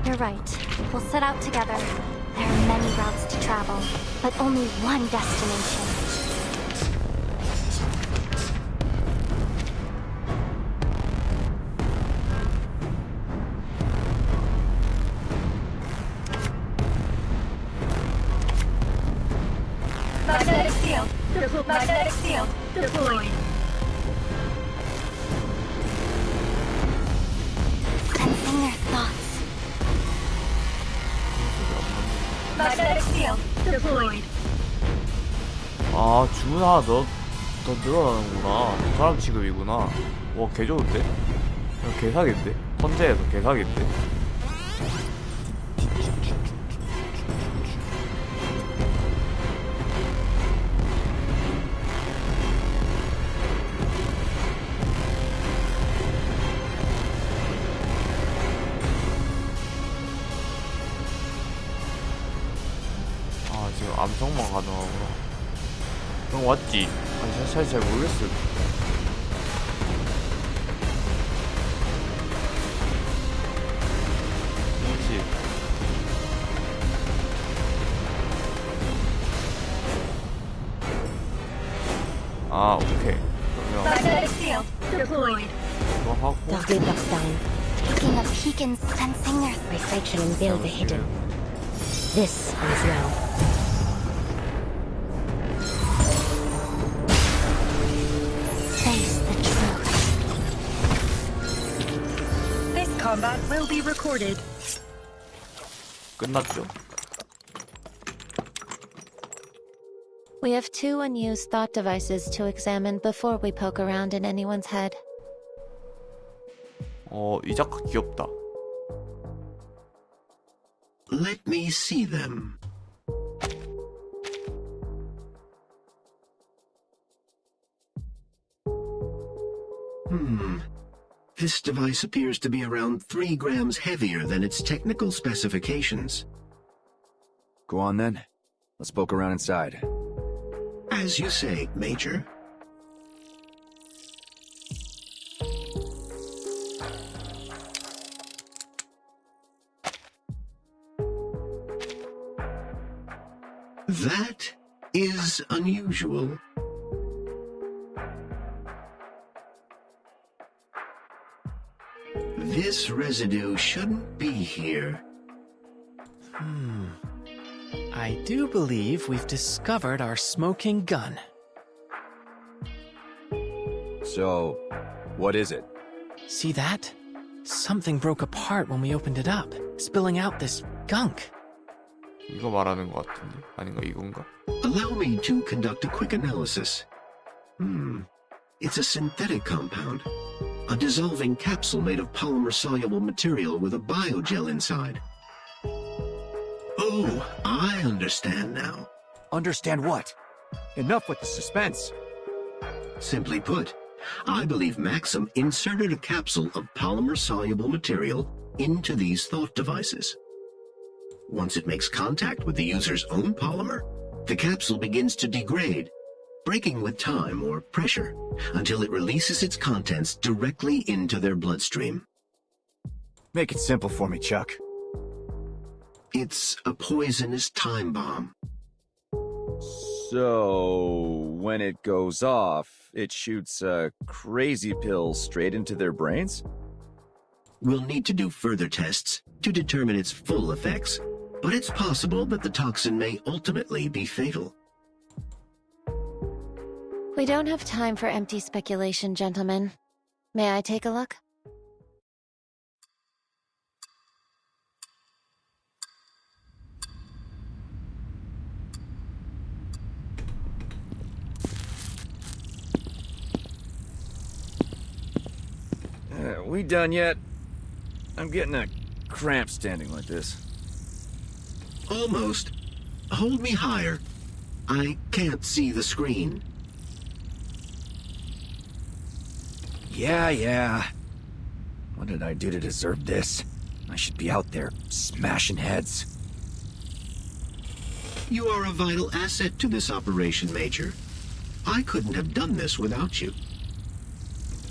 [SPEAKER 16] You're right. We'll set out together. There are many routes to travel, but only one destination.
[SPEAKER 3] Magnetic field. Magnetic field deployed.
[SPEAKER 16] Sensing their thoughts.
[SPEAKER 3] Magnetic field deployed.
[SPEAKER 1] 아, 주문 하나 더 늘어나는구나. 저 사람 취급이구나. 와, 개 좋은데? 개 사기인데? 선제에서 개 사기인데? 아, 지금 암석만 가능하구나. 형 왔지? 아니, 사실 잘 모르겠어. 그렇지. 아, 오케이. 그러면
[SPEAKER 3] Magnetic field deployed.
[SPEAKER 1] 이거 하고
[SPEAKER 16] Dr. Duckstein. Taking a peek and sensing their research and build the hidden. This is well. Face the truth.
[SPEAKER 3] This combat will be recorded.
[SPEAKER 1] 끝났죠?
[SPEAKER 2] We have 2 unused thought devices to examine before we poke around in anyone's head.
[SPEAKER 1] 이 작가 귀엽다.
[SPEAKER 6] Let me see them. This device appears to be around 3 grams heavier than its technical specifications.
[SPEAKER 4] Go on then. Let's poke around inside.
[SPEAKER 6] As you say, Major. That is unusual. This residue shouldn't be here.
[SPEAKER 5] I do believe we've discovered our smoking gun.
[SPEAKER 4] So, what is it?
[SPEAKER 5] See that? Something broke apart when we opened it up, spilling out this gunk.
[SPEAKER 1] 이거 말하는 것 같은데 아닌가 이건가?
[SPEAKER 6] Allow me to conduct a quick analysis. It's a synthetic compound. A dissolving capsule made of polymer-soluble material with a biogel inside. Oh, I understand now.
[SPEAKER 4] Understand what? Enough with the suspense.
[SPEAKER 6] Simply put, I believe Maxim inserted a capsule of polymer-soluble material into these thought devices. Once it makes contact with the user's own polymer, the capsule begins to degrade, breaking with time or pressure, until it releases its contents directly into their bloodstream.
[SPEAKER 4] Make it simple for me, Chuck.
[SPEAKER 6] It's a poisonous time bomb.
[SPEAKER 4] So, when it goes off, it shoots crazy pills straight into their brains?
[SPEAKER 6] We'll need to do further tests to determine its full effects, but it's possible that the toxin may ultimately be fatal.
[SPEAKER 2] We don't have time for empty speculation, gentlemen. May I take a look?
[SPEAKER 4] We done yet? I'm getting a cramp standing like this.
[SPEAKER 6] Almost. Hold me higher. I can't see the screen.
[SPEAKER 4] Yeah. What did I do to deserve this? I should be out there smashing heads.
[SPEAKER 6] You are a vital asset to this operation, Major. I couldn't have done this without you.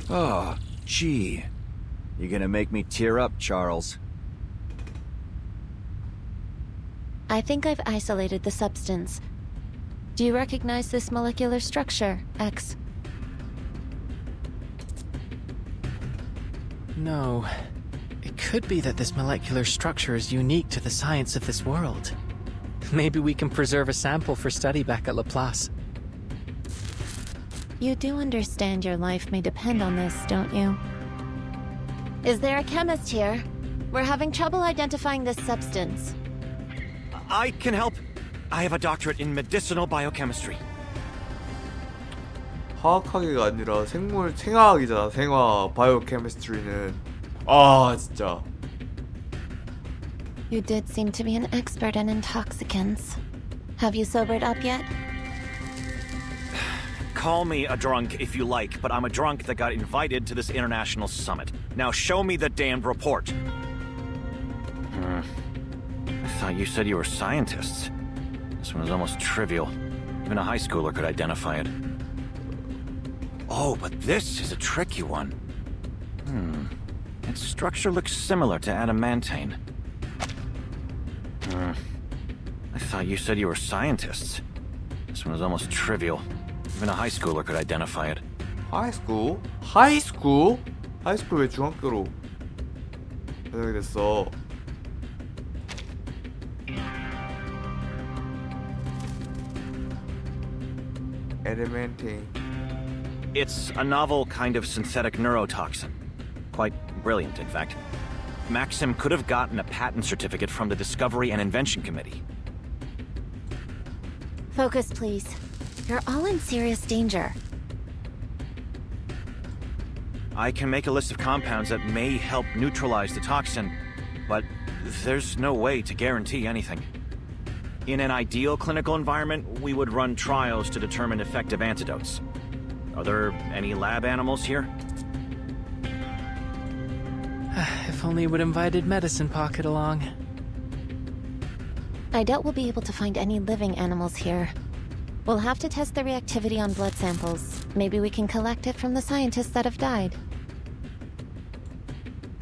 [SPEAKER 4] Oh, gee. You're gonna make me tear up, Charles.
[SPEAKER 2] I think I've isolated the substance. Do you recognize this molecular structure, X?
[SPEAKER 5] No. It could be that this molecular structure is unique to the science of this world. Maybe we can preserve a sample for study back at Laplace.
[SPEAKER 2] You do understand your life may depend on this, don't you? Is there a chemist here? We're having trouble identifying this substance.
[SPEAKER 8] I can help. I have a doctorate in medicinal biochemistry.
[SPEAKER 1] 화학학이가 아니라 생화학이잖아. 생화 바이오케미스트리는. 아 진짜.
[SPEAKER 2] You did seem to be an expert in intoxicants. Have you sobered up yet?
[SPEAKER 8] Call me a drunk if you like, but I'm a drunk that got invited to this international summit. Now show me the damned report. I thought you said you were scientists. This one was almost trivial. Even a high schooler could identify it. Oh, but this is a tricky one. Its structure looks similar to adamantane. I thought you said you were scientists. This one was almost trivial. Even a high schooler could identify it.
[SPEAKER 1] High school? High school? High school 왜 중학교로 배정이 됐어? Adamantane.
[SPEAKER 8] It's a novel kind of synthetic neurotoxin. Quite brilliant, in fact. Maxim could have gotten a patent certificate from the Discovery and Invention Committee.
[SPEAKER 2] Focus, please. You're all in serious danger.
[SPEAKER 8] I can make a list of compounds that may help neutralize the toxin, but there's no way to guarantee anything. In an ideal clinical environment, we would run trials to determine effective antidotes. Are there any lab animals here?
[SPEAKER 5] If only we'd invited Medicine Pocket along.
[SPEAKER 2] I doubt we'll be able to find any living animals here. We'll have to test the reactivity on blood samples. Maybe we can collect it from the scientists that have died.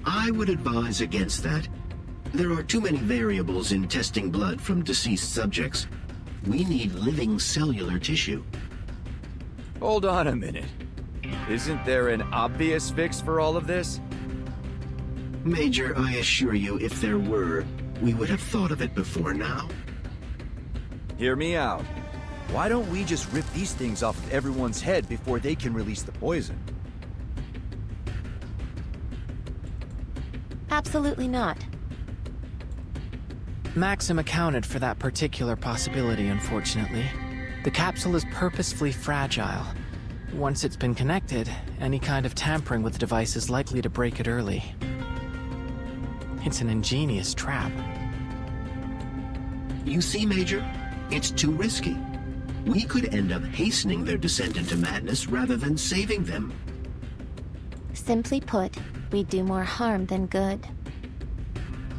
[SPEAKER 6] I would advise against that. There are too many variables in testing blood from deceased subjects. We need living cellular tissue.
[SPEAKER 4] Hold on a minute. Isn't there an obvious fix for all of this?
[SPEAKER 6] Major, I assure you, if there were, we would have thought of it before now.
[SPEAKER 4] Hear me out. Why don't we just rip these things off of everyone's head before they can release the poison?
[SPEAKER 2] Absolutely not.
[SPEAKER 5] Maxim accounted for that particular possibility, unfortunately. The capsule is purposefully fragile. Once it's been connected, any kind of tampering with the device is likely to break it early. It's an ingenious trap.
[SPEAKER 6] You see, Major? It's too risky. We could end up hastening their descent into madness rather than saving them.
[SPEAKER 2] Simply put, we do more harm than good.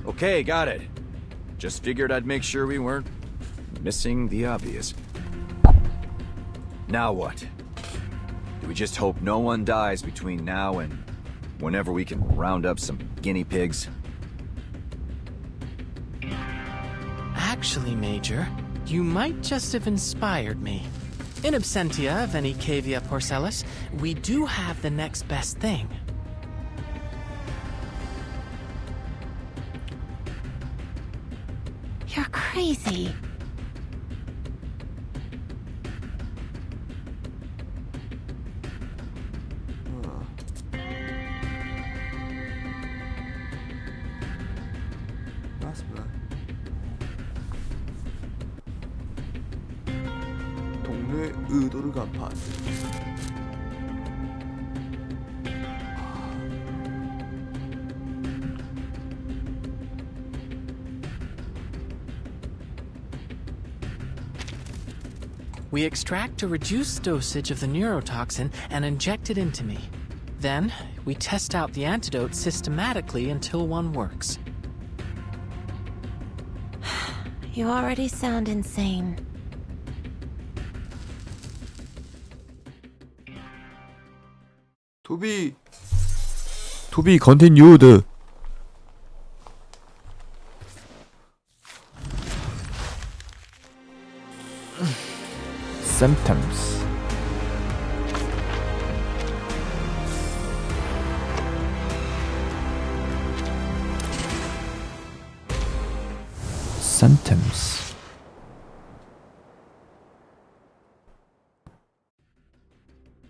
[SPEAKER 4] Okay, got it. Just figured I'd make sure we weren't missing the obvious. Now what? Do we just hope no one dies between now and whenever we can round up some guinea pigs?
[SPEAKER 5] Actually, Major, you might just have inspired me. In absentia of any Cavia Porcellus, we do have the next best thing.
[SPEAKER 2] You're crazy.
[SPEAKER 1] 동료의 의도를 간파하세요.
[SPEAKER 5] We extract a reduced dosage of the neurotoxin and inject it into me. Then, we test out the antidote systematically until one works.
[SPEAKER 2] You already sound insane.
[SPEAKER 1] To be continued. Symptoms. Symptoms.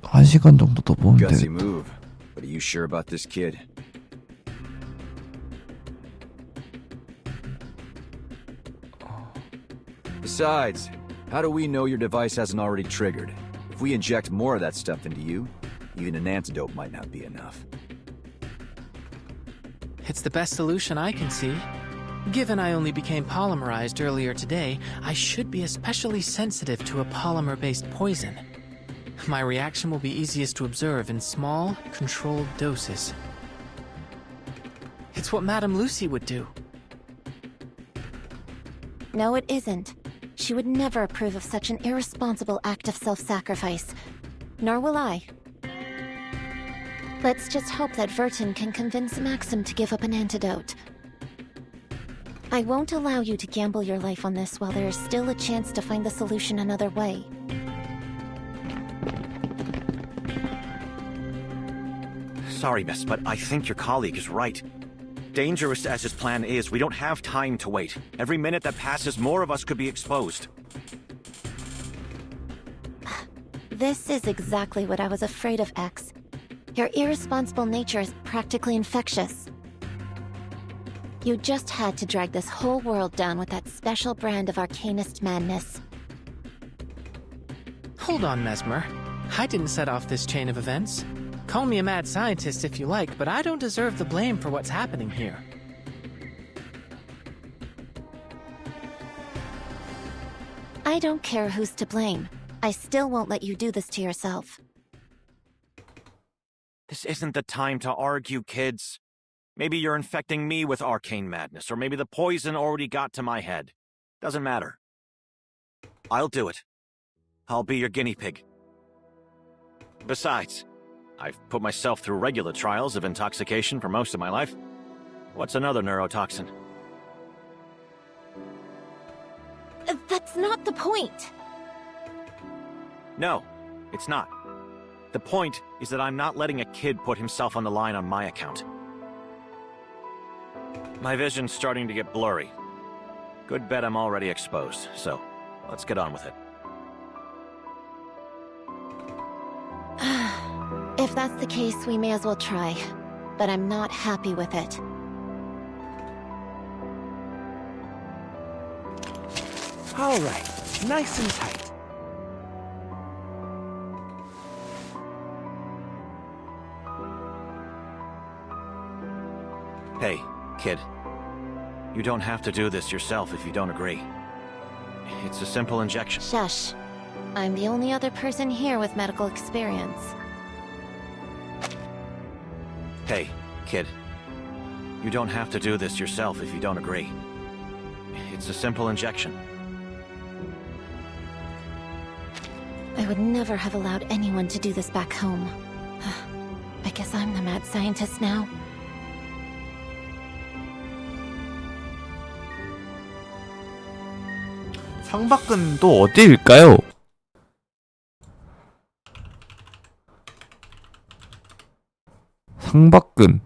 [SPEAKER 1] 한 시간 정도 더 보면
[SPEAKER 4] Gutsy
[SPEAKER 1] 되겠다.
[SPEAKER 4] move. But are you sure about this kid? Besides, how do we know your device hasn't already triggered? If we inject more of that stuff into you, even an antidote might not be enough.
[SPEAKER 5] It's the best solution I can see. Given I only became polymerized earlier today, I should be especially sensitive to a polymer-based poison. My reaction will be easiest to observe in small, controlled doses. It's what Madame Lucy would do.
[SPEAKER 2] No, it isn't. She would never approve of such an irresponsible act of self-sacrifice. Nor will I. Let's just hope that Vertin can convince Maxim to give up an antidote. I won't allow you to gamble your life on this while there is still a chance to find the solution another way.
[SPEAKER 8] Sorry, miss, but I think your colleague is right. Dangerous as his plan is, we don't have time to wait. Every minute that passes, more of us could be exposed.
[SPEAKER 2] This is exactly what I was afraid of, X. Your irresponsible nature is practically infectious. You just had to drag this whole world down with that special brand of arcanist madness.
[SPEAKER 5] Hold on, Mesmer. I didn't set off this chain of events. Call me a mad scientist if you like, but I don't deserve the blame for what's happening here.
[SPEAKER 2] I don't care who's to blame. I still won't let you do this to yourself.
[SPEAKER 8] This isn't the time to argue, kids. Maybe you're infecting me with arcane madness, or maybe the poison already got to my head. Doesn't matter. I'll do it. I'll be your guinea pig. Besides, I've put myself through regular trials of intoxication for most of my life. What's another neurotoxin?
[SPEAKER 2] That's not the point.
[SPEAKER 8] No, it's not. The point is that I'm not letting a kid put himself on the line on my account. My vision's starting to get blurry. Good bet I'm already exposed, so let's get on with it.
[SPEAKER 2] If that's the case, we may as well try. But I'm not happy with it.
[SPEAKER 14] All right, nice and tight.
[SPEAKER 8] Hey, kid. You don't have to do this yourself if you don't agree. It's a simple injection.
[SPEAKER 2] Shush. I'm the only other person here with medical experience.
[SPEAKER 8] Hey, kid. You don't have to do this yourself if you don't agree. It's a simple injection.
[SPEAKER 2] I would never have allowed anyone to do this back home. I guess I'm the mad scientist now.
[SPEAKER 1] 상박은 또 어디일까요? 상박근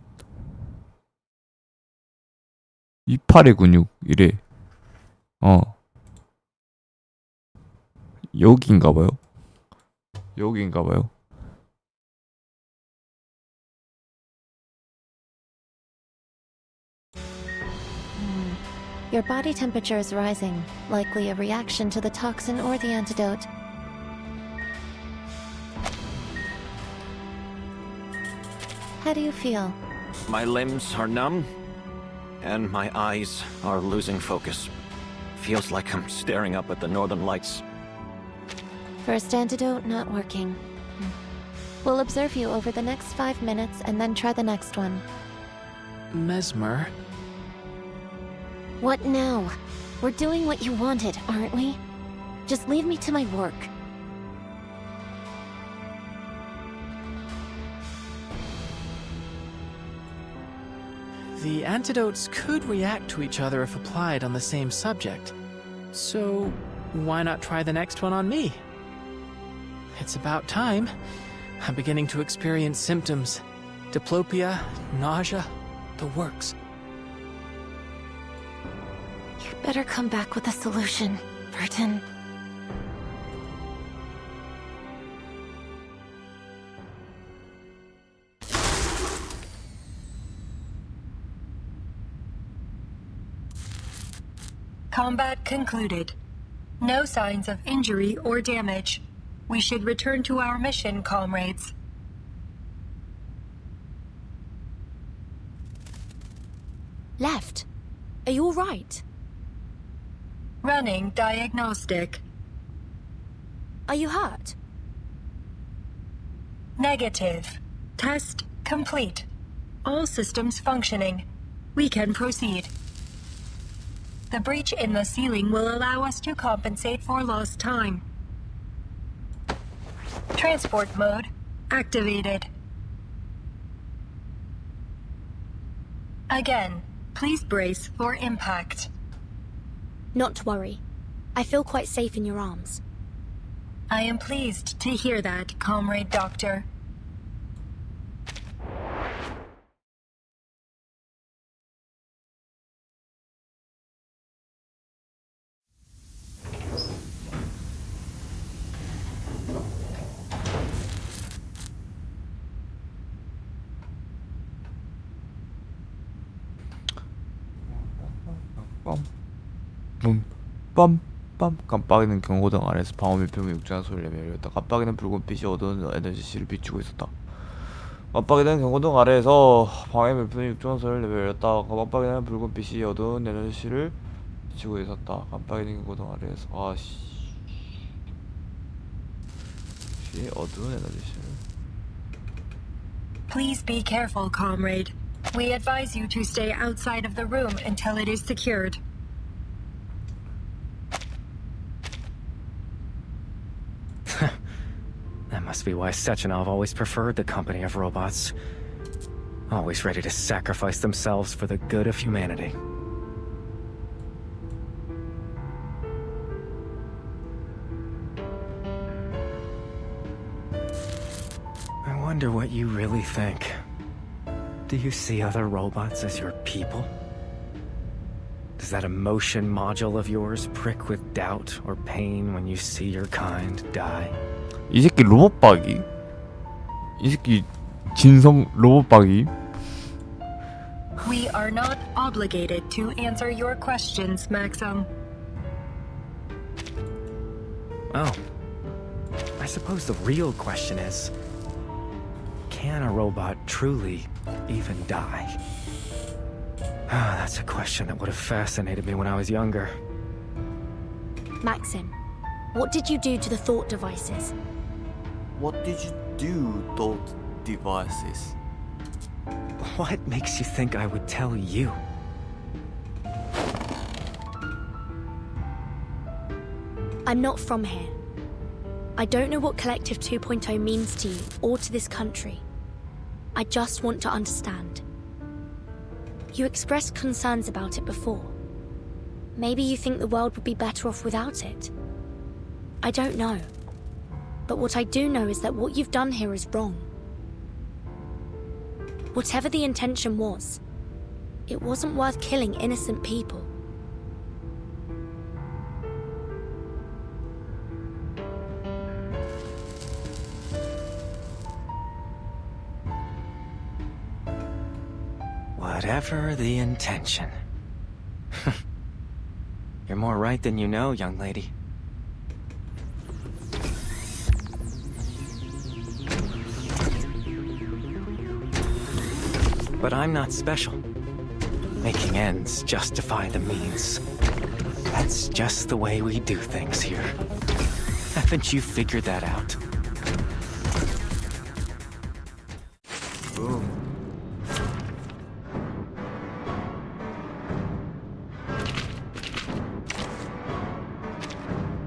[SPEAKER 1] 이팔의 근육 이래. 여기인가봐요. 여기인가봐요.
[SPEAKER 2] Your body temperature is rising, likely a reaction to the toxin or the antidote. How do you feel?
[SPEAKER 8] My limbs are numb, and my eyes are losing focus. Feels like I'm staring up at the northern lights.
[SPEAKER 2] First antidote not working. We'll observe you over the next 5 minutes and then try the next one.
[SPEAKER 5] Mesmer?
[SPEAKER 2] What now? We're doing what you wanted, aren't we? Just leave me to my work.
[SPEAKER 5] The antidotes could react to each other if applied on the same subject. So, why not try the next one on me? It's about time. I'm beginning to experience symptoms. Diplopia, nausea, the works.
[SPEAKER 2] You'd better come back with a solution, Burton.
[SPEAKER 3] Combat concluded. No signs of injury or damage. We should return to our mission, comrades.
[SPEAKER 7] Left. Are you alright?
[SPEAKER 3] Running diagnostic.
[SPEAKER 7] Are you hurt?
[SPEAKER 3] Negative. Test complete. All systems functioning. We can proceed. The breach in the ceiling will allow us to compensate for lost time. Transport mode activated. Again, please brace for impact.
[SPEAKER 7] Not to worry. I feel quite safe in your arms.
[SPEAKER 3] I am pleased to hear that, Comrade Doctor.
[SPEAKER 1] 빰빰빰 깜빡이는 경고등 아래에서 방어 밀폐물 육중한 소리를 내며 열렸다. 깜빡이는 붉은 빛이 어두운 에너지실을 비추고 있었다. 깜빡이는 경고등 아래에서 방어 밀폐물 육중한 소리를 내며 열렸다. 깜빡이는 붉은 빛이 어두운 에너지실을 비추고 있었다. 깜빡이는 경고등 아래에서 어두운 에너지실.
[SPEAKER 3] Please be careful, comrade. We advise you to stay outside of the room until it is secured.
[SPEAKER 17] That must be why Sechenov always preferred the company of robots. Always ready to sacrifice themselves for the good of humanity. I wonder what you really think. Do you see other robots as your people? Does that emotion module of yours prick with doubt or pain when you see your kind die?
[SPEAKER 1] 이 새끼 로봇박이. 이 새끼 진성 로봇박이.
[SPEAKER 3] We are not obligated to answer your questions, Maxim.
[SPEAKER 17] Oh. I suppose the real question is, can a robot truly even die? Ah, that's a question that would have fascinated me when I was younger.
[SPEAKER 7] Maxim, what did you do to the thought devices?
[SPEAKER 1] What did you do, those devices?
[SPEAKER 17] What makes you think I would tell you?
[SPEAKER 7] I'm not from here. I don't know what Collective 2.0 means to you or to this country. I just want to understand. You expressed concerns about it before. Maybe you think the world would be better off without it. I don't know. But what I do know is that what you've done here is wrong. Whatever the intention was, it wasn't worth killing innocent people.
[SPEAKER 17] Whatever the intention. You're more right than you know, young lady. But I'm not special. Making ends justify the means. That's just the way we do things here. Haven't you figured that out?
[SPEAKER 1] Ooh.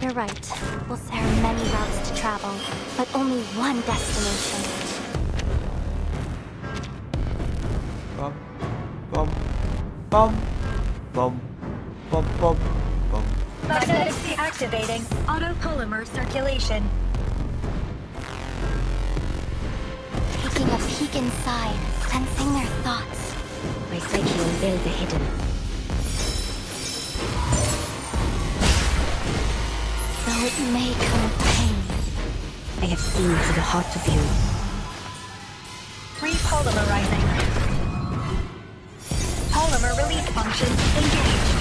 [SPEAKER 16] You're right. Well, there are many routes to travel, but only one destination.
[SPEAKER 1] Bum, bum, bum, bum, bum, bum, bum.
[SPEAKER 3] Magnetic deactivating autopolymer circulation.
[SPEAKER 16] Taking a peek inside, sensing their thoughts.
[SPEAKER 18] My psyche unveiled the hidden.
[SPEAKER 16] Though it may come with pain.
[SPEAKER 18] I have seen to the heart of you.
[SPEAKER 3] Repolymerizing. Polymer release function engaged.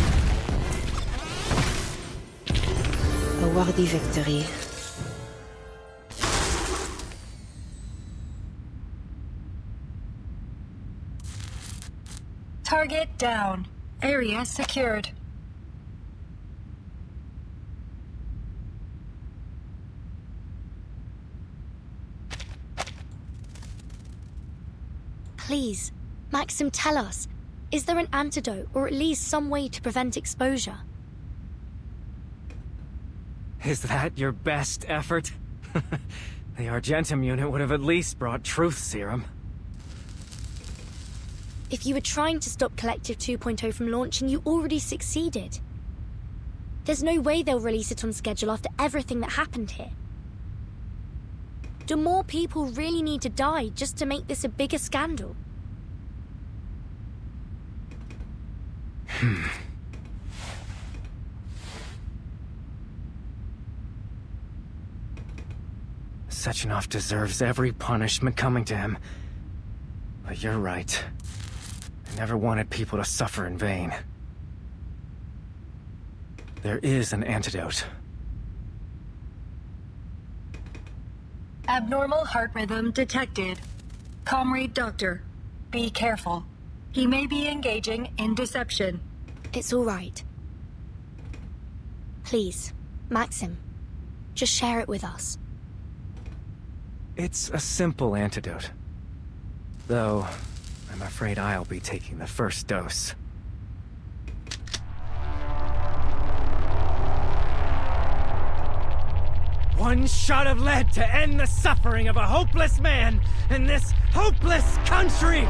[SPEAKER 18] A worthy victory.
[SPEAKER 3] Target down. Area secured.
[SPEAKER 7] Please, Maxim, tell us. Is there an antidote, or at least some way to prevent exposure?
[SPEAKER 17] Is that your best effort? The Argentum unit would have at least brought truth serum.
[SPEAKER 7] If you were trying to stop Collective 2.0 from launching, you already succeeded. There's no way they'll release it on schedule after everything that happened here. Do more people really need to die just to make this a bigger scandal?
[SPEAKER 17] Sechenov deserves every punishment coming to him. But you're right. I never wanted people to suffer in vain. There is an antidote.
[SPEAKER 3] Abnormal heart rhythm detected. Comrade Doctor, be careful. He may be engaging in deception.
[SPEAKER 7] It's all right. Please, Maxim, just share it with us.
[SPEAKER 17] It's a simple antidote. Though, I'm afraid I'll be taking the first dose. One shot of lead to end the suffering of a hopeless man in this hopeless country!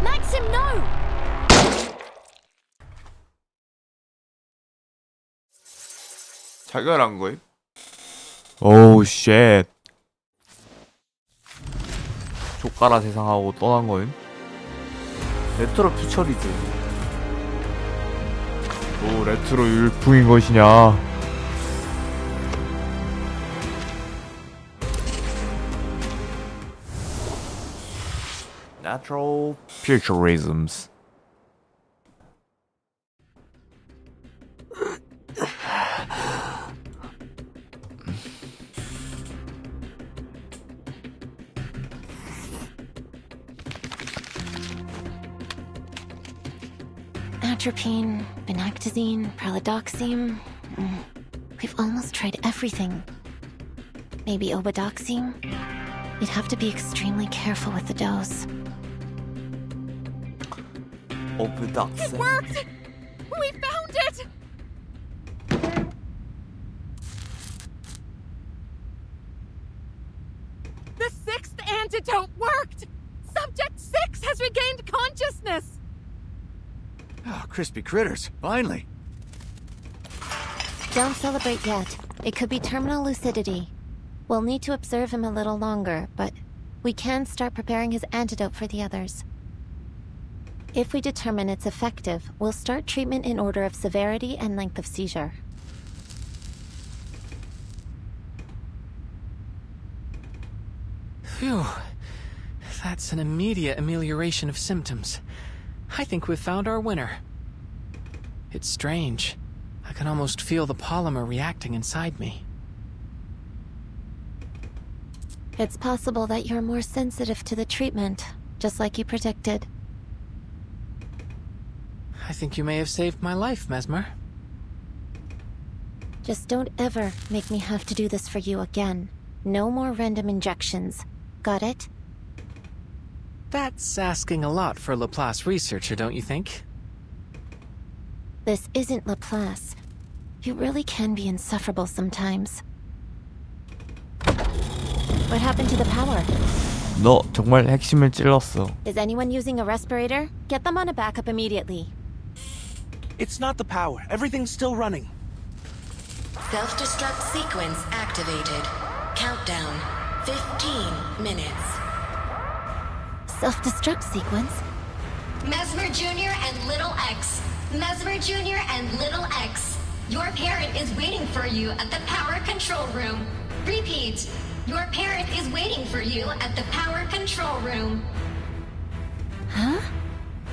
[SPEAKER 7] Maxim, no!
[SPEAKER 1] 자결한 거임? 오우 쉣. 조까라 세상하고 떠난 거임? 레트로 퓨처리즘. 또 레트로 율풍인 것이냐? Natural futurisms.
[SPEAKER 2] Atropine, Benactazine, Pralidoxime. We've almost tried everything. Maybe Obidoxime? You'd have to be extremely careful with the dose.
[SPEAKER 1] Obidoxime.
[SPEAKER 19] It worked! We found it! The sixth antidote worked! Subject 6 has regained consciousness!
[SPEAKER 4] Oh, crispy critters, finally.
[SPEAKER 2] Don't celebrate yet. It could be terminal lucidity. We'll need to observe him a little longer, but we can start preparing his antidote for the others. If we determine it's effective, we'll start treatment in order of severity and length of seizure.
[SPEAKER 5] Phew. That's an immediate amelioration of symptoms. I think we've found our winner. It's strange. I can almost feel the polymer reacting inside me.
[SPEAKER 2] It's possible that you're more sensitive to the treatment, just like you predicted.
[SPEAKER 5] I think you may have saved my life, Mesmer.
[SPEAKER 2] Just don't ever make me have to do this for you again. No more random injections. Got it?
[SPEAKER 5] That's asking a lot for a Laplace researcher, don't you think?
[SPEAKER 2] This isn't Laplace. You really can be insufferable sometimes. What happened to the power?
[SPEAKER 1] 너 정말 핵심을 찔렀어.
[SPEAKER 2] Is anyone using a respirator? Get them on a backup immediately.
[SPEAKER 14] It's not the power. Everything's still running.
[SPEAKER 20] Self-destruct sequence activated. Countdown. 15 minutes.
[SPEAKER 2] Self-destruct sequence?
[SPEAKER 21] Mesmer Jr. and Little X. Mesmer Jr. and Little X. Your parent is waiting for you at the power control room. Repeat. Your parent is waiting for you at the power control room.
[SPEAKER 2] Huh?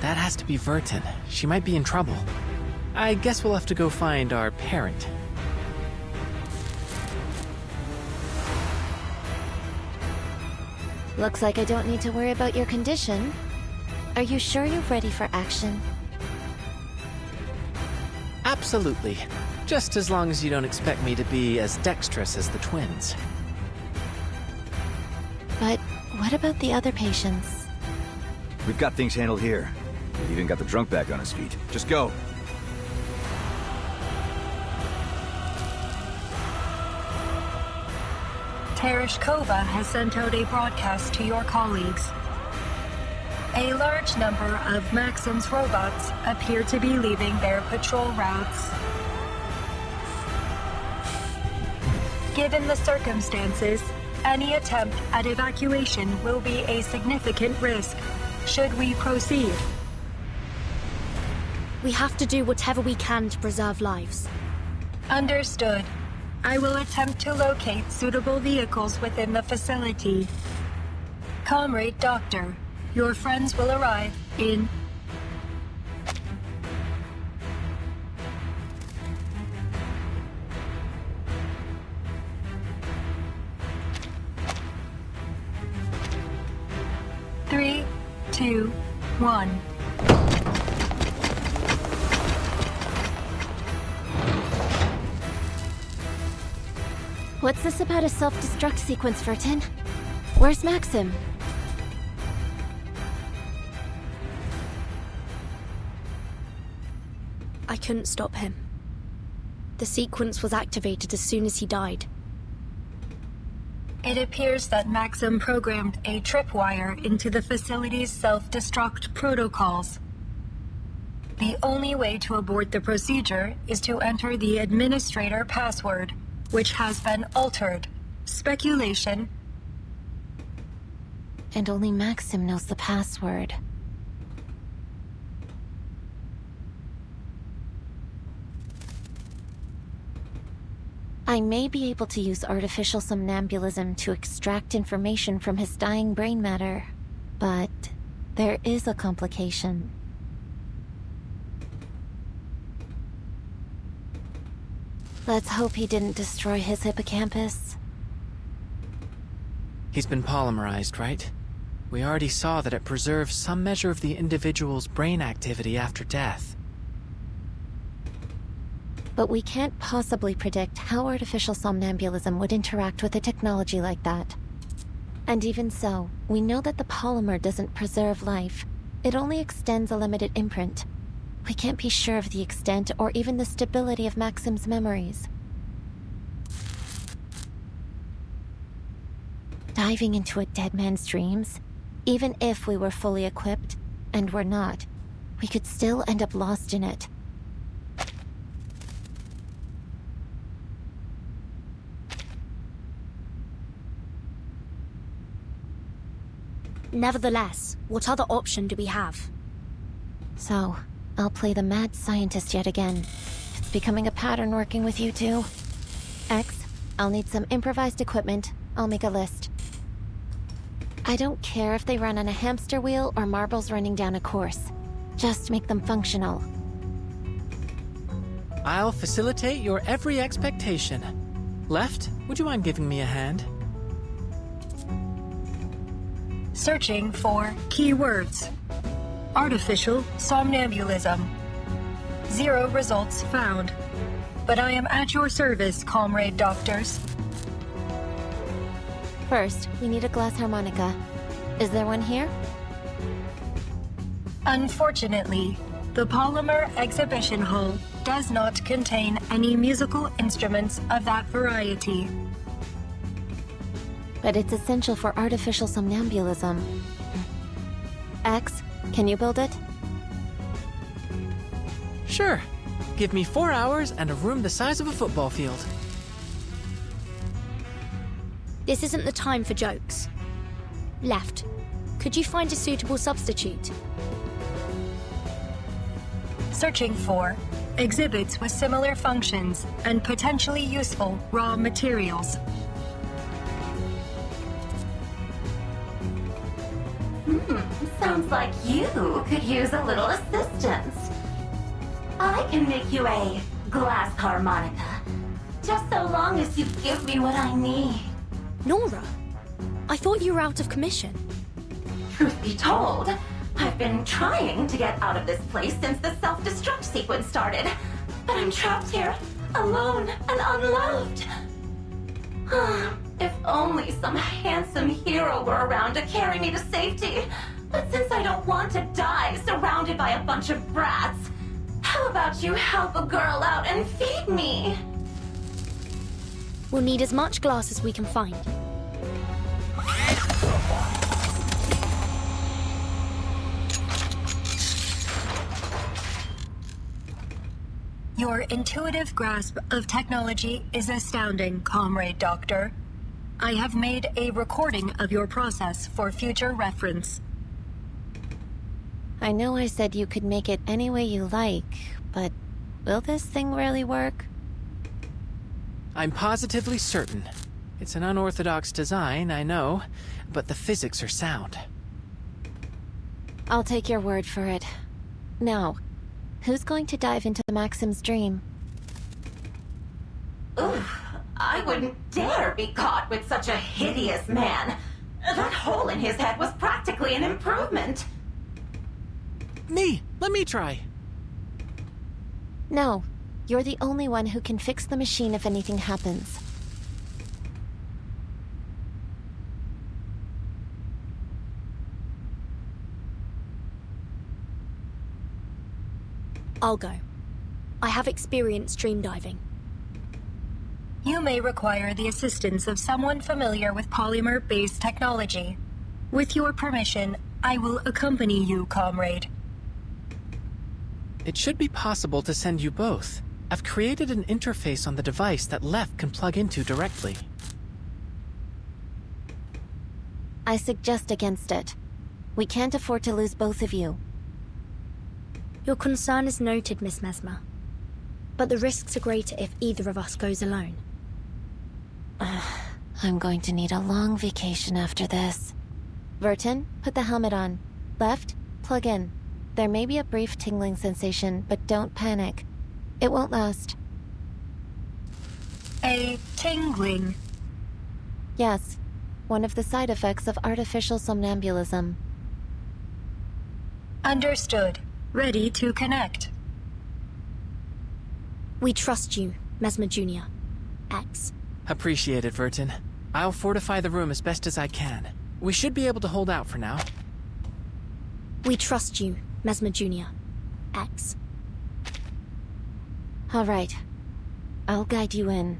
[SPEAKER 5] That has to be Vertin. She might be in trouble. I guess we'll have to go find our parent.
[SPEAKER 2] Looks like I don't need to worry about your condition. Are you sure you're ready for action?
[SPEAKER 5] Absolutely. Just as long as you don't expect me to be as dexterous as the twins.
[SPEAKER 2] But what about the other patients?
[SPEAKER 4] We've got things handled here. We've even got the drunk back on his feet. Just go.
[SPEAKER 3] Tereshkova has sent out a broadcast to your colleagues. A large number of Maxim's robots appear to be leaving their patrol routes. Given the circumstances, any attempt at evacuation will be a significant risk. Should we proceed?
[SPEAKER 7] We have to do whatever we can to preserve lives.
[SPEAKER 3] Understood. I will attempt to locate suitable vehicles within the facility. Comrade Doctor, your friends will arrive in... Three, 2, 1.
[SPEAKER 2] What's this about a self-destruct sequence, Vertin? Where's Maxim?
[SPEAKER 7] I couldn't stop him. The sequence was activated as soon as he died.
[SPEAKER 3] It appears that Maxim programmed a tripwire into the facility's self-destruct protocols. The only way to abort the procedure is to enter the administrator password, which has been altered. Speculation.
[SPEAKER 2] And only Maxim knows the password. I may be able to use artificial somnambulism to extract information from his dying brain matter, but there is a complication. Let's hope he didn't destroy his hippocampus.
[SPEAKER 5] He's been polymerized, right? We already saw that it preserves some measure of the individual's brain activity after death.
[SPEAKER 2] But we can't possibly predict how artificial somnambulism would interact with a technology like that. And even so, we know that the polymer doesn't preserve life. It only extends a limited imprint. We can't be sure of the extent or even the stability of Maxim's memories. Diving into a dead man's dreams, even if we were fully equipped, and we're not, we could still end up lost in it.
[SPEAKER 7] Nevertheless, what other option do we have?
[SPEAKER 2] So, I'll play the mad scientist yet again. It's becoming a pattern working with you two. X, I'll need some improvised equipment. I'll make a list. I don't care if they run on a hamster wheel or marbles running down a course. Just make them functional.
[SPEAKER 5] I'll facilitate your every expectation. Left, would you mind giving me a hand?
[SPEAKER 3] Searching for keywords. Artificial somnambulism. 0 results found. But I am at your service, comrade doctors.
[SPEAKER 2] First, we need a glass harmonica. Is there one here?
[SPEAKER 3] Unfortunately, the Polymer Exhibition Hall does not contain any musical instruments of that variety.
[SPEAKER 2] But it's essential for artificial somnambulism. X, can you build it?
[SPEAKER 5] Sure. Give me 4 hours and a room the size of a football field.
[SPEAKER 7] This isn't the time for jokes. Left, could you find a suitable substitute?
[SPEAKER 3] Searching for exhibits with similar functions and potentially useful raw materials.
[SPEAKER 21] Sounds like you could use a little assistance. I can make you a glass harmonica, just so long as you give me what I need.
[SPEAKER 7] Nora, I thought you were out of commission.
[SPEAKER 21] Truth be told, I've been trying to get out of this place since the self-destruct sequence started, but I'm trapped here, alone and unloved. If only some handsome hero were around to carry me to safety. But since I don't want to die surrounded by a bunch of brats, how about you help a girl out and feed me?
[SPEAKER 7] We'll need as much glass as we can find.
[SPEAKER 3] Your intuitive grasp of technology is astounding, Comrade Doctor. I have made a recording of your process for future reference.
[SPEAKER 2] I know I said you could make it any way you like, but will this thing really work?
[SPEAKER 5] I'm positively certain. It's an unorthodox design, I know, but the physics are sound.
[SPEAKER 2] I'll take your word for it. Now, who's going to dive into Maxim's dream?
[SPEAKER 21] Oof, I wouldn't dare be caught with such a hideous man. That hole in his head was practically an improvement.
[SPEAKER 5] Me! Let me try!
[SPEAKER 2] No, you're the only one who can fix the machine if anything happens.
[SPEAKER 7] I'll go. I have experience stream diving.
[SPEAKER 3] You may require the assistance of someone familiar with polymer-based technology. With your permission, I will accompany you, comrade.
[SPEAKER 5] It should be possible to send you both. I've created an interface on the device that Left can plug into directly.
[SPEAKER 2] I suggest against it. We can't afford to lose both of you.
[SPEAKER 7] Your concern is noted, Miss Mesmer. But the risks are greater if either of us goes alone.
[SPEAKER 2] I'm going to need a long vacation after this. Vertin, put the helmet on. Left, plug in. There may be a brief tingling sensation, but don't panic. It won't last.
[SPEAKER 3] A tingling?
[SPEAKER 2] Yes, one of the side effects of artificial somnambulism.
[SPEAKER 3] Understood. Ready to connect.
[SPEAKER 7] We trust you, Mesmer Jr. X.
[SPEAKER 5] Appreciate it, Vertin. I'll fortify the room as best as I can. We should be able to hold out for now.
[SPEAKER 7] We trust you, Mesmer Jr. X.
[SPEAKER 2] All right. I'll guide you in.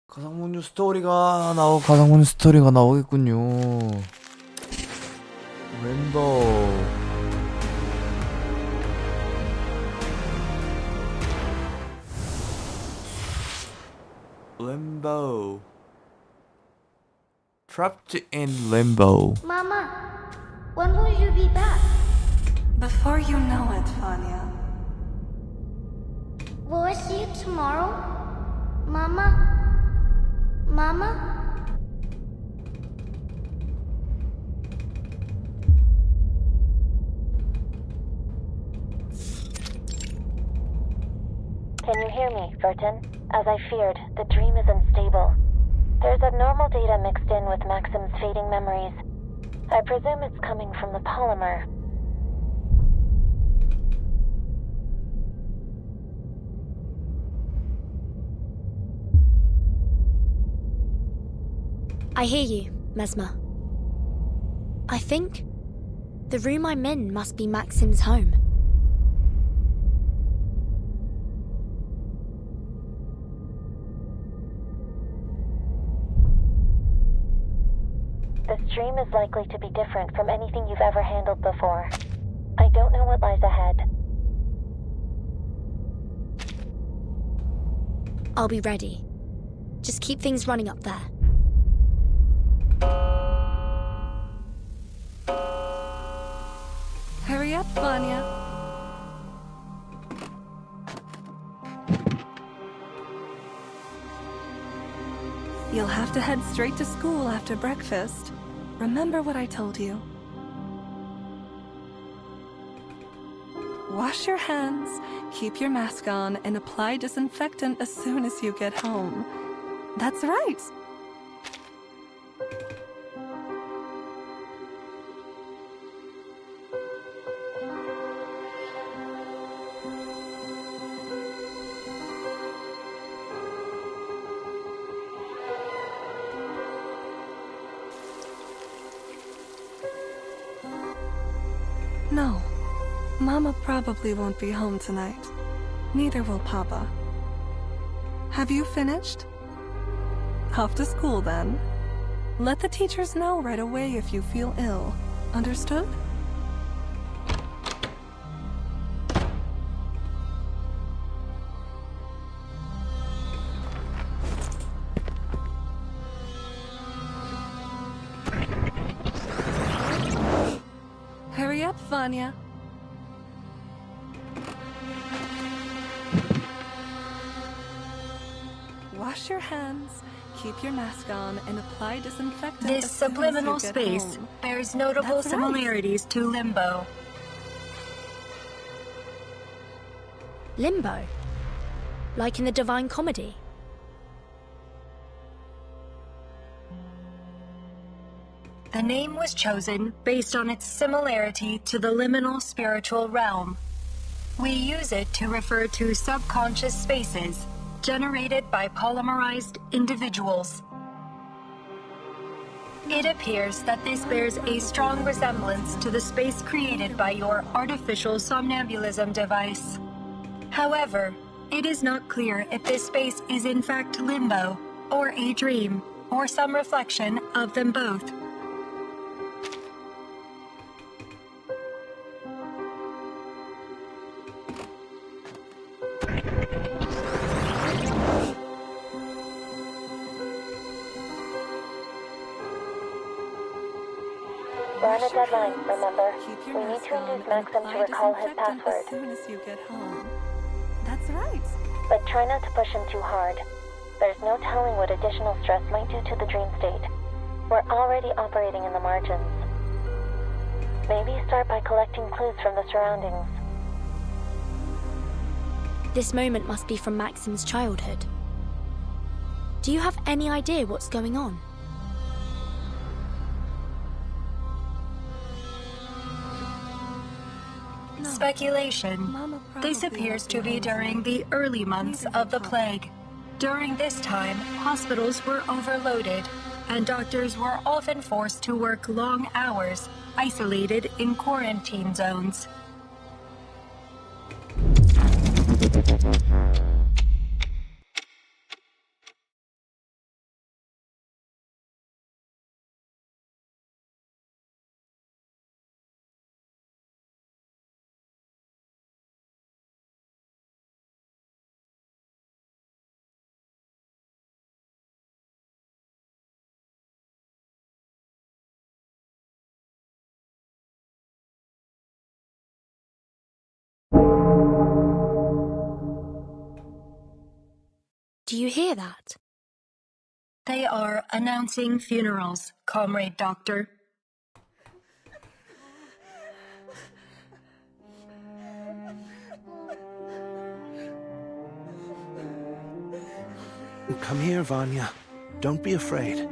[SPEAKER 1] 가상문유 스토리가 나오겠군요. Limbo. Trapped in limbo.
[SPEAKER 16] Mama, when will you be back?
[SPEAKER 9] Before you know it, Fania.
[SPEAKER 16] Will I see you tomorrow? Mama? Mama?
[SPEAKER 2] Can you hear me, Vertin? As I feared, the dream is unstable. There's abnormal data mixed in with Maxim's fading memories. I presume it's coming from the polymer.
[SPEAKER 7] I hear you, Mesmer. I think the room I'm in must be Maxim's home.
[SPEAKER 2] This dream is likely to be different from anything you've ever handled before. I don't know what lies ahead.
[SPEAKER 7] I'll be ready. Just keep things running up there.
[SPEAKER 9] Hurry up, Vanya. You'll have to head straight to school after breakfast. Remember what I told you. Wash your hands, keep your mask on, and apply disinfectant as soon as you get home. That's right. No. Mama probably won't be home tonight. Neither will Papa. Have you finished? Off to school then. Let the teachers know right away if you feel ill. Understood? Hurry up, Vanya. Wash your hands, keep your mask on, and apply disinfectant.
[SPEAKER 3] This subliminal space bears notable similarities to Limbo.
[SPEAKER 7] Limbo? Like in the Divine Comedy?
[SPEAKER 3] The name was chosen based on its similarity to the liminal spiritual realm. We use it to refer to subconscious spaces generated by polymerized individuals. It appears that this bears a strong resemblance to the space created by your artificial somnambulism device. However, it is not clear if this space is in fact limbo, or a dream, or some reflection of them both.
[SPEAKER 9] Be
[SPEAKER 2] on a
[SPEAKER 9] sure
[SPEAKER 2] deadline,
[SPEAKER 9] to
[SPEAKER 2] remember?
[SPEAKER 9] keep your
[SPEAKER 2] We need
[SPEAKER 9] mask
[SPEAKER 2] to
[SPEAKER 9] on
[SPEAKER 2] induce
[SPEAKER 9] and
[SPEAKER 2] Maxim to
[SPEAKER 9] apply
[SPEAKER 2] recall his
[SPEAKER 9] disinfectant
[SPEAKER 2] password.
[SPEAKER 9] as soon as you get home. That's right.
[SPEAKER 2] But try not to push him too hard. There's no telling what additional stress might do to the dream state. We're already operating in the margins. Maybe start by collecting clues from the surroundings.
[SPEAKER 7] This moment must be from Maxim's childhood. Do you have any idea what's going on?
[SPEAKER 3] Speculation. This appears to be during the early months of the plague. During this time, hospitals were overloaded, and doctors were often forced to work long hours, isolated in quarantine zones.
[SPEAKER 7] Do you hear that?
[SPEAKER 3] They are announcing funerals, Comrade Doctor.
[SPEAKER 14] Come here, Vanya. Don't be afraid.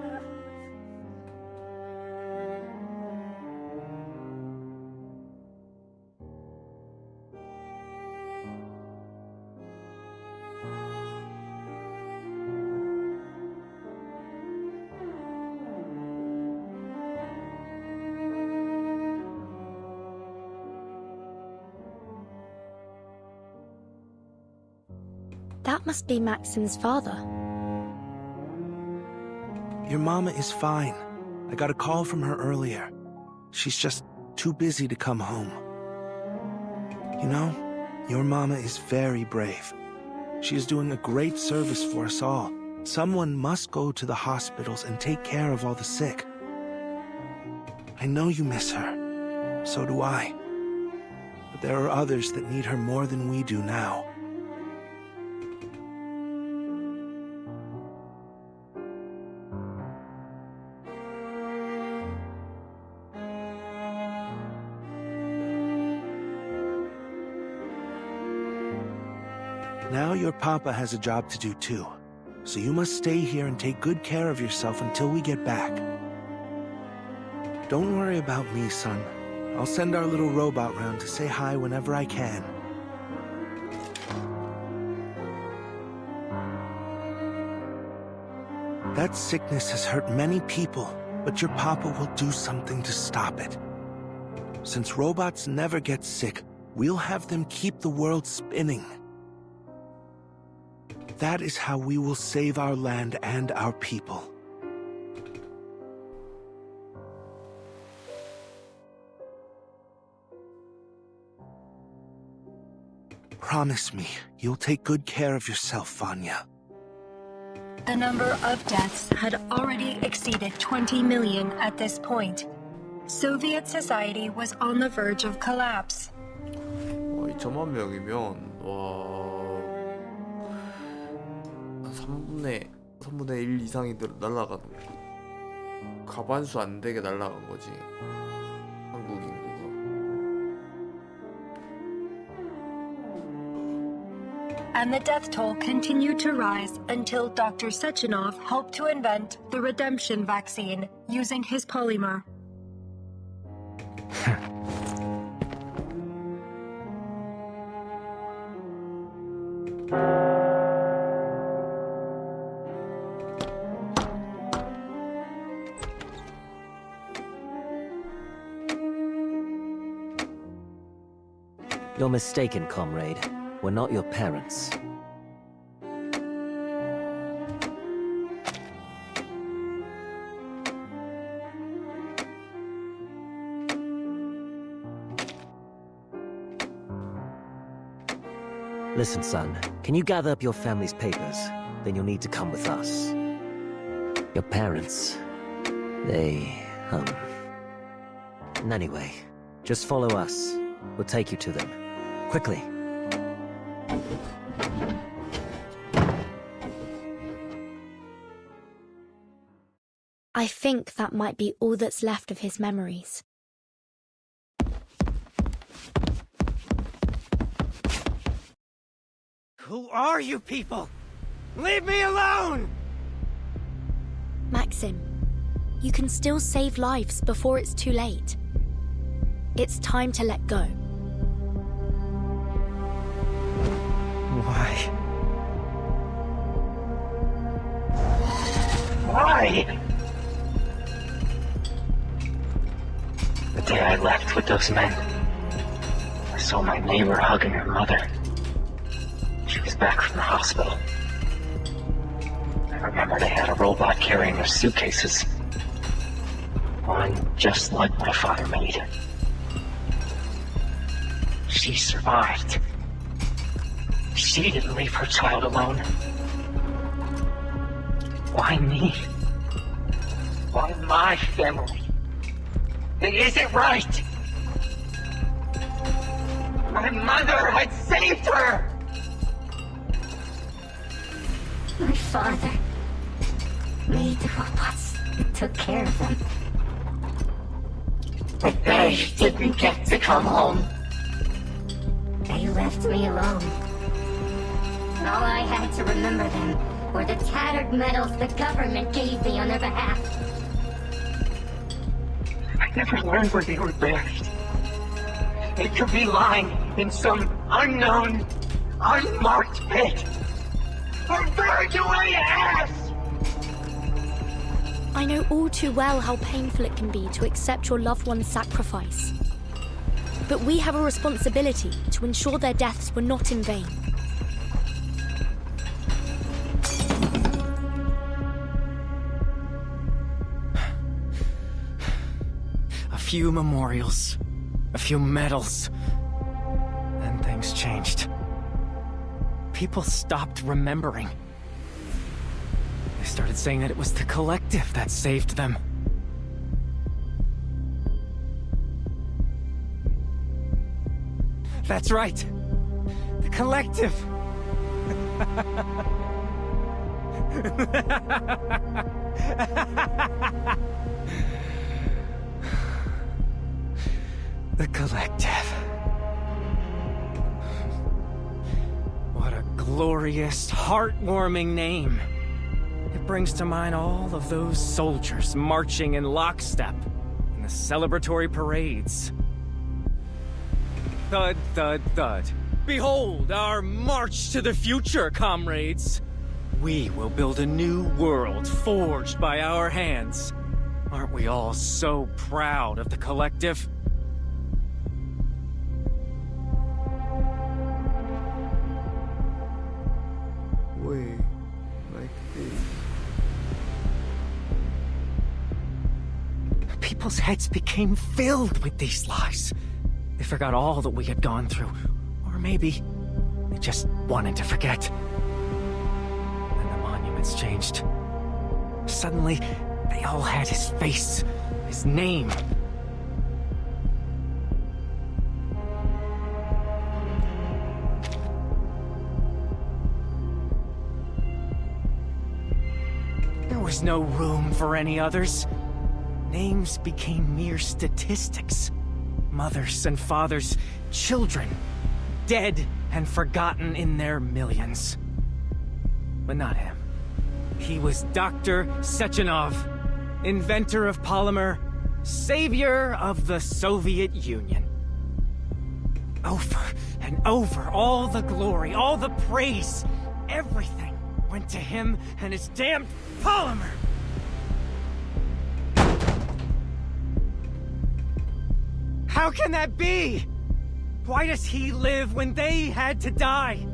[SPEAKER 7] That must be Maxim's father.
[SPEAKER 14] Your mama is fine. I got a call from her earlier. She's just too busy to come home. You know, your mama is very brave. She is doing a great service for us all. Someone must go to the hospitals and take care of all the sick. I know you miss her. So do I. But there are others that need her more than we do now. Now your papa has a job to do too, so you must stay here and take good care of yourself until we get back. Don't worry about me, son. I'll send our little robot round to say hi whenever I can. That sickness has hurt many people, but your papa will do something to stop it. Since robots never get sick, we'll have them keep the world spinning. That is how we will save our land and our people. Promise me, you'll take good care of yourself, Vanya.
[SPEAKER 3] The number of deaths had already exceeded 20 million at this point. Soviet society was on the verge of collapse.
[SPEAKER 1] 2천만 명이면 한 3분의 1 이상이 날아가는 거. 가반수 안 되게 날아간 거지. 한국 인구가.
[SPEAKER 3] And the death toll continued to rise until Dr. Sechenov helped to invent the redemption vaccine using his polymer.
[SPEAKER 10] You're mistaken, comrade. We're not your parents. Listen, son, can you gather up your family's papers? Then you'll need to come with us. Your parents, they, And anyway, just follow us. We'll take you to them. Quickly.
[SPEAKER 7] I think that might be all that's left of his memories.
[SPEAKER 5] Who are you people? Leave me alone!
[SPEAKER 7] Maxim, you can still save lives before it's too late. It's time to let go.
[SPEAKER 5] Why?
[SPEAKER 12] Why? The day I left with those men, I saw my neighbor hugging her mother. She was back from the hospital. I remember they had a robot carrying their suitcases. One just like my father made. She survived. She didn't leave her child alone. Why me? Why my family? It isn't right! My mother had saved her!
[SPEAKER 21] My father made the robots and took care of them.
[SPEAKER 12] But they didn't get to come home.
[SPEAKER 21] They left me alone. All I had to remember them were the tattered medals the government gave me on their behalf.
[SPEAKER 12] I never learned where they were buried. They could be lying in some unknown, unmarked pit. Or buried away ass!
[SPEAKER 7] I know all too well how painful it can be to accept your loved one's sacrifice. But we have a responsibility to ensure their deaths were not in vain.
[SPEAKER 5] A few memorials, a few medals. Then things changed. People stopped remembering. They started saying that it was the collective that saved them. That's right. The collective. The collective. What a glorious, heartwarming name. It brings to mind all of those soldiers marching in lockstep in the celebratory parades. Thud, thud, thud. Behold our march to the future, comrades. We will build a new world forged by our hands. Aren't we all so proud of the collective?
[SPEAKER 1] Way like this.
[SPEAKER 5] People's heads became filled with these lies. They forgot all that we had gone through. Or maybe they just wanted to forget. And the monuments changed. Suddenly, they all had his face, his name. There was no room for any others. Names became mere statistics. Mothers and fathers, children, dead and forgotten in their millions. But not him. He was Dr. Sechenov, inventor of polymer, savior of the Soviet Union. Over and over, all the glory, all the praise, everything went to him and his damned polymer! How can that be? Why does he live when they had to die?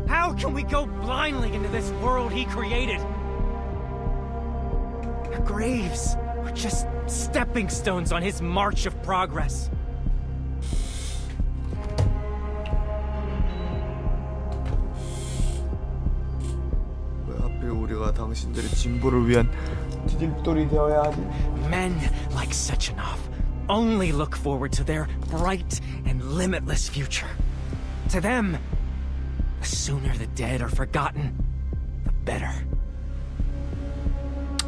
[SPEAKER 5] How can we go blindly into this world he created? Our graves were just stepping stones on his march of progress.
[SPEAKER 1] 왜 하필 우리가 당신들의 진보를 위한 디딤돌이 되어야 하지?
[SPEAKER 5] Men like Sechenov,
[SPEAKER 17] only look forward to their bright and limitless future. To them, the sooner the dead are forgotten, the better.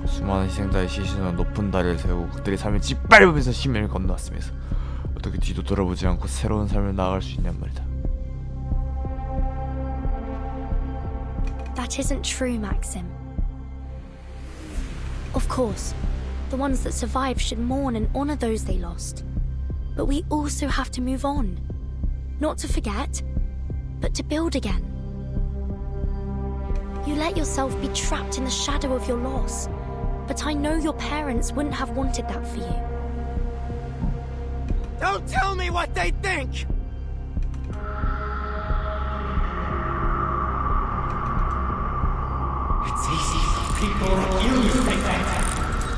[SPEAKER 1] 수많은 희생자의 시신은 높은 다리를 세우고 그들의 삶을 짓밟으면서 심연을 건너왔으면서 어떻게 뒤도 돌아보지 않고 새로운 삶을 나아갈 수 있냔 말이다.
[SPEAKER 7] That isn't true, Maxim. Of course, the ones that survived should mourn and honor those they lost. But we also have to move on. Not to forget, but to build again. You let yourself be trapped in the shadow of your loss, but I know your parents wouldn't have wanted that for you.
[SPEAKER 17] Don't tell me what they think!
[SPEAKER 11] It's easy for people like you to think that.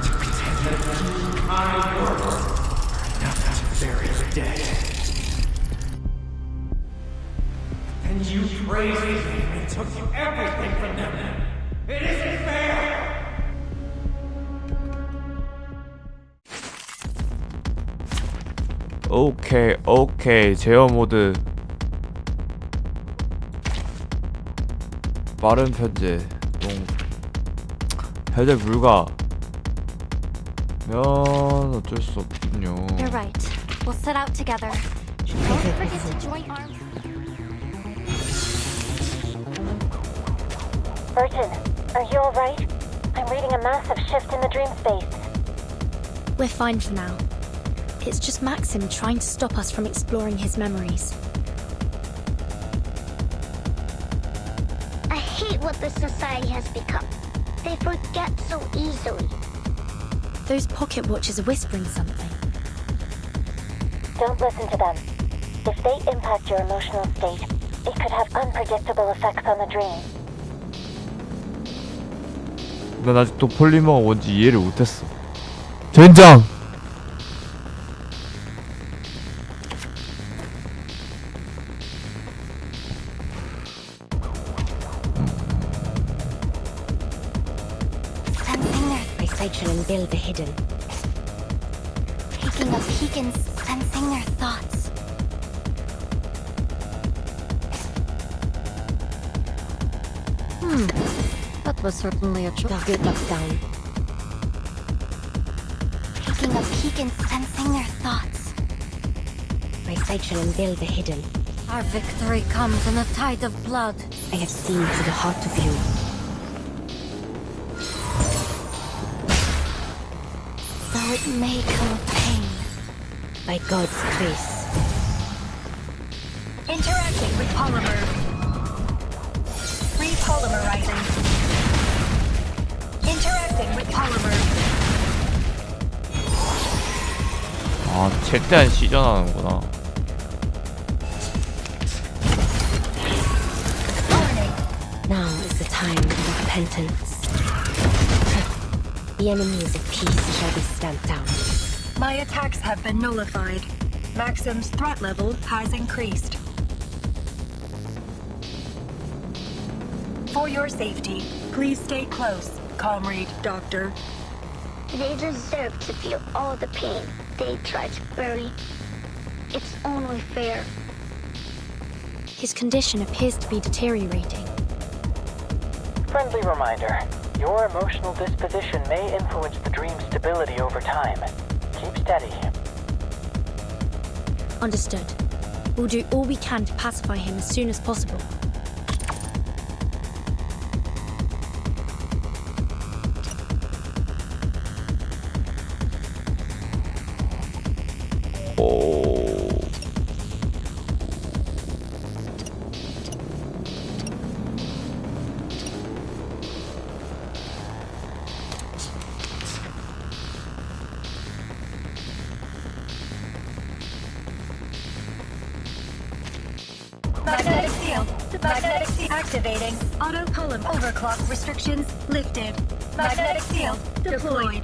[SPEAKER 11] To pretend that you, my words, are enough to bury the dead. And you praised me and took everything from them. It isn't fair!
[SPEAKER 1] 오케이 제어 모드 빠른 편제 해제 불가 면 어쩔 수 없군요.
[SPEAKER 16] You're right. We'll set out together. Don't forget to join arms.
[SPEAKER 22] Burton, are you alright? I'm reading a massive shift in the dream space.
[SPEAKER 7] We're fine for now. It's just Maxim trying to stop us from exploring his memories.
[SPEAKER 22] I hate what this society has become. They forget so easily.
[SPEAKER 7] Those pocket watches are whispering something.
[SPEAKER 22] Don't listen to them. If they impact your emotional state, it could have unpredictable effects on the dream.
[SPEAKER 1] 난 아직도 폴리머가 뭔지 이해를 못했어. 젠장!
[SPEAKER 18] And build the hidden.
[SPEAKER 16] Taking a peek and sensing their thoughts.
[SPEAKER 2] That was certainly a trick.
[SPEAKER 18] Good luck down.
[SPEAKER 16] Taking a peek and sensing their thoughts.
[SPEAKER 18] Recycle and build the hidden.
[SPEAKER 2] Our victory comes in a tide of blood.
[SPEAKER 18] I have seen to the heart of you.
[SPEAKER 2] Though it may come with pain.
[SPEAKER 18] By God's grace.
[SPEAKER 3] Interacting with polymer. Repolymerizing. Interacting with polymer.
[SPEAKER 1] 아, 최대한 시전하는구나.
[SPEAKER 18] Now is the time of repentance. The enemies of peace shall be stamped down.
[SPEAKER 3] My attacks have been nullified. Maxim's threat level has increased. For your safety, please stay close, comrade Doctor.
[SPEAKER 22] They deserve to feel all the pain they tried to bury. It's only fair.
[SPEAKER 7] His condition appears to be deteriorating.
[SPEAKER 13] Friendly reminder. Your emotional disposition may influence the dream's stability over time. Keep steady.
[SPEAKER 7] Understood. We'll do all we can to pacify him as soon as possible.
[SPEAKER 3] Magnetic field. Magnetic field activating. Auto column overclock restrictions lifted. Magnetic field deployed.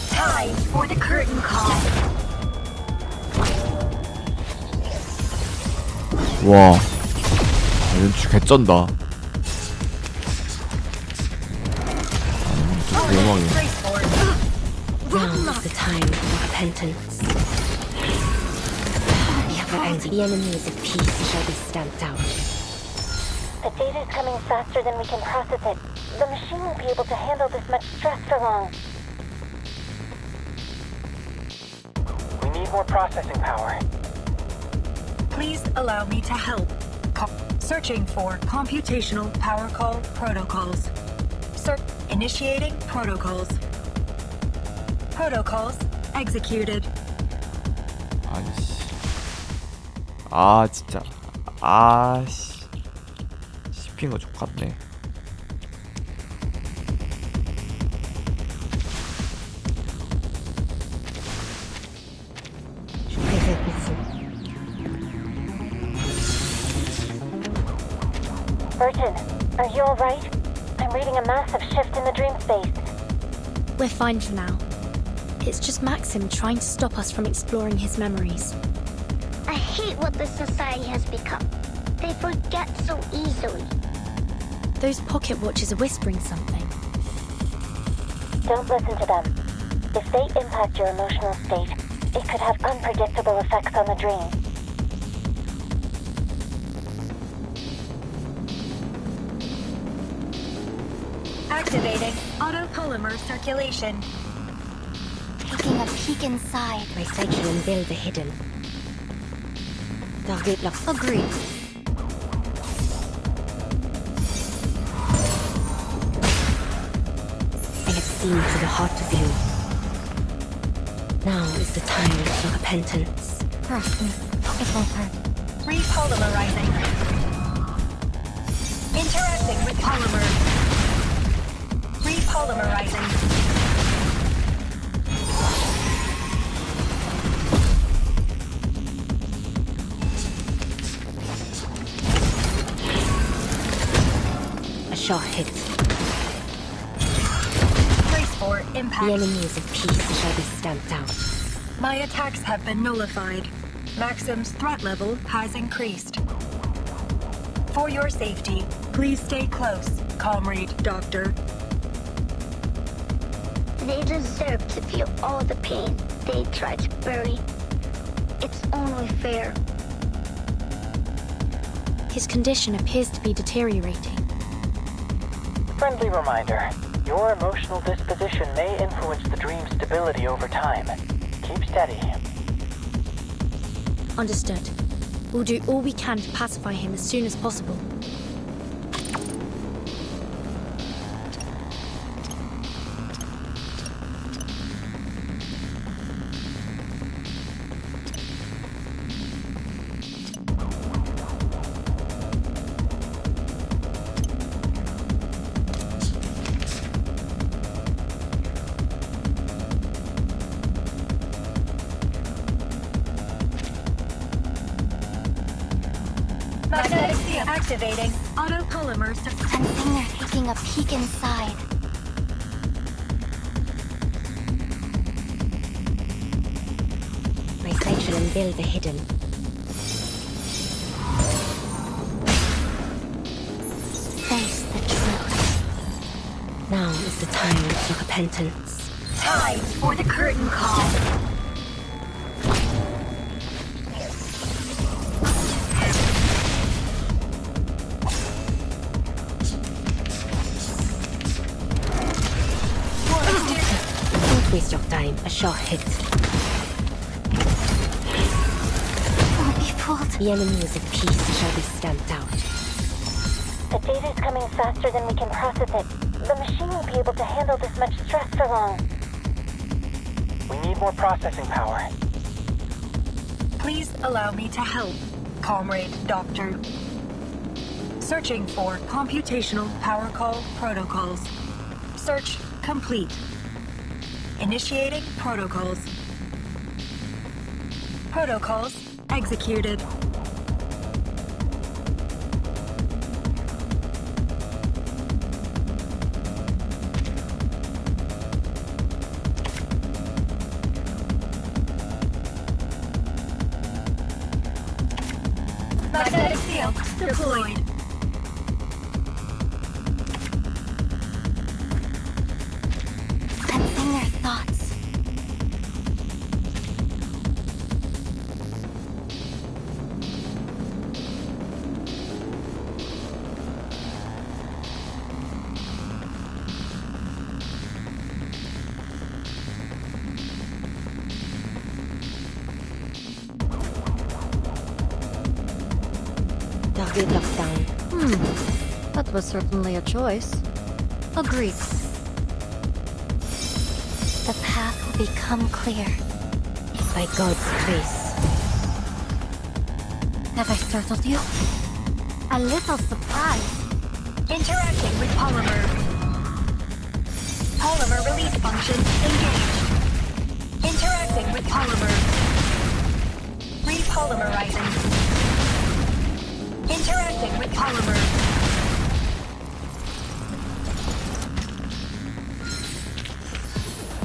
[SPEAKER 3] Time for the curtain call.
[SPEAKER 1] 와, 연출 개쩐다. 대박이야.
[SPEAKER 18] Now is the time for repentance. The enemies of peace shall be stamped out.
[SPEAKER 22] The data's coming faster than we can process it. The machine won't be able to handle this much stress for long.
[SPEAKER 13] We need more processing power.
[SPEAKER 3] Please allow me to help. Searching for computational power call protocols. Initiating protocols. Protocols executed.
[SPEAKER 1] 아니씨. 아 진짜. 아씨. 씹힌 거 족같네.
[SPEAKER 22] Burton, are you alright? I'm reading a massive shift in the dream space.
[SPEAKER 7] We're fine for now. It's just Maxim trying to stop us from exploring his memories.
[SPEAKER 22] I hate what this society has become. They forget so easily.
[SPEAKER 7] Those pocket watches are whispering something.
[SPEAKER 22] Don't listen to them. If they impact your emotional state, it could have unpredictable effects on the dream.
[SPEAKER 3] Activating autopolymer circulation.
[SPEAKER 22] Taking a peek inside.
[SPEAKER 18] Recycle and build the hidden. Target locked.
[SPEAKER 7] Agreed.
[SPEAKER 18] I have seen to the heart of you. Now is the time for repentance.
[SPEAKER 3] Repolymerizing. Interacting with polymer. Repolymerizing.
[SPEAKER 18] A shot hit.
[SPEAKER 3] Brace for impact.
[SPEAKER 18] The enemies of peace shall be stamped out.
[SPEAKER 3] My attacks have been nullified. Maxim's threat level has increased. For your safety, please stay close, Comrade Doctor.
[SPEAKER 22] They deserve to feel all the pain they try to bury. It's only fair.
[SPEAKER 7] His condition appears to be deteriorating.
[SPEAKER 13] Friendly reminder. Your emotional disposition may influence the dream's stability over time. Keep steady.
[SPEAKER 7] Understood. We'll do all we can to pacify him as soon as possible.
[SPEAKER 3] Magnetic field activating autopolymer.
[SPEAKER 22] Sensing they're taking a peek inside.
[SPEAKER 18] Recycle and build the hidden.
[SPEAKER 22] Face the truth.
[SPEAKER 18] Now is the time for repentance.
[SPEAKER 3] Time for the curtain call.
[SPEAKER 18] Don't waste your time. A shot hit.
[SPEAKER 22] Won't be fooled.
[SPEAKER 18] The enemies of peace shall be stamped out.
[SPEAKER 22] The data's coming faster than we can process it. The machine won't be able to handle this much stress for long.
[SPEAKER 13] We need more processing power.
[SPEAKER 3] Please allow me to help, Comrade Doctor. Searching for computational power call protocols. Search complete. Initiating protocols. Protocols executed. Magnetic field deployed.
[SPEAKER 18] Target locked down.
[SPEAKER 2] That was certainly a choice. Agreed.
[SPEAKER 16] The path will become clear.
[SPEAKER 18] By God's grace.
[SPEAKER 2] Have I startled you?
[SPEAKER 16] A little surprised.
[SPEAKER 3] Interacting with polymer. Polymer release function engaged. Interacting with polymer. Repolymerizing. Interacting with polymer.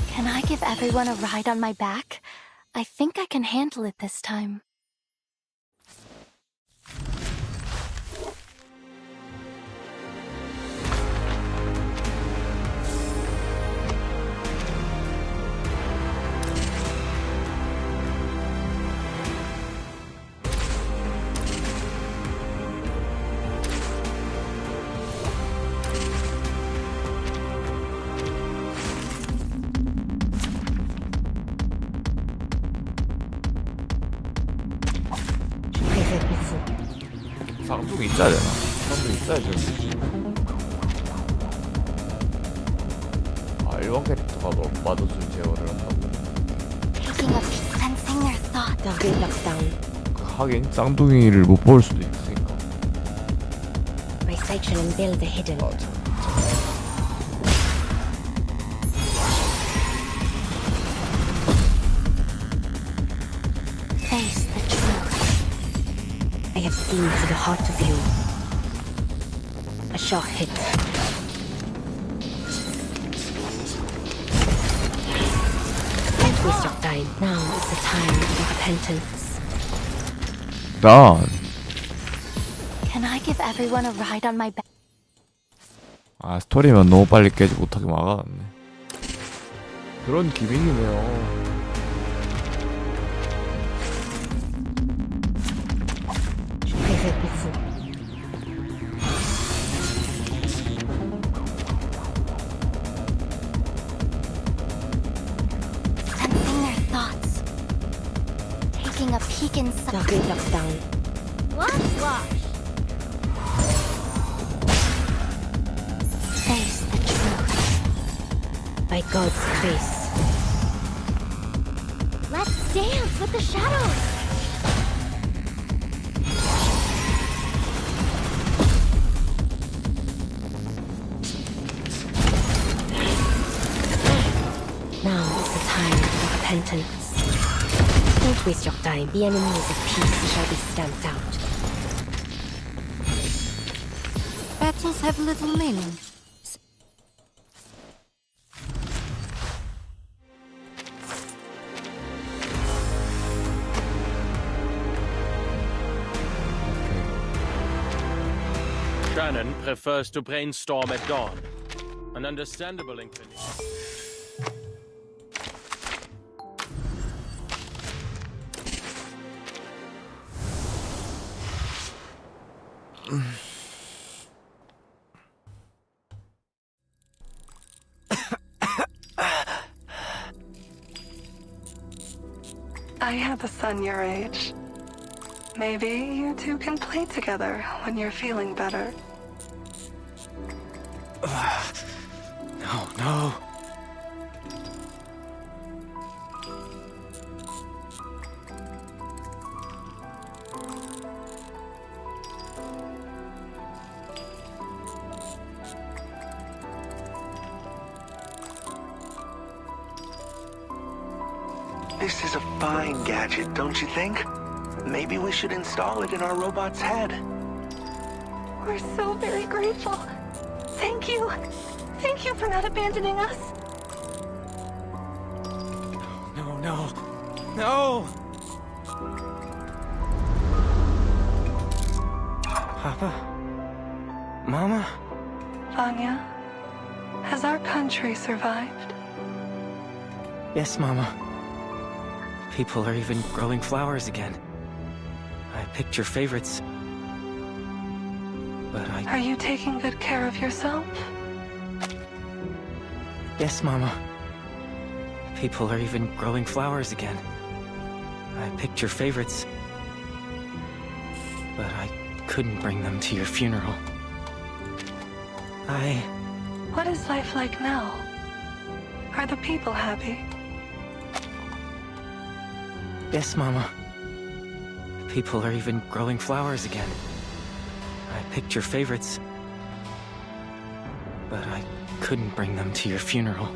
[SPEAKER 16] Can I give everyone a ride on my back? I think I can handle it this time.
[SPEAKER 1] 쌍둥이 있어야 되나? 쌍둥이 있어야 되지. 아, 일반 캐릭터가 뭐 맞아준 제어를 한다고.
[SPEAKER 16] Taking a peek, sensing their thoughts.
[SPEAKER 18] Target locked down.
[SPEAKER 1] 하긴 쌍둥이를 못 볼 수도 있으니까.
[SPEAKER 18] Resection and build the hidden.
[SPEAKER 16] Face the truth.
[SPEAKER 18] I have seen to the heart of you. A sharp hit. Don't waste your time. Now is the time for repentance.
[SPEAKER 1] 난
[SPEAKER 16] Can I give everyone a ride on my back?
[SPEAKER 1] 아, 스토리면 너무 빨리 깨지 못하게 막아놨네. 그런 기믹이네요.
[SPEAKER 16] Sensing their thoughts. Taking a peek inside.
[SPEAKER 18] Target locked down.
[SPEAKER 16] Wash. Face the truth.
[SPEAKER 18] By God's grace.
[SPEAKER 16] Let's dance with the shadows.
[SPEAKER 18] Now is the time for repentance. Don't waste your time. The enemies of peace shall be stamped out.
[SPEAKER 2] Battles have little meaning.
[SPEAKER 6] Shannon prefers to brainstorm at dawn. An understandable inclination.
[SPEAKER 9] I have a son your age. Maybe you two can play together when you're feeling better.
[SPEAKER 17] No.
[SPEAKER 14] This is a fine gadget, don't you think? Maybe we should install it in our robot's head.
[SPEAKER 9] We're so very grateful. Thank you. Thank you for not abandoning us.
[SPEAKER 17] No! Papa? Mama?
[SPEAKER 9] Vanya, has our country survived?
[SPEAKER 17] Yes, Mama. People are even growing flowers again. I picked your favorites. But
[SPEAKER 9] Are you taking good care of yourself?
[SPEAKER 17] Yes, Mama. People are even growing flowers again. I picked your favorites. But I
[SPEAKER 5] couldn't bring them to your funeral.
[SPEAKER 9] What is life like now? Are the people happy?
[SPEAKER 5] Yes, Mama. People are even growing flowers again. I picked your favorites, but I couldn't bring them to your funeral.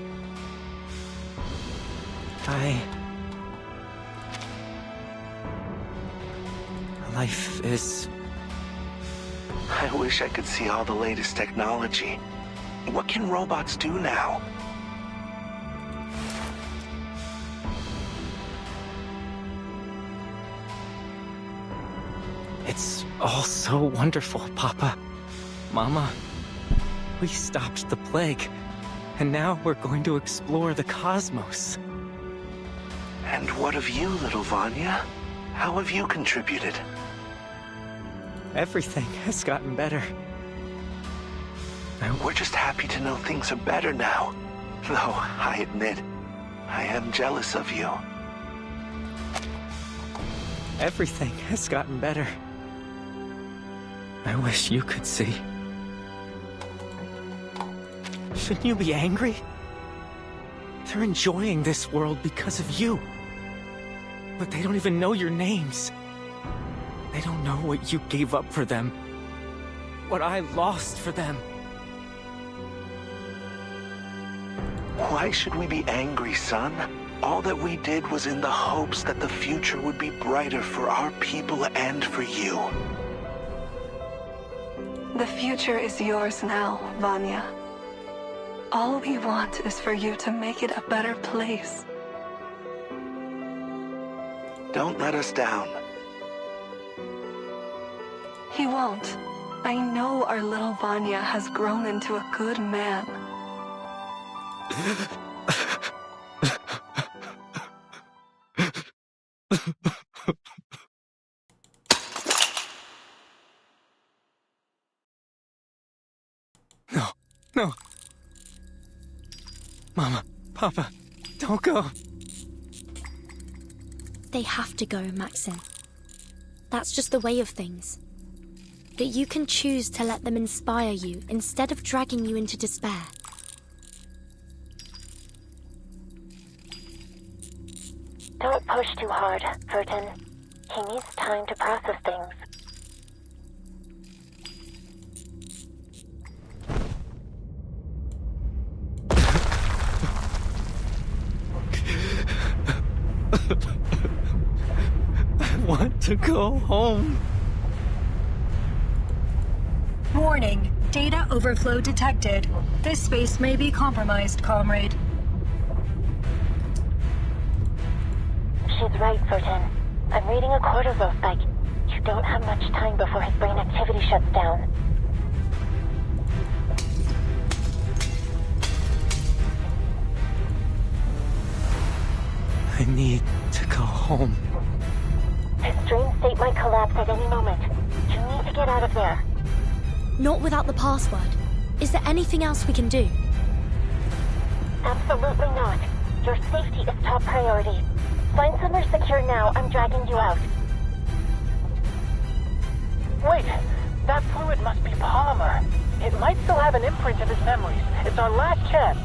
[SPEAKER 5] Life is...
[SPEAKER 14] I wish I could see all the latest technology. What can robots do now?
[SPEAKER 5] It's all so wonderful, Papa. Mama, we stopped the plague, and now we're going to explore the cosmos.
[SPEAKER 14] And what of you, little Vanya? How have you contributed?
[SPEAKER 5] Everything has gotten better.
[SPEAKER 14] We're just happy to know things are better now. Though, I admit, I am jealous of you.
[SPEAKER 5] Everything has gotten better. I wish you could see. Shouldn't you be angry? They're enjoying this world because of you. But they don't even know your names. They don't know what you gave up for them. What I lost for them.
[SPEAKER 14] Why should we be angry, son? All that we did was in the hopes that the future would be brighter for our people and for you.
[SPEAKER 9] The future is yours now, Vanya. All we want is for you to make it a better place.
[SPEAKER 14] Don't let us down.
[SPEAKER 9] He won't. I know our little Vanya has grown into a good man.
[SPEAKER 5] No. Mama, Papa, don't go.
[SPEAKER 7] They have to go, Maxim. That's just the way of things. But you can choose to let them inspire you instead of dragging you into despair.
[SPEAKER 22] Don't push too hard, Vertin. He needs time to process things.
[SPEAKER 5] I want to go home.
[SPEAKER 3] Warning. Data overflow detected. This space may be compromised, comrade.
[SPEAKER 22] She's right, Vertin. I'm reading a cortisol spike. You don't have much time before his brain activity shuts down.
[SPEAKER 5] I need to go home.
[SPEAKER 22] His dream state might collapse at any moment. You need to get out of there.
[SPEAKER 7] Not without the password. Is there anything else we can do?
[SPEAKER 22] Absolutely not. Your safety is top priority. Find somewhere secure now. I'm dragging you out.
[SPEAKER 13] Wait, that fluid must be polymer. It might still have an imprint of his memories. It's our last chance.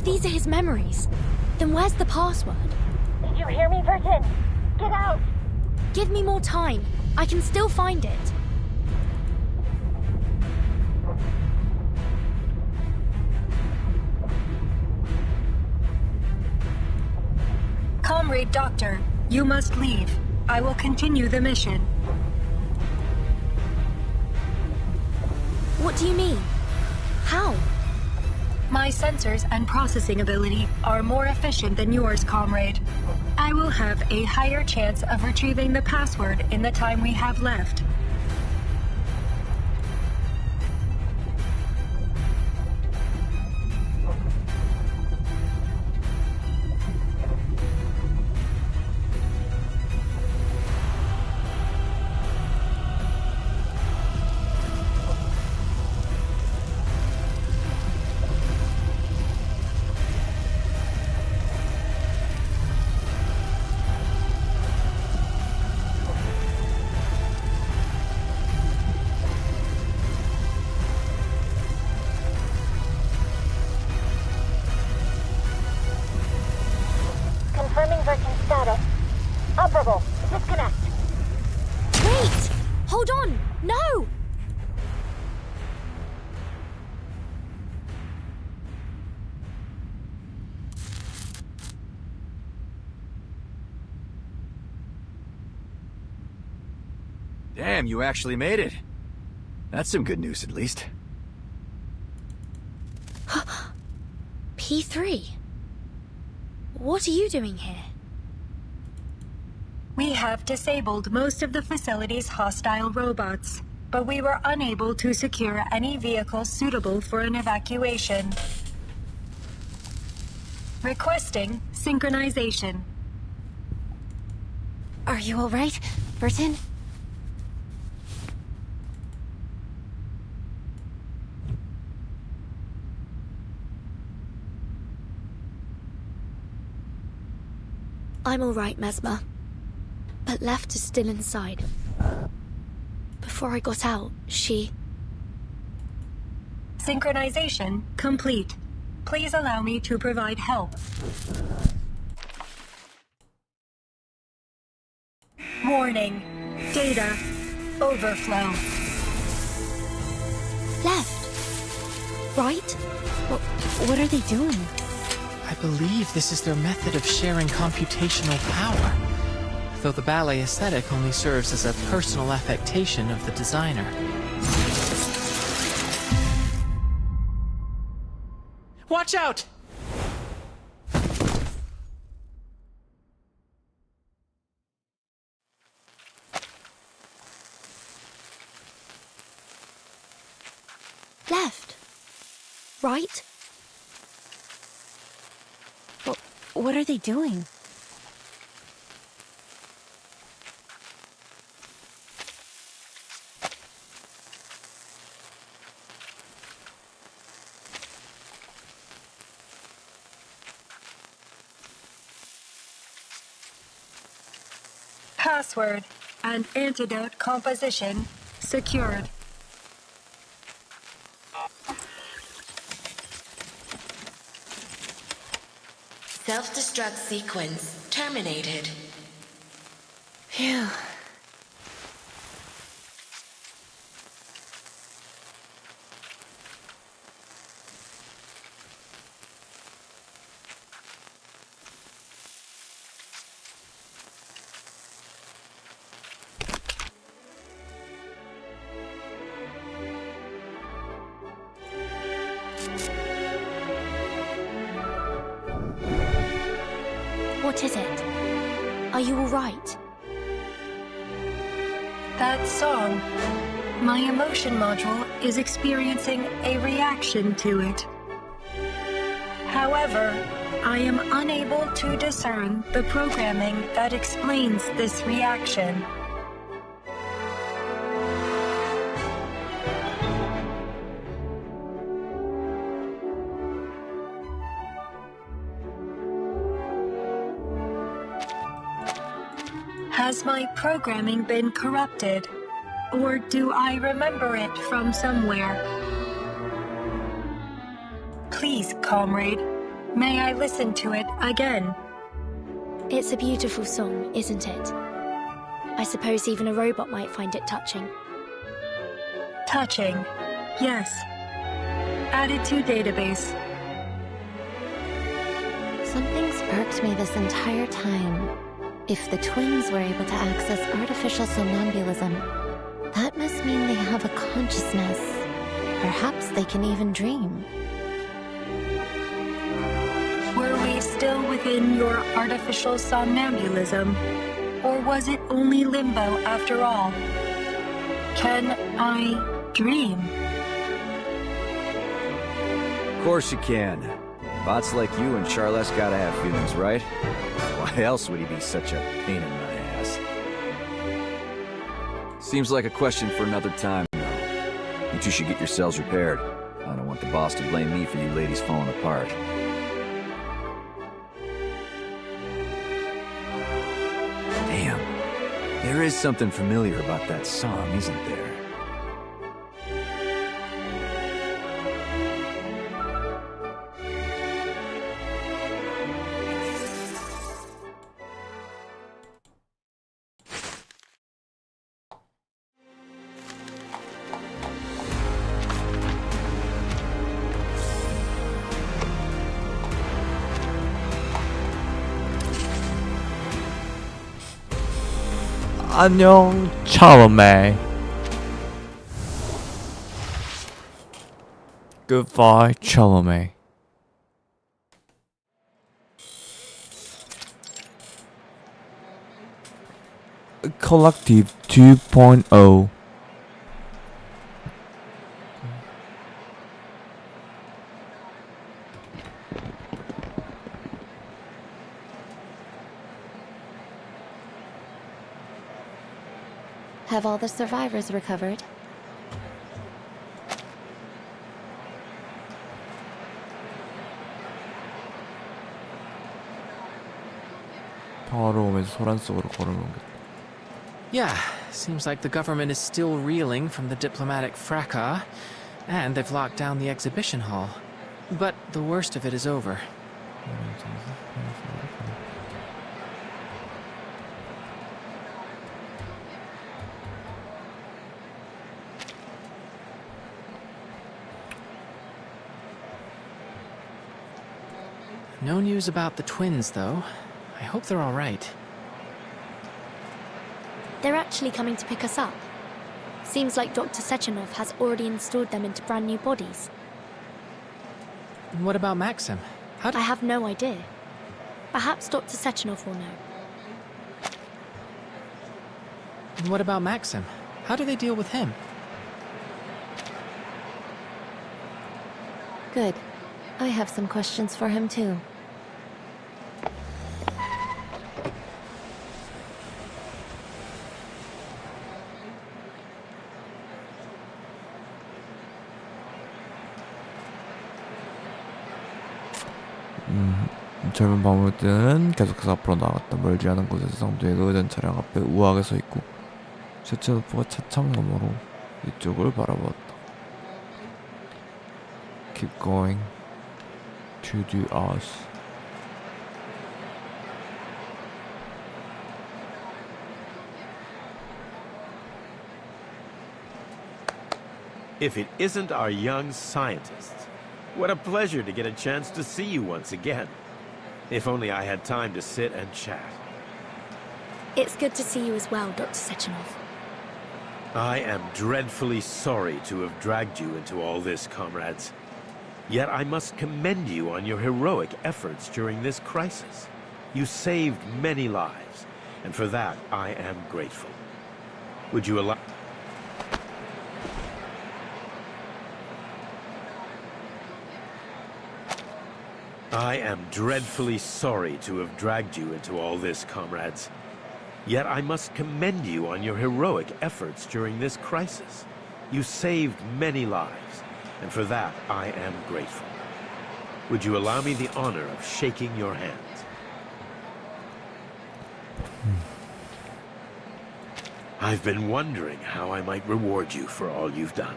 [SPEAKER 7] These are his memories. Then where's the password?
[SPEAKER 22] Did you hear me, Vertin? Get out!
[SPEAKER 7] Give me more time. I can still find it.
[SPEAKER 3] Comrade Doctor, you must leave. I will continue the mission.
[SPEAKER 7] What do you mean? How?
[SPEAKER 3] My sensors and processing ability are more efficient than yours, comrade. I will have a higher chance of retrieving the password in the time we have left.
[SPEAKER 4] Damn, you actually made it. That's some good news, at least.
[SPEAKER 7] P3? What are you doing here?
[SPEAKER 3] We have disabled most of the facility's hostile robots, but we were unable to secure any vehicles suitable for an evacuation. Requesting synchronization.
[SPEAKER 2] Are you alright, Burton?
[SPEAKER 7] I'm alright, Mesmer. But Left is still inside. Before I got out, she...
[SPEAKER 3] Synchronization complete. Please allow me to provide help. Warning. Data overflow.
[SPEAKER 7] Left? Right?
[SPEAKER 2] What are they doing?
[SPEAKER 5] I believe this is their method of sharing computational power. Though the ballet aesthetic only serves as a personal affectation of the designer. Watch out!
[SPEAKER 7] Left? Right?
[SPEAKER 2] What are they doing?
[SPEAKER 3] Password and antidote composition secured.
[SPEAKER 20] Self-destruct sequence terminated.
[SPEAKER 2] Phew.
[SPEAKER 7] What is it? Are you alright?
[SPEAKER 3] That song. My emotion module is experiencing a reaction to it. However, I am unable to discern the programming that explains this reaction. Has my programming been corrupted? Or do I remember it from somewhere? Please, comrade, may I listen to it again?
[SPEAKER 7] It's a beautiful song, isn't it? I suppose even a robot might find it touching.
[SPEAKER 3] Touching, yes. Added to database.
[SPEAKER 2] Something's irked me this entire time. If the twins were able to access artificial somnambulism, that must mean they have a consciousness. Perhaps they can even dream.
[SPEAKER 3] Were we still within your artificial somnambulism? Or was it only limbo after all? Can I dream?
[SPEAKER 4] Of course you can. Bots like you and Charles gotta have feelings, right? Why else would he be such a pain in my ass? Seems like a question for another time, though. You two should get yourselves repaired. I don't want the boss to blame me for you ladies falling apart. Damn. There is something familiar about that song, isn't there?
[SPEAKER 1] 안녕, Chalamet. Goodbye, Chalamet. Collective 2.0.
[SPEAKER 2] Have all the survivors recovered?
[SPEAKER 1] 평화로 오면서 소란 속으로 걸어놓겠다.
[SPEAKER 5] Yeah, seems like the government is still reeling from the diplomatic fracas, and they've locked down the exhibition hall. But the worst of it is over. No news about the twins, though. I hope they're all right.
[SPEAKER 7] They're actually coming to pick us up. Seems like Dr. Sechenov has already installed them into brand new bodies.
[SPEAKER 5] What about Maxim?
[SPEAKER 7] I have no idea. Perhaps Dr. Sechenov will know.
[SPEAKER 5] And what about Maxim? How do they deal with him?
[SPEAKER 2] Good. I have some questions for him too.
[SPEAKER 1] 젊은 방울들은 계속해서 앞으로 나아갔다. 멀지 않은 곳에서 상도의 의전 차량 앞에 우아하게 서 있고 셰츠노프가 차창 너머로 이쪽을 바라보았다. Keep going to the us.
[SPEAKER 6] If it isn't our young scientists, what a pleasure to get a chance to see you once again. If only I had time to sit and chat.
[SPEAKER 7] It's good to see you as well, Dr. Sechenov.
[SPEAKER 6] I am dreadfully sorry to have dragged you into all this, comrades. Yet I must commend you on your heroic efforts during this crisis. You saved many lives, and for that I am grateful. Would you allow... I am dreadfully sorry to have dragged you into all this, comrades. Yet I must commend you on your heroic efforts during this crisis. You saved many lives, and for that I am grateful. Would you allow me the honor of shaking your hands? I've been wondering how I might reward you for all you've done.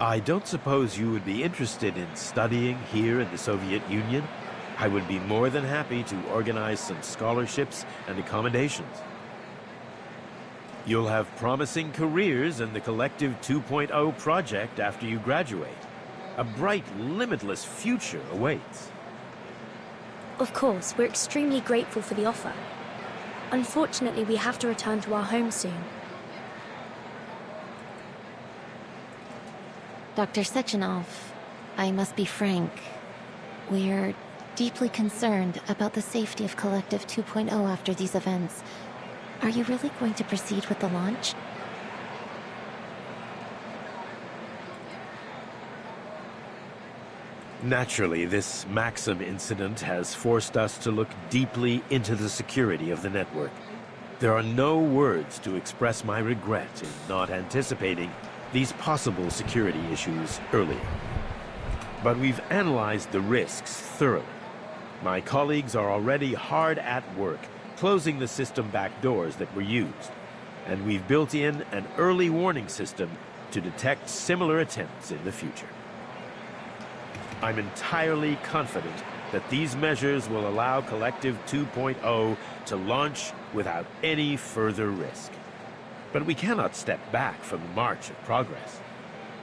[SPEAKER 6] I don't suppose you would be interested in studying here in the Soviet Union? I would be more than happy to organize some scholarships and accommodations. You'll have promising careers in the Collective 2.0 project after you graduate. A bright, limitless future awaits.
[SPEAKER 7] Of course, we're extremely grateful for the offer. Unfortunately, we have to return to our home soon.
[SPEAKER 2] Dr. Sechenov, I must be frank. We're deeply concerned about the safety of Collective 2.0 after these events. Are you really going to proceed with the launch?
[SPEAKER 6] Naturally, this Maxim incident has forced us to look deeply into the security of the network. There are no words to express my regret in not anticipating these possible security issues earlier. But we've analyzed the risks thoroughly. My colleagues are already hard at work closing the system back doors that were used, and we've built in an early warning system to detect similar attempts in the future. I'm entirely confident that these measures will allow Collective 2.0 to launch without any further risk. But we cannot step back from the march of progress.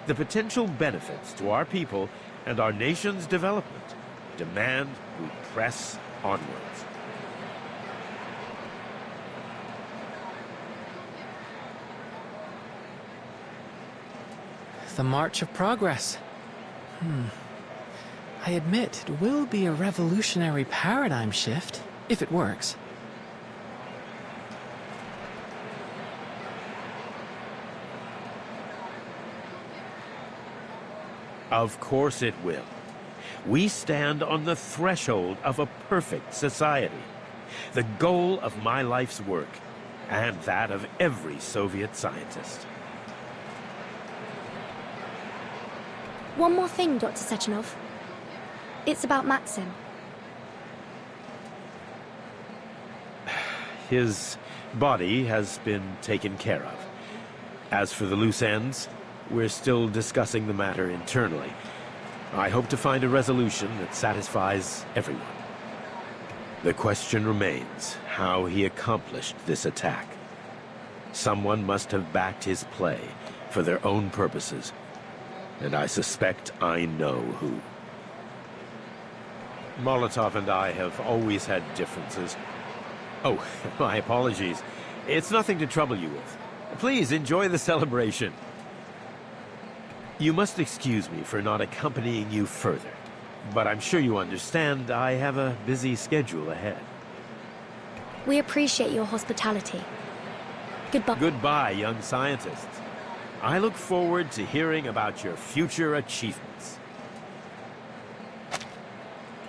[SPEAKER 6] The potential benefits to our people and our nation's development demand we press onwards.
[SPEAKER 5] The March of Progress. I admit, it will be a revolutionary paradigm shift, if it works.
[SPEAKER 6] Of course it will. We stand on the threshold of a perfect society. The goal of my life's work, and that of every Soviet scientist.
[SPEAKER 7] One more thing, Dr. Sechenov. It's about Maxim.
[SPEAKER 6] His body has been taken care of. As for the loose ends, we're still discussing the matter internally. I hope to find a resolution that satisfies everyone. The question remains how he accomplished this attack. Someone must have backed his play for their own purposes, and I suspect I know who. Molotov and I have always had differences. Oh, my apologies. It's nothing to trouble you with. Please enjoy the celebration. You must excuse me for not accompanying you further, but I'm sure you understand I have a busy schedule ahead.
[SPEAKER 7] We appreciate your hospitality. Goodbye.
[SPEAKER 6] Goodbye, young scientists. I look forward to hearing about your future achievements.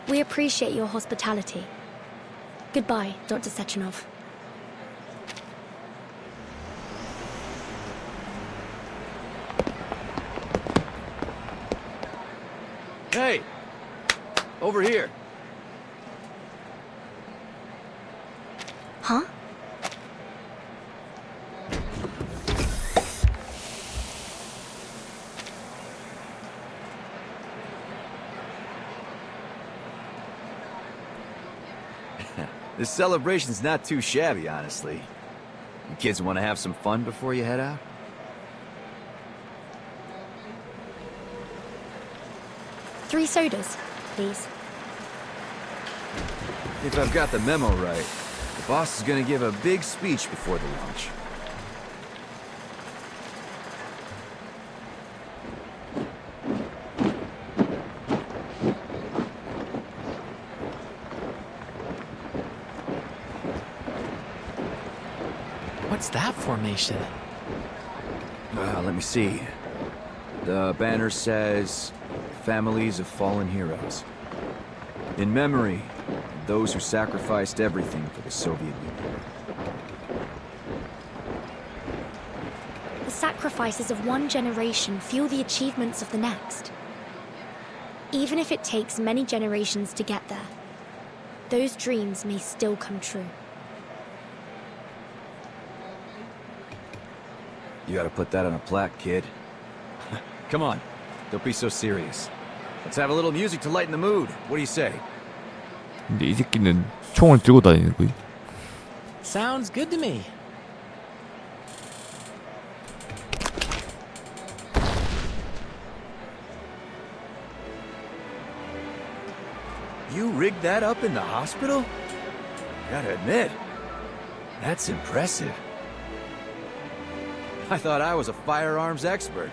[SPEAKER 7] We appreciate your hospitality. Goodbye, Dr. Sechenov.
[SPEAKER 4] Hey! Over here!
[SPEAKER 7] Huh?
[SPEAKER 4] This celebration's not too shabby, honestly. You kids want to have some fun before you head out?
[SPEAKER 7] Three sodas, please.
[SPEAKER 4] If I've got the memo right, the boss is gonna give a big speech before the launch.
[SPEAKER 5] What's that formation?
[SPEAKER 4] Let me see. The banner says, "Families of Fallen Heroes. In memory of those who sacrificed everything for the Soviet Union."
[SPEAKER 7] The sacrifices of one generation fuel the achievements of the next. Even if it takes many generations to get there, those dreams may still come true.
[SPEAKER 4] You gotta put that on a plaque, kid. Come on, don't be so serious. Let's have a little music to lighten the mood. What do you say?
[SPEAKER 1] 근데 이 새끼는 총을 들고 다니는 거야.
[SPEAKER 5] Sounds good to me.
[SPEAKER 4] You rigged that up in the hospital? Gotta admit, that's impressive. I thought I was a firearms expert.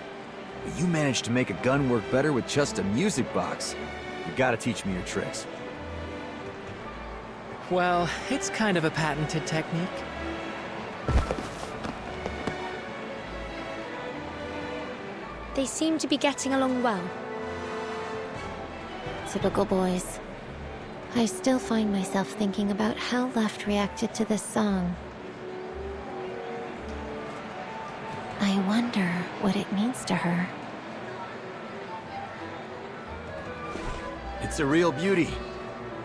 [SPEAKER 4] But you managed to make a gun work better with just a music box. You gotta teach me your tricks.
[SPEAKER 5] Well, it's kind of a patented technique.
[SPEAKER 7] They seem to be getting along well.
[SPEAKER 2] Typical boys. I still find myself thinking about how Left reacted to this song. I wonder what it means to her.
[SPEAKER 4] It's a real beauty.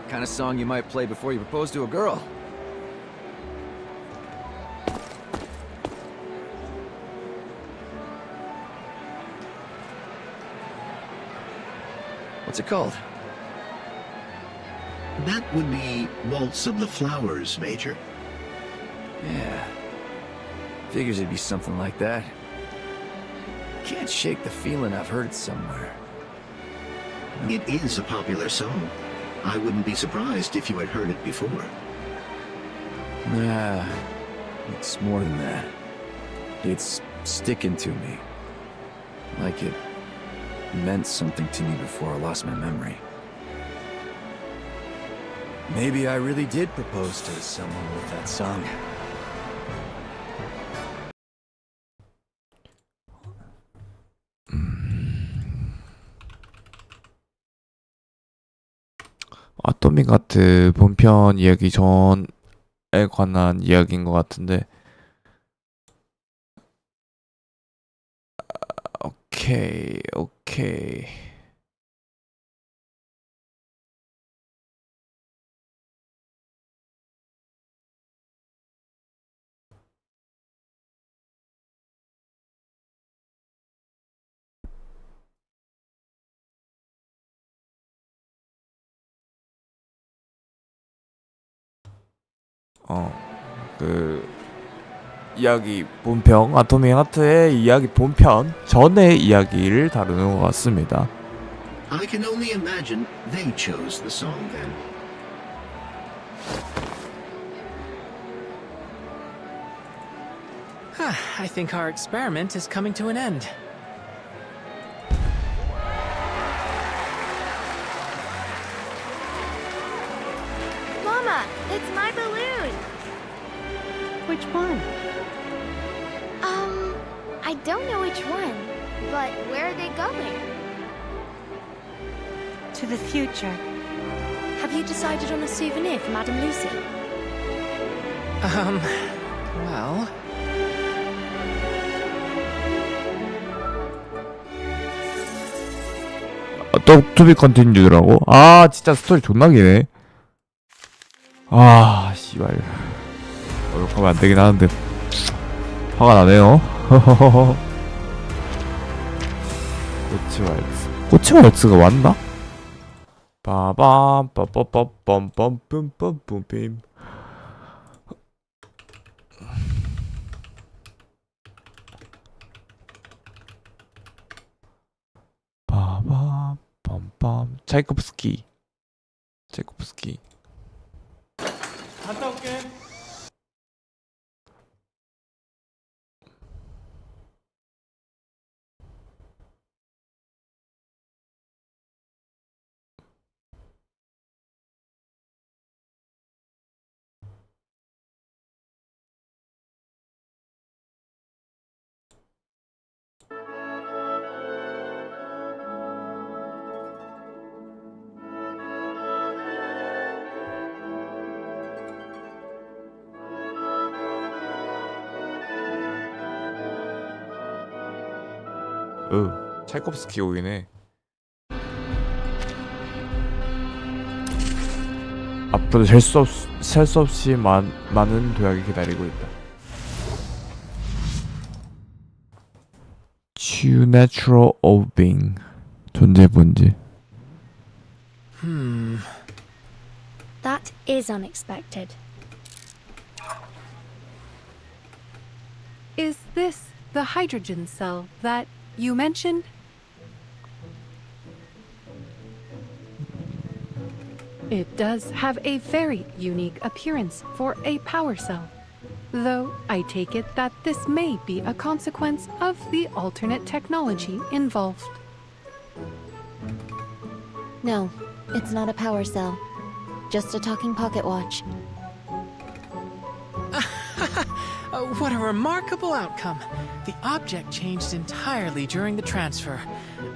[SPEAKER 4] Kind of song you might play before you propose to a girl. What's it called?
[SPEAKER 8] That would be Waltz of the Flowers, Major.
[SPEAKER 4] Yeah. Figures it'd be something like that. Can't shake the feeling I've heard it somewhere.
[SPEAKER 8] It is a popular song. I wouldn't be surprised if you had heard it before.
[SPEAKER 4] Nah, it's more than that. It's sticking to me. Like it meant something to me before I lost my memory. Maybe I really did propose to someone with that song.
[SPEAKER 1] 아토믹 하트 본편 이야기 전에 관한 이야기인 것 같은데. 오케이. 그 이야기 본편 아토믹 하트의 이야기 본편 전의 이야기를 다루는 것 같습니다.
[SPEAKER 8] I can only imagine they chose the song then.
[SPEAKER 5] I think our experiment is coming to an end.
[SPEAKER 16] Mama, it's my balloon!
[SPEAKER 15] Which one?
[SPEAKER 16] I don't know which one, but where are they going?
[SPEAKER 15] To the future.
[SPEAKER 7] Have you decided on a souvenir for Madame Lucy?
[SPEAKER 5] Well...
[SPEAKER 1] 또 to be continued라고? 아 진짜 스토리 존나 기네. 아 씨발 이렇게 안 되긴 하는데 화가 나네요. 꼬치 왈츠가 왔나? 빠밤 빠빠빰빰빰빰빰빰. 빠밤 빰빰. 차이코프스키.
[SPEAKER 11] 갔다 올게.
[SPEAKER 1] 차이코프스키 오이네. 앞으로도 셀 수 없이 많은 도약이 기다리고 있다. True Natural of Being. 존재 본질.
[SPEAKER 7] That is unexpected.
[SPEAKER 15] Is this the hydrogen cell that you mentioned? It does have a very unique appearance for a power cell, though I take it that this may be a consequence of the alternate technology involved.
[SPEAKER 2] No, it's not a power cell. Just a talking pocket watch.
[SPEAKER 5] What a remarkable outcome. The object changed entirely during the transfer.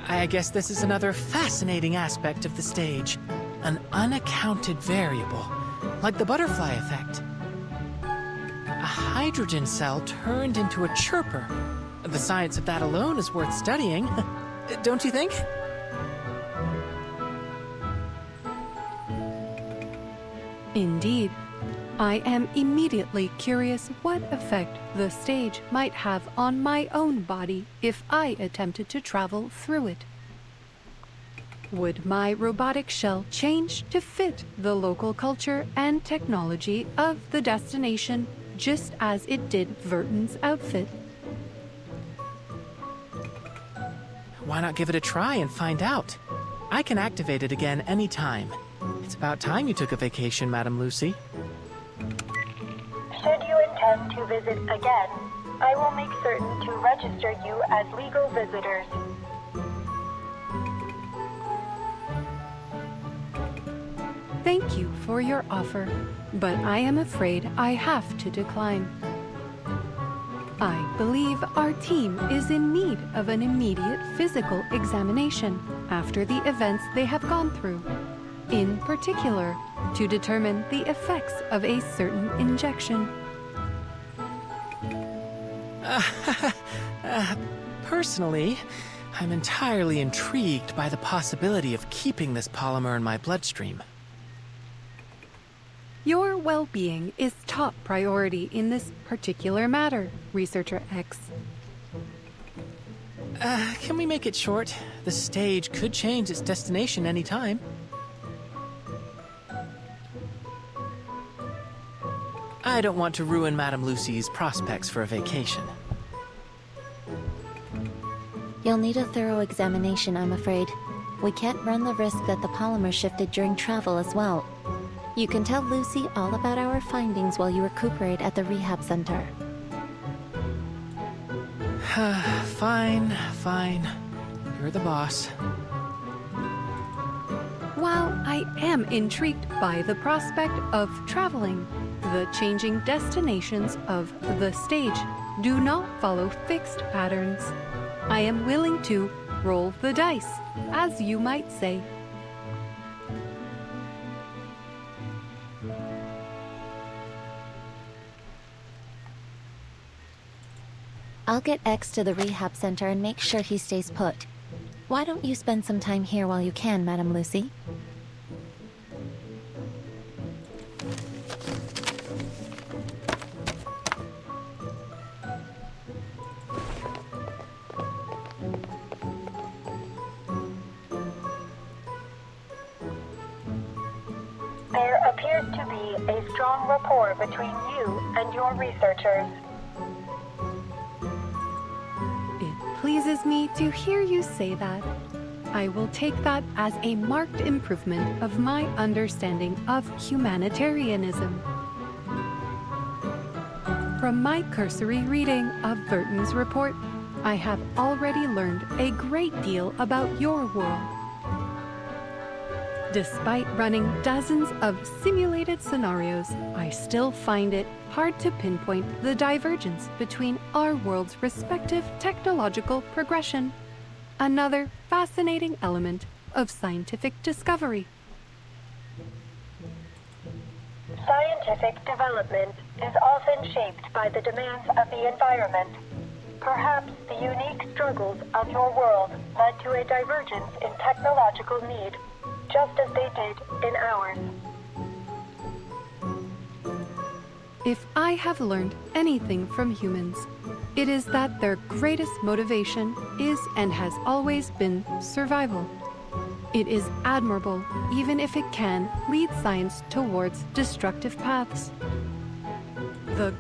[SPEAKER 5] I guess this is another fascinating aspect of the stage. An unaccounted variable, like the butterfly effect. A hydrogen cell turned into a chirper. The science of that alone is worth studying. Don't you think?
[SPEAKER 15] Indeed. I am immediately curious what effect the stage might have on my own body if I attempted to travel through it. Would my robotic shell change to fit the local culture and technology of the destination just as it did Verton's outfit?
[SPEAKER 5] Why not give it a try and find out? I can activate it again anytime. It's about time you took a vacation, Madame Lucy.
[SPEAKER 22] Should you intend to visit again,
[SPEAKER 3] I will make certain to register you as legal visitors.
[SPEAKER 15] Thank you for your offer, but I am afraid I have to decline. I believe our team is in need of an immediate physical examination after the events they have gone through, in particular, to determine the effects of a certain injection.
[SPEAKER 5] Personally, I'm entirely intrigued by the possibility of keeping this polymer in my bloodstream.
[SPEAKER 15] Your well-being is top priority in this particular matter, Researcher X.
[SPEAKER 5] Can we make it short? The stage could change its destination any time. I don't want to ruin Madame Lucy's prospects for a vacation.
[SPEAKER 2] You'll need a thorough examination, I'm afraid. We can't run the risk that the polymer shifted during travel as well. You can tell Lucy all about our findings while you recuperate at the rehab center.
[SPEAKER 5] Fine. You're the boss.
[SPEAKER 15] While I am intrigued by the prospect of traveling, the changing destinations of the stage do not follow fixed patterns. I am willing to roll the dice, as you might say.
[SPEAKER 2] I'll get X to the rehab center and make sure he stays put. Why don't you spend some time here while you can, Madame Lucy?
[SPEAKER 3] There appears to be a strong rapport between you and your researchers.
[SPEAKER 15] It pleases me to hear you say that. I will take that as a marked improvement of my understanding of humanitarianism. From my cursory reading of Verton's report, I have already learned a great deal about your world. Despite running dozens of simulated scenarios, I still find it hard to pinpoint the divergence between our world's respective technological progression. Another fascinating element of scientific discovery.
[SPEAKER 3] Scientific development is often shaped by the demands of the environment. Perhaps the unique struggles of your world led to a divergence in technological need, just as they did in ours.
[SPEAKER 15] If I have learned anything from humans, it is that their greatest motivation is and has always been survival. It is admirable, even if it can lead science towards destructive paths.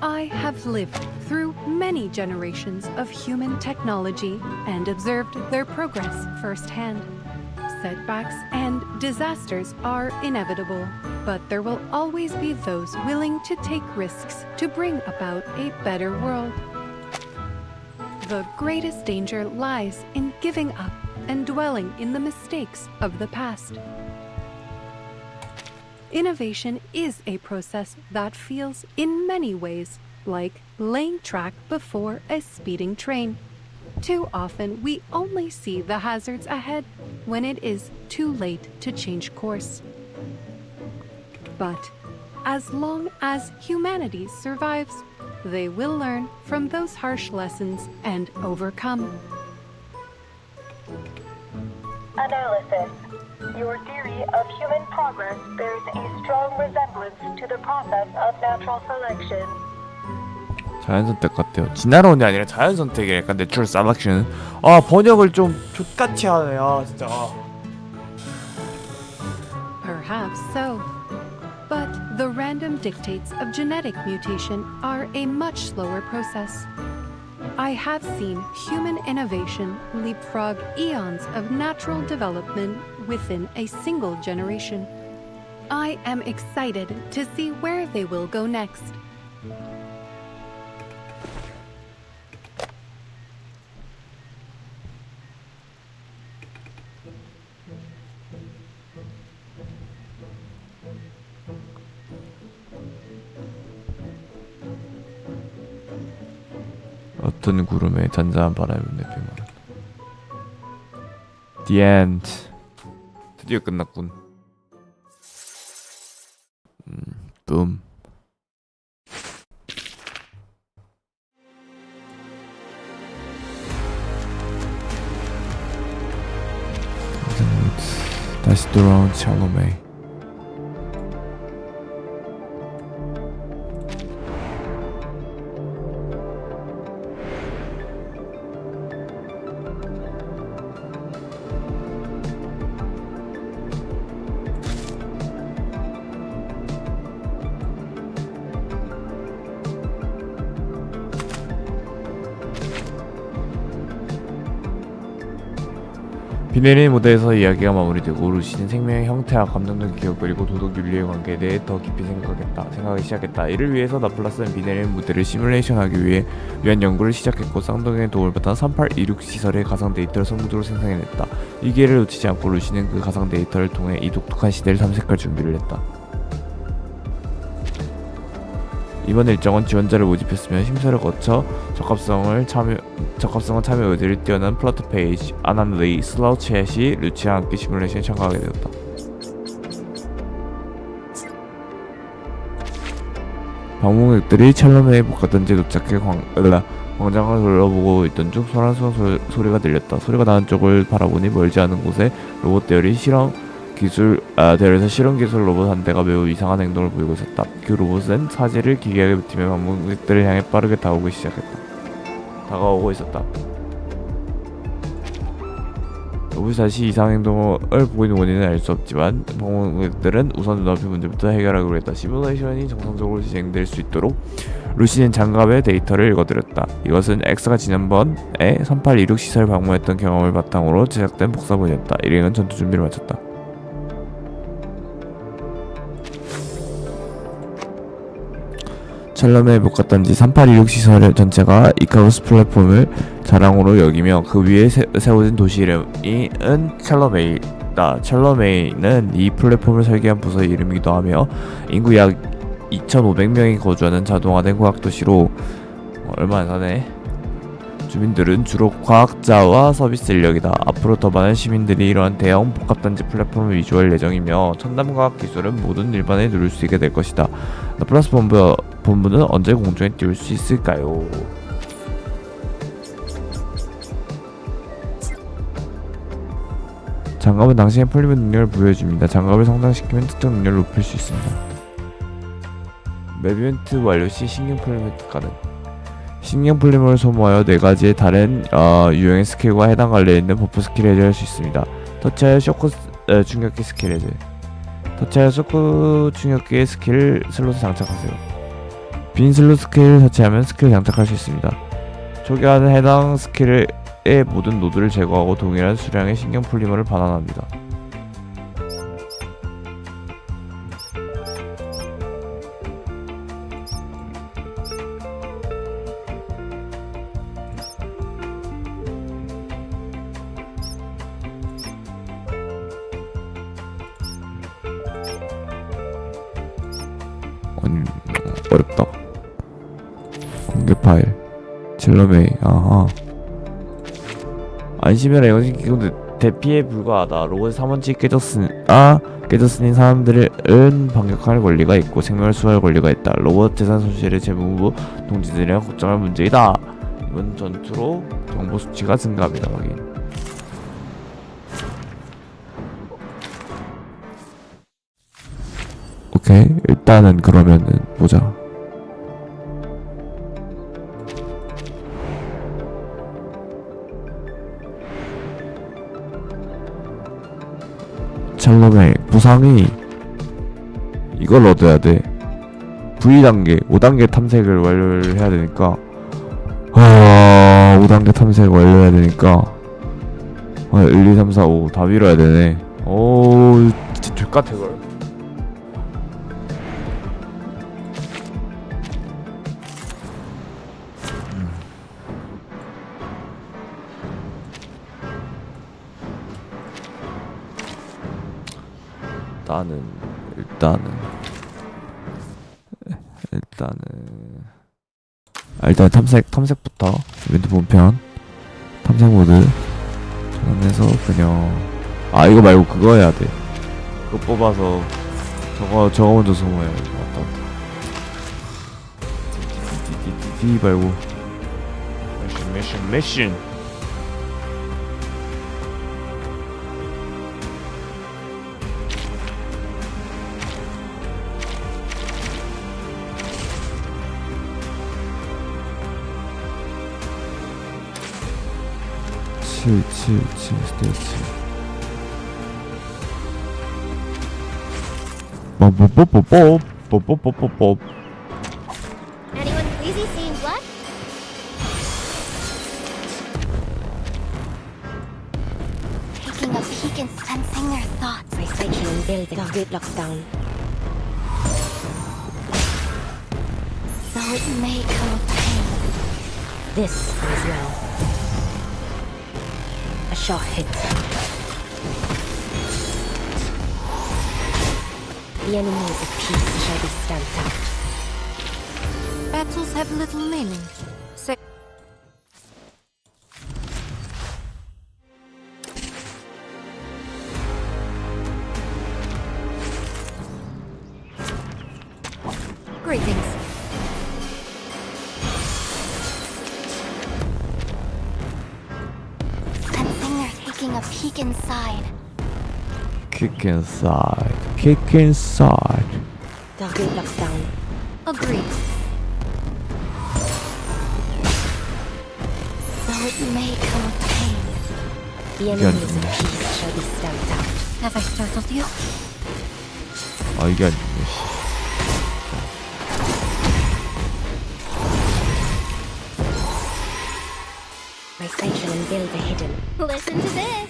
[SPEAKER 15] I have lived through many generations of human technology and observed their progress firsthand. Setbacks and disasters are inevitable, but there will always be those willing to take risks to bring about a better world. The greatest danger lies in giving up and dwelling in the mistakes of the past. Innovation is a process that feels in many ways like laying track before a speeding train. Too often, we only see the hazards ahead when it is too late to change course. But as long as humanity survives, they will learn from those harsh lessons and overcome.
[SPEAKER 3] Analysis. Your theory of human progress bears a strong resemblance to the process of natural selection.
[SPEAKER 1] 자연선택 같아요. 진화론이 아니라 자연선택이 약간 내추럴 셀렉션. 아 번역을 좀 족같이 하네. 아 진짜.
[SPEAKER 15] Perhaps so. But the random dictates of genetic mutation are a much slower process. I have seen human innovation leapfrog eons of natural development within a single generation. I am excited to see where they will go next.
[SPEAKER 1] 짙은 구름에 잔잔한 바람이 내팽만. The end. 드디어 끝났군. 붐. 다시 돌아온 샬로메이. 비네린 무대에서 이야기가 마무리되고 루시는 생명의 형태와 감정적 기억 그리고 도덕 윤리의 관계에 대해 더 깊이 생각하기 시작했다. 이를 위해서 나플라스는 비네린 무대를 시뮬레이션하기 위한 연구를 시작했고 쌍둥이의 도움을 받아 3826 시설의 가상 데이터를 성공적으로 생성해냈다. 이 기회를 놓치지 않고 루시는 그 가상 데이터를 통해 이 독특한 시대를 탐색할 준비를 했다. 이번 일정은 지원자를 모집했으며 심사를 거쳐 적합성은 참여 의지를 뛰어난 플러트 페이지, 아난 리, 슬라우 챗이 루치와 함께 시뮬레이션에 참가하게 되었다. 방문객들이 찰로메의 복합단지에 도착해 광장을 둘러보고 있던 중 소란스러운 소리가 들렸다. 소리가 나는 쪽을 바라보니 멀지 않은 곳에 로봇 대열에서 실험 기술 로봇 한 대가 매우 이상한 행동을 보이고 있었다. 그 로봇은 사지를 기괴하게 붙이며 방문객들을 향해 빠르게 다가오고 있었다. 로봇이 다시 이상한 행동을 보이는 원인은 알 수 없지만 방문객들은 우선 눈앞의 문제부터 해결하기로 했다. 시뮬레이션이 정상적으로 진행될 수 있도록 루시는 장갑의 데이터를 읽어드렸다. 이것은 X가 지난번에 3826 시설을 방문했던 경험을 바탕으로 제작된 복사본이었다. 일행은 전투 준비를 마쳤다. 찰롬의 복합단지 3826 시설 전체가 이카루스 플랫폼을 자랑으로 여기며 그 위에 세워진 도시 이름은 찰로메이다. 찰로메이는 이 플랫폼을 설계한 부서의 이름이기도 하며 인구 약 2,500명이 거주하는 자동화된 과학도시로 얼마 안 사네. 주민들은 주로 과학자와 서비스 인력이다. 앞으로 더 많은 시민들이 이러한 대형 복합단지 플랫폼을 위주할 예정이며 첨단 과학 기술은 모든 일반에 누릴 수 있게 될 것이다. 나플라스 본부는 언제 공중에 띄울 수 있을까요? 장갑은 당신의 폴리머 능력을 부여해줍니다. 장갑을 성장시키면 특정 능력을 높일 수 있습니다. 맵 이벤트 완료 시 신경 폴리머 가능. 신경 폴리머를 소모하여 4가지의 다른 유형의 스킬과 해당 관련에 있는 버프 스킬을 해제할 수 있습니다. 터치하여 쇼크 충격기 스킬 해제. 터치하여 쇼크 충격기의 스킬 슬롯에 장착하세요. 빈 슬롯 스킬을 터치하면 스킬을 장착할 수 있습니다. 초기화는 해당 스킬의 모든 노드를 제거하고 동일한 수량의 신경 폴리머를 반환합니다. 어렵다. 공개 파일 찰로메이. 아하. 안심해라. 이것은 기존 대피에 불과하다. 로봇의 3원치 깨졌으니 사람들은 반격할 권리가 있고 생명을 수호할 권리가 있다. 로봇 재산 손실의 재무부 동지들이랑 걱정할 문제이다. 이번 전투로 정보 수치가 증가합니다. 확인. 오케이, 일단은 그러면은 보자. 찰롬의 부상이 이걸 얻어야 돼. V단계 5단계 탐색을 완료를 해야 되니까 5단계 탐색 완료해야 되니까 1, 2, 3, 4, 5 다 밀어야 되네. 오 진짜 족같아 이걸. 일단은 일단 탐색부터 이벤트 본편 탐색 모드 전환해서 그냥 이거 말고 그거 해야 돼. 그거 뽑아서 저거 먼저 소모해야 돼. 맞다. D 말고 미션. 스테이지 뽀뽀뽀뽀뽀
[SPEAKER 16] Anyone queasy seeing blood? Taking a peek and sensing their thoughts.
[SPEAKER 18] My cycling building. The grid locks down.
[SPEAKER 16] Though it may come with pain.
[SPEAKER 18] This is well. A shot hit. The enemies of peace shall be stamped out.
[SPEAKER 15] Battles have little meaning. Greetings.
[SPEAKER 16] Sensing they're taking a peek inside.
[SPEAKER 1] Kick inside.
[SPEAKER 18] The grid locks down.
[SPEAKER 15] Agreed.
[SPEAKER 16] Though it may come with pain.
[SPEAKER 18] The enemies of peace shall be stamped out.
[SPEAKER 15] Have I startled you?
[SPEAKER 1] 이게 아니네.
[SPEAKER 18] My cycling build the hidden.
[SPEAKER 16] Listen to this.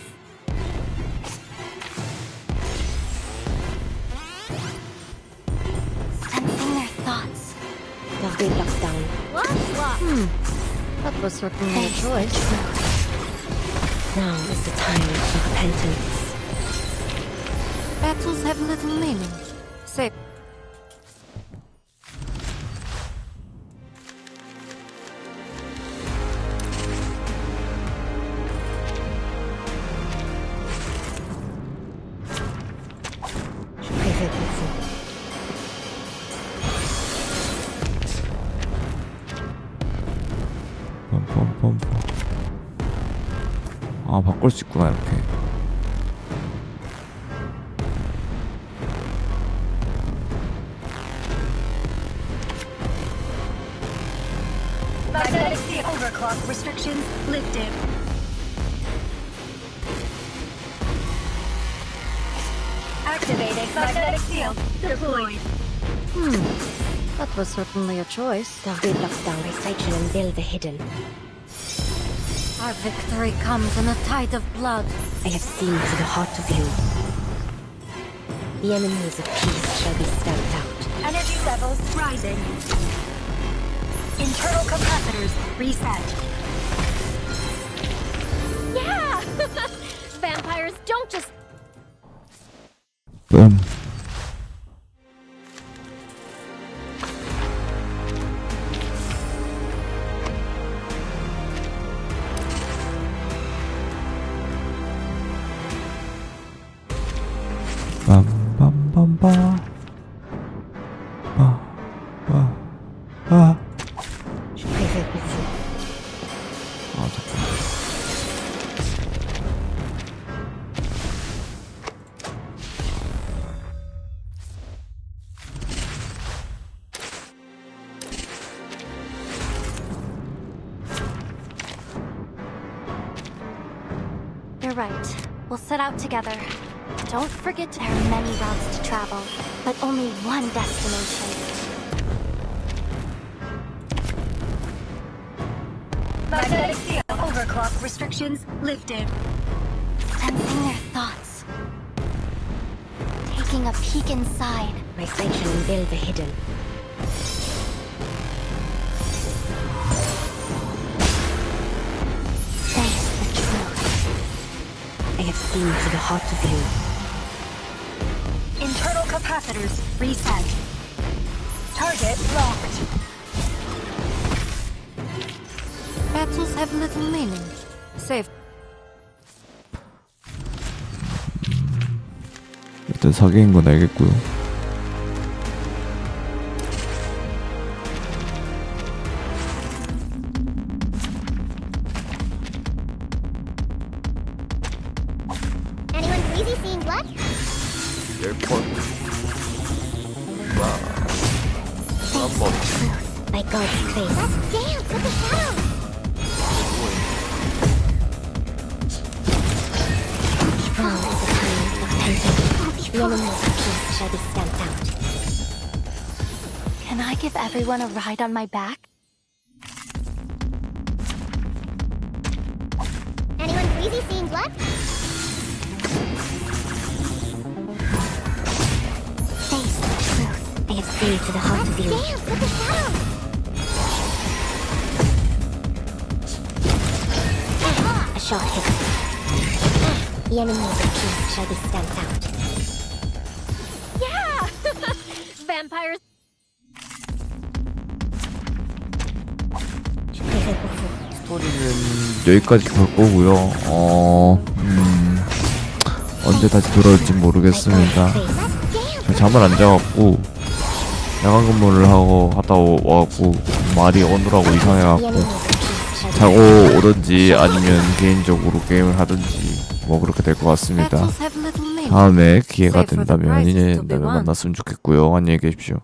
[SPEAKER 16] Sensing their thoughts.
[SPEAKER 18] The grid locks down.
[SPEAKER 15] That was certainly a choice.
[SPEAKER 18] Now is the time for repentance.
[SPEAKER 15] Battles have little meaning. Say.
[SPEAKER 1] 바꿀 수 있구나 이렇게.
[SPEAKER 3] Magnetic field overclock restrictions lifted. Activating magnetic field deployed.
[SPEAKER 15] That was certainly a choice.
[SPEAKER 18] The grid locks down. My cycling build the hidden.
[SPEAKER 15] Our victory comes in a tide of blood.
[SPEAKER 18] I have seen to the heart of you. The enemies of peace shall be stamped out.
[SPEAKER 3] Energy levels rising. Internal capacitors reset.
[SPEAKER 16] Yeah! Vampires don't just...
[SPEAKER 1] Boom. 빰빰빰빰.
[SPEAKER 16] You're right. We'll set out together. Don't forget there are many routes to travel, but only one destination.
[SPEAKER 3] Magnetic field overclock restrictions lifted.
[SPEAKER 16] Sensing their thoughts. Taking a peek inside.
[SPEAKER 18] My cycling build the hidden.
[SPEAKER 16] Face the truth.
[SPEAKER 18] I have seen to the heart of you.
[SPEAKER 3] Internal capacitors reset. Target locked.
[SPEAKER 15] Battles have little meaning. Save.
[SPEAKER 1] 일단 사기인 건 알겠고요.
[SPEAKER 21] Anyone crazy seeing blood?
[SPEAKER 18] By God's grace.
[SPEAKER 21] Let's dance with the shadows!
[SPEAKER 18] Now is the time of repentance. The enemy of peace shall be stamped out.
[SPEAKER 16] Can I give everyone a ride on my back?
[SPEAKER 21] Anyone crazy seeing blood?
[SPEAKER 18] Face the truth. I have seen to the heart of you.
[SPEAKER 21] Dance with the shadows!
[SPEAKER 18] A short hit. The enemy of peace shall be stamped out.
[SPEAKER 21] Yeah! Vampires!
[SPEAKER 1] 스토리는 여기까지 볼 거고요. 언제 다시 돌아올지 모르겠습니다. 잠을 안 자갖고 야간 근무를 하고 갔다 와갖고 말이 어느라고 이상해갖고 자고 오든지 아니면 개인적으로 게임을 하든지 뭐 그렇게 될 것 같습니다. 다음에 기회가 된다면 만났으면 좋겠고요. 안녕히 계십시오.